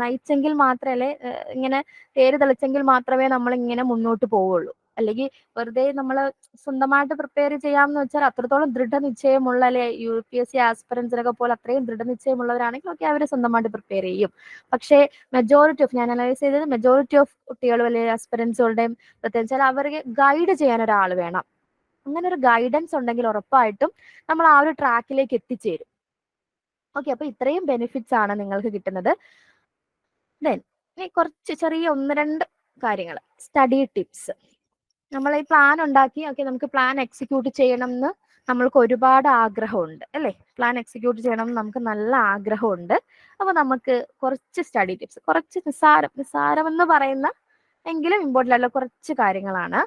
നയിച്ചെങ്കിൽ മാത്രമേ ഇങ്ങനെ തേര് തെളിച്ചെങ്കിൽ മാത്രമേ നമ്മൾ ഇങ്ങനെ മുന്നോട്ട് പോവുള്ളൂ. അല്ലെങ്കിൽ വെറുതെ നമ്മൾ സ്വന്തമായിട്ട് പ്രിപ്പയർ ചെയ്യാമെന്ന് വെച്ചാൽ അത്രത്തോളം ദൃഢനിശ്ചയമുള്ള അല്ലെ UPSC ആസ്പിറൻസിനൊക്കെ പോലെ അത്രയും ദൃഢനിശ്ചയമുള്ളവരാണെങ്കിൽ അവർ സ്വന്തമായിട്ട് പ്രിപ്പയർ ചെയ്യും. പക്ഷേ ഞാൻ അനലൈസ് ചെയ്തത് മെജോറിറ്റി ഓഫ് കുട്ടികളും അല്ലെങ്കിൽ ആസ്പിറൻസുകളുടെയും പ്രത്യേകിച്ചാൽ അവർക്ക് ഗൈഡ് ചെയ്യാൻ ഒരാൾ വേണം. അങ്ങനെ ഒരു ഗൈഡൻസ് ഉണ്ടെങ്കിൽ ഉറപ്പായിട്ടും നമ്മൾ ആ ഒരു ട്രാക്കിലേക്ക് എത്തിച്ചേരും. അപ്പൊ ഇത്രയും ബെനിഫിറ്റ്സ് ആണ് നിങ്ങൾക്ക് കിട്ടുന്നത്. ഇനി കുറച്ച് ചെറിയ 1-2 കാര്യങ്ങൾ. Study tips. നമ്മൾ ഈ പ്ലാൻ ഉണ്ടാക്കി നമുക്ക് പ്ലാൻ എക്സിക്യൂട്ട് ചെയ്യണം എന്ന് നമ്മൾക്ക് ഒരുപാട് ആഗ്രഹമുണ്ട് അല്ലേ. പ്ലാൻ എക്സിക്യൂട്ട് ചെയ്യണം എന്ന് നമുക്ക് നല്ല ആഗ്രഹമുണ്ട്. അപ്പൊ നമുക്ക് കുറച്ച് സ്റ്റഡി ടിപ്സ്, കുറച്ച് നിസ്സാരം എന്ന് പറയുന്ന എങ്കിലും ഇമ്പോർട്ടൻ്റ് ആയിട്ടുള്ള കുറച്ച് കാര്യങ്ങളാണ്.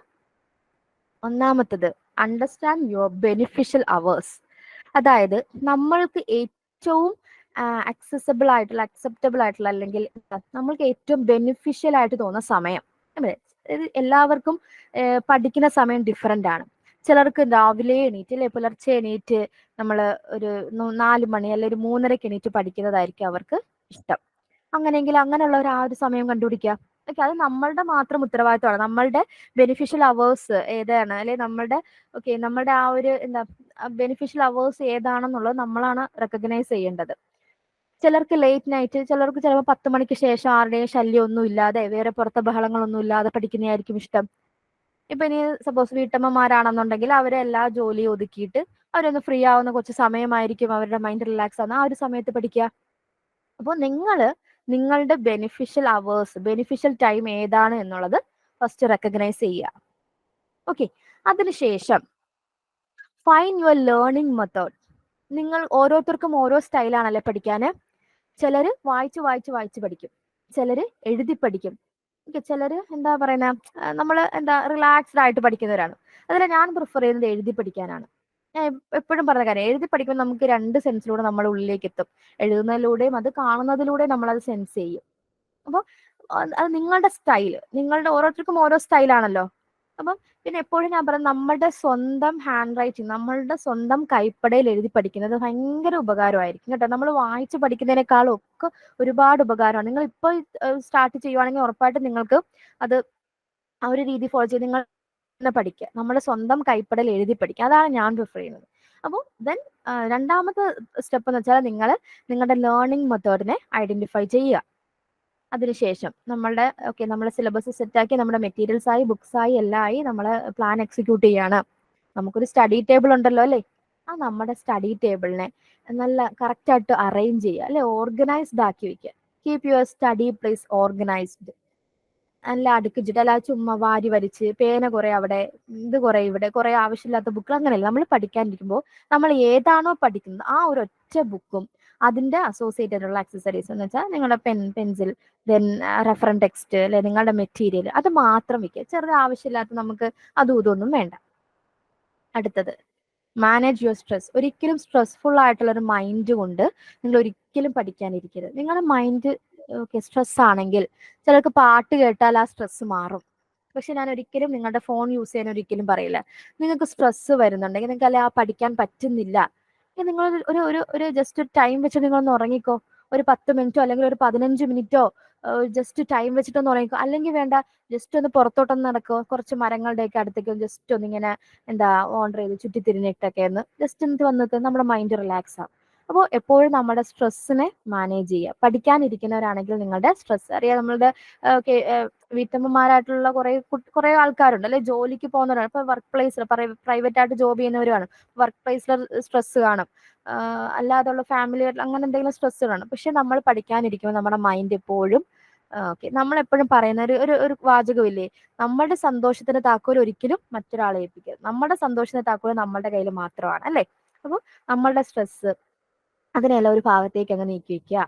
ഒന്നാമത്തത്, അണ്ടർസ്റ്റാൻഡ് യുവർ ബെനിഫിഷ്യൽ അവേഴ്സ്. അതായത് നമ്മൾക്ക് ഏറ്റവും അക്സെപ്റ്റബിൾ ആയിട്ടുള്ള അല്ലെങ്കിൽ നമ്മൾക്ക് ഏറ്റവും ബെനിഫിഷ്യൽ ആയിട്ട് തോന്നുന്ന സമയം. എല്ലാവർക്കും പഠിക്കുന്ന സമയം ഡിഫറെൻ്റ് ആണ്. ചിലർക്ക് രാവിലെ എണീറ്റ് പുലർച്ചെ എണീറ്റ് നമ്മൾ ഒരു 4 മണി അല്ലെങ്കിൽ ഒരു 3:30 എണീറ്റ് പഠിക്കുന്നതായിരിക്കും അവർക്ക് ഇഷ്ടം. അങ്ങനെയെങ്കിൽ അങ്ങനെയുള്ളവർ ആ ഒരു സമയം കണ്ടുപിടിക്കുക. അത് നമ്മളുടെ മാത്രം ഉത്തരവാദിത്തമാണ്. നമ്മളുടെ ബെനിഫിഷ്യൽ അവേഴ്സ് ഏതാണ്, അല്ലെങ്കിൽ നമ്മളുടെ ആ ഒരു ബെനിഫിഷ്യൽ അവേഴ്സ് ഏതാണെന്നുള്ളത് നമ്മളാണ് റെക്കഗ്നൈസ് ചെയ്യേണ്ടത്. ചിലർക്ക് ലേറ്റ് നൈറ്റ്, ചിലർക്ക് ചിലപ്പോൾ 10 മണിക്ക് ശേഷം ആരുടെയും ശല്യമൊന്നും ഇല്ലാതെ വേറെ പുറത്തെ ബഹളങ്ങളൊന്നും ഇല്ലാതെ പഠിക്കുന്നതായിരിക്കും ഇഷ്ടം. ഇപ്പൊ ഇനി സപ്പോസ് വീട്ടമ്മമാരാണെന്നുണ്ടെങ്കിൽ അവരെ എല്ലാ ജോലിയും ഒതുക്കിയിട്ട് അവരൊന്ന് ഫ്രീ ആവുന്ന കുറച്ച് സമയമായിരിക്കും അവരുടെ മൈൻഡ് റിലാക്സ് ആവുന്ന ആ ഒരു സമയത്ത് പഠിക്കുക. അപ്പോൾ നിങ്ങളുടെ ബെനിഫിഷ്യൽ അവേഴ്സ്, ബെനിഫിഷ്യൽ ടൈം ഏതാണ് എന്നുള്ളത് ഫസ്റ്റ് റെക്കഗ്നൈസ് ചെയ്യുക. അതിനുശേഷം ഫൈൻഡ് യുവർ ലേണിംഗ് മെത്തേഡ്. നിങ്ങൾ ഓരോരുത്തർക്കും ഓരോ സ്റ്റൈലാണല്ലേ പഠിക്കാന്. ചിലര് വായിച്ച് പഠിക്കും, ചിലര് എഴുതി പഠിക്കും, ചിലര് നമ്മള് റിലാക്സ്ഡ് ആയിട്ട് പഠിക്കുന്നവരാണ്. അതിൽ ഞാൻ പ്രിഫർ ചെയ്യുന്നത് എഴുതി പഠിക്കാനാണ്. ഞാൻ എപ്പോഴും പറഞ്ഞ കാര്യം, എഴുതി പഠിക്കുമ്പോൾ നമുക്ക് 2 സെൻസിലൂടെ നമ്മുടെ ഉള്ളിലേക്ക് എത്തും. എഴുതുന്നതിലൂടെയും അത് കാണുന്നതിലൂടെയും നമ്മളത് സെൻസ് ചെയ്യും. അപ്പോൾ അത് നിങ്ങളുടെ സ്റ്റൈല്, നിങ്ങളുടെ ഓരോരുത്തർക്കും ഓരോ സ്റ്റൈലാണല്ലോ. അപ്പം പിന്നെ എപ്പോഴും ഞാൻ പറയുന്നത് നമ്മളുടെ സ്വന്തം ഹാൻഡ് റൈറ്റിംഗ്, നമ്മളുടെ സ്വന്തം കൈപ്പടയിൽ എഴുതി പഠിക്കുന്നത് ഭയങ്കര ഉപകാരമായിരിക്കും കേട്ടോ. നമ്മൾ വായിച്ച് പഠിക്കുന്നതിനേക്കാളും ഒക്കെ ഒരുപാട് ഉപകാരമാണ്. നിങ്ങൾ ഇപ്പോൾ സ്റ്റാർട്ട് ചെയ്യുവാണെങ്കിൽ ഉറപ്പായിട്ടും നിങ്ങൾക്ക് അത് ആ ഒരു രീതി ഫോളോ ചെയ്ത് നിങ്ങൾ പഠിക്കുക, നമ്മുടെ സ്വന്തം കൈപ്പടയിൽ എഴുതി പഠിക്കുക. അതാണ് ഞാൻ പ്രിഫർ ചെയ്യുന്നത്. അപ്പോൾ രണ്ടാമത്തെ സ്റ്റെപ്പ് എന്ന് വെച്ചാൽ നിങ്ങൾ നിങ്ങളുടെ ലേണിംഗ് മെത്തേഡിനെ ഐഡന്റിഫൈ ചെയ്യുക. അതിനുശേഷം നമ്മുടെ നമ്മുടെ സിലബസ് സെറ്റാക്കി, നമ്മുടെ മെറ്റീരിയൽസ് ആയി, ബുക്സ് ആയി, എല്ലാം ആയി, നമ്മൾ പ്ലാൻ എക്സിക്യൂട്ട് ചെയ്യാണ്. നമുക്കൊരു സ്റ്റഡി ടേബിൾ ഉണ്ടല്ലോ അല്ലേ? ആ നമ്മുടെ സ്റ്റഡി ടേബിളിനെ നല്ല കറക്റ്റ് ആയിട്ട് അറേഞ്ച് ചെയ്യുക അല്ലെ, ഓർഗനൈസ്ഡ് ആക്കി വെക്കുക. Keep your study place organised. നല്ല അടുക്കിച്ചിട്ട്, അല്ല ചുമ്മാ വാരി വരിച്ച് പേന കുറെ അവിടെ, ഇത് കുറെ ഇവിടെ, കുറെ ആവശ്യമില്ലാത്ത ബുക്ക്, അങ്ങനെയല്ല. നമ്മൾ പഠിക്കാനിരിക്കുമ്പോൾ നമ്മൾ ഏതാണോ പഠിക്കുന്നത് ആ ഒരു ഒറ്റ ബുക്കും അതിന്റെ അസോസിയേറ്റഡ് ഉള്ള ആക്സസറീസ് എന്ന് വെച്ചാൽ നിങ്ങളുടെ പെൻസിൽ, ദെൻ റെഫറൻസ് ടെക്സ്റ്റ് അല്ലെ, നിങ്ങളുടെ മെറ്റീരിയൽ, അത് മാത്രം വെക്കുക. ചെറുത് ആവശ്യമില്ലാത്ത നമുക്ക് അതും ഇതൊന്നും വേണ്ട. അടുത്തത്, മാനേജ് യുവർ സ്ട്രെസ്. ഒരിക്കലും സ്ട്രെസ്ഫുൾ ആയിട്ടുള്ള ഒരു മൈൻഡ് കൊണ്ട് നിങ്ങൾ ഒരിക്കലും പഠിക്കാനിരിക്കരുത്. നിങ്ങളുടെ മൈൻഡ് സ്ട്രെസ് ആണെങ്കിൽ, ചിലർക്ക് പാട്ട് കേട്ടാൽ ആ സ്ട്രെസ് മാറും. പക്ഷെ ഞാൻ ഒരിക്കലും നിങ്ങളുടെ ഫോൺ യൂസ് ചെയ്യാൻ ഒരിക്കലും പറയില്ല. നിങ്ങൾക്ക് സ്ട്രെസ് വരുന്നുണ്ടെങ്കിൽ, നിങ്ങൾക്ക് അല്ലെ ആ പഠിക്കാൻ പറ്റുന്നില്ല, നിങ്ങൾ ഒരു ജസ്റ്റ് ടൈം വെച്ച് നിങ്ങളൊന്ന് ഉറങ്ങിക്കോ. ഒരു 10 മിനിറ്റോ അല്ലെങ്കിൽ ഒരു 15 മിനിറ്റോ ജസ്റ്റ് ടൈം വെച്ചിട്ടൊന്ന് ഉറങ്ങിക്കോ. അല്ലെങ്കിൽ വേണ്ട, ജസ്റ്റ് ഒന്ന് പുറത്തോട്ടൊന്ന് നടക്കോ, കുറച്ച് മരങ്ങളുടെയൊക്കെ അടുത്തേക്ക് ജസ്റ്റ് ഒന്നിങ്ങനെ ഓർഡർ ചെയ്ത് ചുറ്റിത്തിരിഞ്ഞിട്ടൊക്കെ ഒന്ന് ജസ്റ്റ് എന്നിട്ട് വന്നിട്ട് നമ്മുടെ മൈൻഡ് റിലാക്സ് ആവും. അപ്പോൾ എപ്പോഴും നമ്മുടെ സ്ട്രെസ്സിനെ മാനേജ് ചെയ്യുക. പഠിക്കാനിരിക്കുന്നവരാണെങ്കിൽ നിങ്ങളുടെ സ്ട്രെസ് അറിയാം. നമ്മളുടെ വീട്ടമ്മമാരായിട്ടുള്ള കുറെ ആൾക്കാരുണ്ട് അല്ലെ, ജോലിക്ക് പോകുന്നവരാണ്. ഇപ്പൊ വർക്ക് പ്ലേസിൽ പ്രൈവറ്റ് ആയിട്ട് ജോബ് ചെയ്യുന്നവരാണ്. വർക്ക് പ്ലേസിൽ സ്ട്രെസ് കാണും, അല്ലാതുള്ള ഫാമിലി അങ്ങനെ എന്തെങ്കിലും സ്ട്രെസ് കാണും. പക്ഷെ നമ്മൾ പഠിക്കാനിരിക്കുമ്പോൾ നമ്മുടെ മൈൻഡ് എപ്പോഴും നമ്മൾ എപ്പോഴും പറയുന്ന ഒരു വാചകമില്ലേ, നമ്മുടെ സന്തോഷത്തിന്റെ താക്കോൽ ഒരിക്കലും മറ്റൊരാളെ ഏൽപ്പിക്കരുത്. നമ്മുടെ സന്തോഷത്തിന്റെ താക്കോൽ നമ്മുടെ കയ്യിൽ മാത്രമാണ് അല്ലെ. അപ്പോൾ നമ്മളുടെ സ്ട്രെസ് അതിനെല്ലാം ഒരു ഭാഗത്തേക്ക് അങ്ങ് നീക്കി വെക്കുക.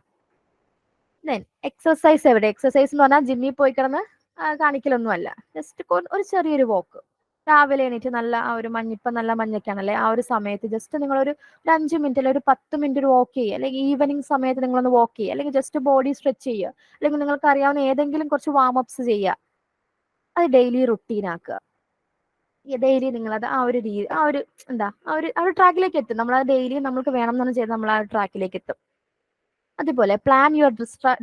ദെൻ എക്സസൈസ് എവിടെ? എക്സസൈസ് എന്ന് പറഞ്ഞാൽ ജിമ്മിൽ പോയി കിടന്ന് കാണിക്കലൊന്നും അല്ല. ജസ്റ്റ് ഒരു ചെറിയൊരു വോക്ക് രാവിലെ എണീറ്റ്, നല്ല ആ ഒരു ഇപ്പം നല്ല മഞ്ഞൊക്കെയാണല്ലേ, ആ ഒരു സമയത്ത് ജസ്റ്റ് നിങ്ങളൊരു 5 മിനിറ്റ് അല്ലെങ്കിൽ ഒരു 10 മിനിറ്റ് ഒരു വോക്ക് ചെയ്യുക. അല്ലെങ്കിൽ ഈവനിങ് സമയത്ത് നിങ്ങളൊന്ന് വോക്ക് ചെയ്യുക, അല്ലെങ്കിൽ ജസ്റ്റ് ബോഡി സ്ട്രെച്ച് ചെയ്യുക, അല്ലെങ്കിൽ നിങ്ങൾക്ക് അറിയാവുന്ന ഏതെങ്കിലും കുറച്ച് വാമപ്സ് ചെയ്യുക. അത് ഡെയിലി റുട്ടീൻ ആക്കുക. ഡെയിലി നിങ്ങളത് ആ ഒരു ആ ഒരു ട്രാക്കിലേക്ക് എത്തും. നമ്മൾ അത് ഡെയിലി നമുക്ക് വേണം എന്ന് ചെയ്ത് നമ്മൾ ആ ട്രാക്കിലേക്ക് എത്തും. അതുപോലെ പ്ലാൻ യുവർ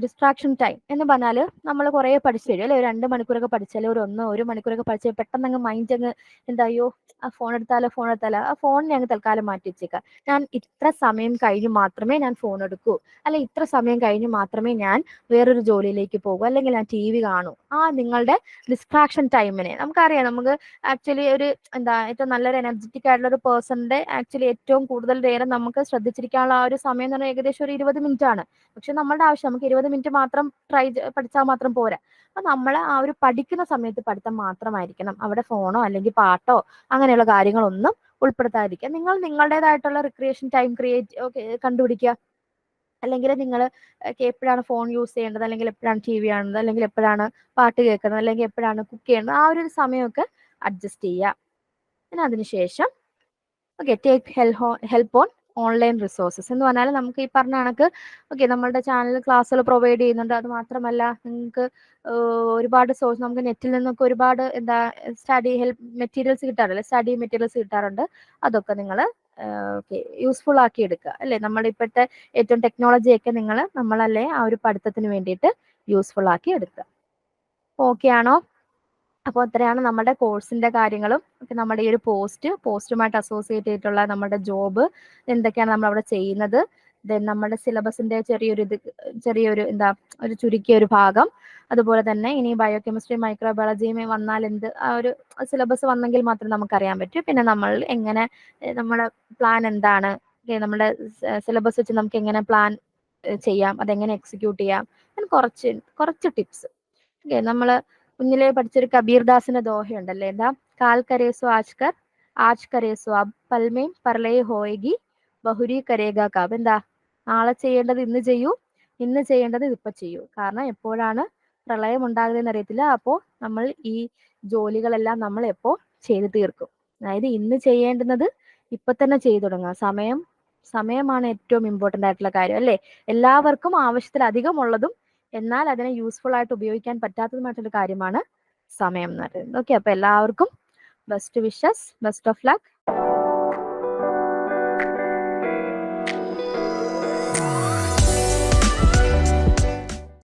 ഡിസ്ട്രാക്ഷൻ ടൈം എന്ന് പറഞ്ഞാൽ, നമ്മൾ കുറേ പഠിച്ചു കഴിയും അല്ലെ, ഒരു 2 മണിക്കൂറൊക്കെ പഠിച്ചാൽ, ഒരു മണിക്കൂറൊക്കെ പഠിച്ചാൽ പെട്ടെന്ന് അങ്ങ് മൈൻഡ് അങ്ങ് അയ്യോ ആ ഫോൺ എടുത്താലോ ആ ഫോണിനെ അങ്ങ് തൽക്കാലം മാറ്റി വെച്ചേക്കാം. ഞാൻ ഇത്ര സമയം കഴിഞ്ഞ് മാത്രമേ ഞാൻ ഫോൺ എടുക്കൂ, അല്ലെ ഇത്ര സമയം കഴിഞ്ഞ് മാത്രമേ ഞാൻ വേറൊരു ജോലിയിലേക്ക് പോകൂ, അല്ലെങ്കിൽ ഞാൻ TV കാണൂ. ആ നിങ്ങളുടെ ഡിസ്ട്രാക്ഷൻ ടൈമിനെ നമുക്കറിയാം. നമുക്ക് ആക്ച്വലി ഒരു ഏറ്റവും നല്ലൊരു എനർജറ്റിക് ആയിട്ടുള്ള ഒരു പേഴ്സണിന്റെ ആക്ച്വലി ഏറ്റവും കൂടുതൽ നേരം നമുക്ക് ശ്രദ്ധിച്ചിരിക്കാനുള്ള ആ ഒരു സമയം എന്ന് പറഞ്ഞാൽ ഏകദേശം ഒരു 20 മിനിറ്റ് ആണ്. പക്ഷെ നമ്മളുടെ ആവശ്യം നമുക്ക് 20 മിനിറ്റ് മാത്രം പഠിച്ചാൽ മാത്രം പോരാ. അപ്പൊ നമ്മൾ ആ ഒരു പഠിക്കുന്ന സമയത്ത് പഠിത്തം മാത്രമായിരിക്കണം. അവിടെ ഫോണോ അല്ലെങ്കിൽ പാട്ടോ അങ്ങനെയുള്ള കാര്യങ്ങളൊന്നും ഉൾപ്പെടുത്താതിരിക്കുക. നിങ്ങൾ നിങ്ങളുടേതായിട്ടുള്ള റിക്രിയേഷൻ ടൈം കണ്ടുപിടിക്കുക. അല്ലെങ്കിൽ നിങ്ങൾ എപ്പോഴാണ് ഫോൺ യൂസ് ചെയ്യേണ്ടത്, അല്ലെങ്കിൽ എപ്പോഴാണ് TV കാണുന്നത്, അല്ലെങ്കിൽ എപ്പോഴാണ് പാട്ട് കേൾക്കുന്നത്, അല്ലെങ്കിൽ എപ്പോഴാണ് കുക്ക് ചെയ്യുന്നത്, ആ ഒരു സമയമൊക്കെ അഡ്ജസ്റ്റ് ചെയ്യുക. പിന്നെ അതിനുശേഷം take help on online resources എന്ന് പറഞ്ഞാൽ, നമുക്ക് ഈ പറഞ്ഞ കണക്ക് നമ്മളുടെ ചാനൽ ക്ലാസ്സുകൾ പ്രൊവൈഡ് ചെയ്യുന്നുണ്ട്. അത് മാത്രമല്ല നിങ്ങൾക്ക് ഒരുപാട് സോഴ്സ്, നമുക്ക് നെറ്റിൽ നിന്നൊക്കെ ഒരുപാട് സ്റ്റഡി മെറ്റീരിയൽസ് കിട്ടാറുണ്ട്, സ്റ്റഡി മെറ്റീരിയൽസ് കിട്ടാറുണ്ട്. അതൊക്കെ നിങ്ങൾ യൂസ്ഫുൾ ആക്കി എടുക്കുക അല്ലേ. നമ്മുടെ ഇപ്പോഴത്തെ ഏറ്റവും ടെക്നോളജിയൊക്കെ നമ്മളല്ലേ ആ ഒരു പഠിത്തത്തിന് വേണ്ടിയിട്ട് യൂസ്ഫുൾ ആക്കി എടുക്കുക. ഓക്കെ ആണോ? അപ്പോൾ ഇത്രയാണ് നമ്മുടെ കോഴ്സിന്റെ കാര്യങ്ങളും. നമ്മുടെ ഈ ഒരു പോസ്റ്റുമായിട്ട് അസോസിയേറ്റ് ചെയ്തിട്ടുള്ള നമ്മുടെ ജോബ് എന്തൊക്കെയാണ് നമ്മൾ അവിടെ ചെയ്യുന്നത്, ദെൻ നമ്മുടെ സിലബസിന്റെ ചെറിയൊരു ഒരു ചുരുക്കിയ ഒരു ഭാഗം. അതുപോലെ തന്നെ ഇനി ബയോകെമിസ്ട്രി മൈക്രോബയോളജിയും വന്നാൽ ആ ഒരു സിലബസ് വന്നെങ്കിൽ മാത്രമേ നമുക്കറിയാൻ പറ്റൂ. പിന്നെ നമ്മൾ എങ്ങനെ നമ്മുടെ പ്ലാൻ എന്താണ്, നമ്മുടെ സിലബസ് വെച്ച് നമുക്ക് എങ്ങനെ പ്ലാൻ ചെയ്യാം, അതെങ്ങനെ എക്സിക്യൂട്ട് ചെയ്യാം, കുറച്ച് ടിപ്സ്. നമ്മൾ കുഞ്ഞിലെ പഠിച്ചൊരു കബീർദാസിന്റെ ദോഹയുണ്ടല്ലേ, കാൽ കരേസോ ആജ് കരേസോ അബ് പൽമേം പർലേ ഹോയഗി ബഹുരി കരേഗ കാബ്. നാളെ ചെയ്യേണ്ടത് ഇന്ന് ചെയ്യൂ, ഇന്ന് ചെയ്യേണ്ടത് ഇപ്പൊ ചെയ്യൂ. കാരണം എപ്പോഴാണ് പ്രളയം ഉണ്ടാകുന്നതെന്ന് അറിയത്തില്ല. അപ്പോൾ നമ്മൾ ഈ ജോലികളെല്ലാം നമ്മൾ എപ്പോൾ ചെയ്തു തീർക്കും. അതായത് ഇന്ന് ചെയ്യേണ്ടുന്നത് ഇപ്പൊ തന്നെ ചെയ്തു തുടങ്ങുക. സമയമാണ് ഏറ്റവും ഇമ്പോർട്ടന്റ് ആയിട്ടുള്ള കാര്യം അല്ലേ. എല്ലാവർക്കും ആവശ്യത്തിലധികമുള്ളതും എന്നാൽ അതിനെ യൂസ്ഫുൾ ആയിട്ട് ഉപയോഗിക്കാൻ പറ്റാത്തതുമായിട്ടൊരു കാര്യമാണ് സമയം എന്ന് പറയുന്നത്. ഓക്കെ, അപ്പൊ എല്ലാവർക്കും best wishes, best of luck.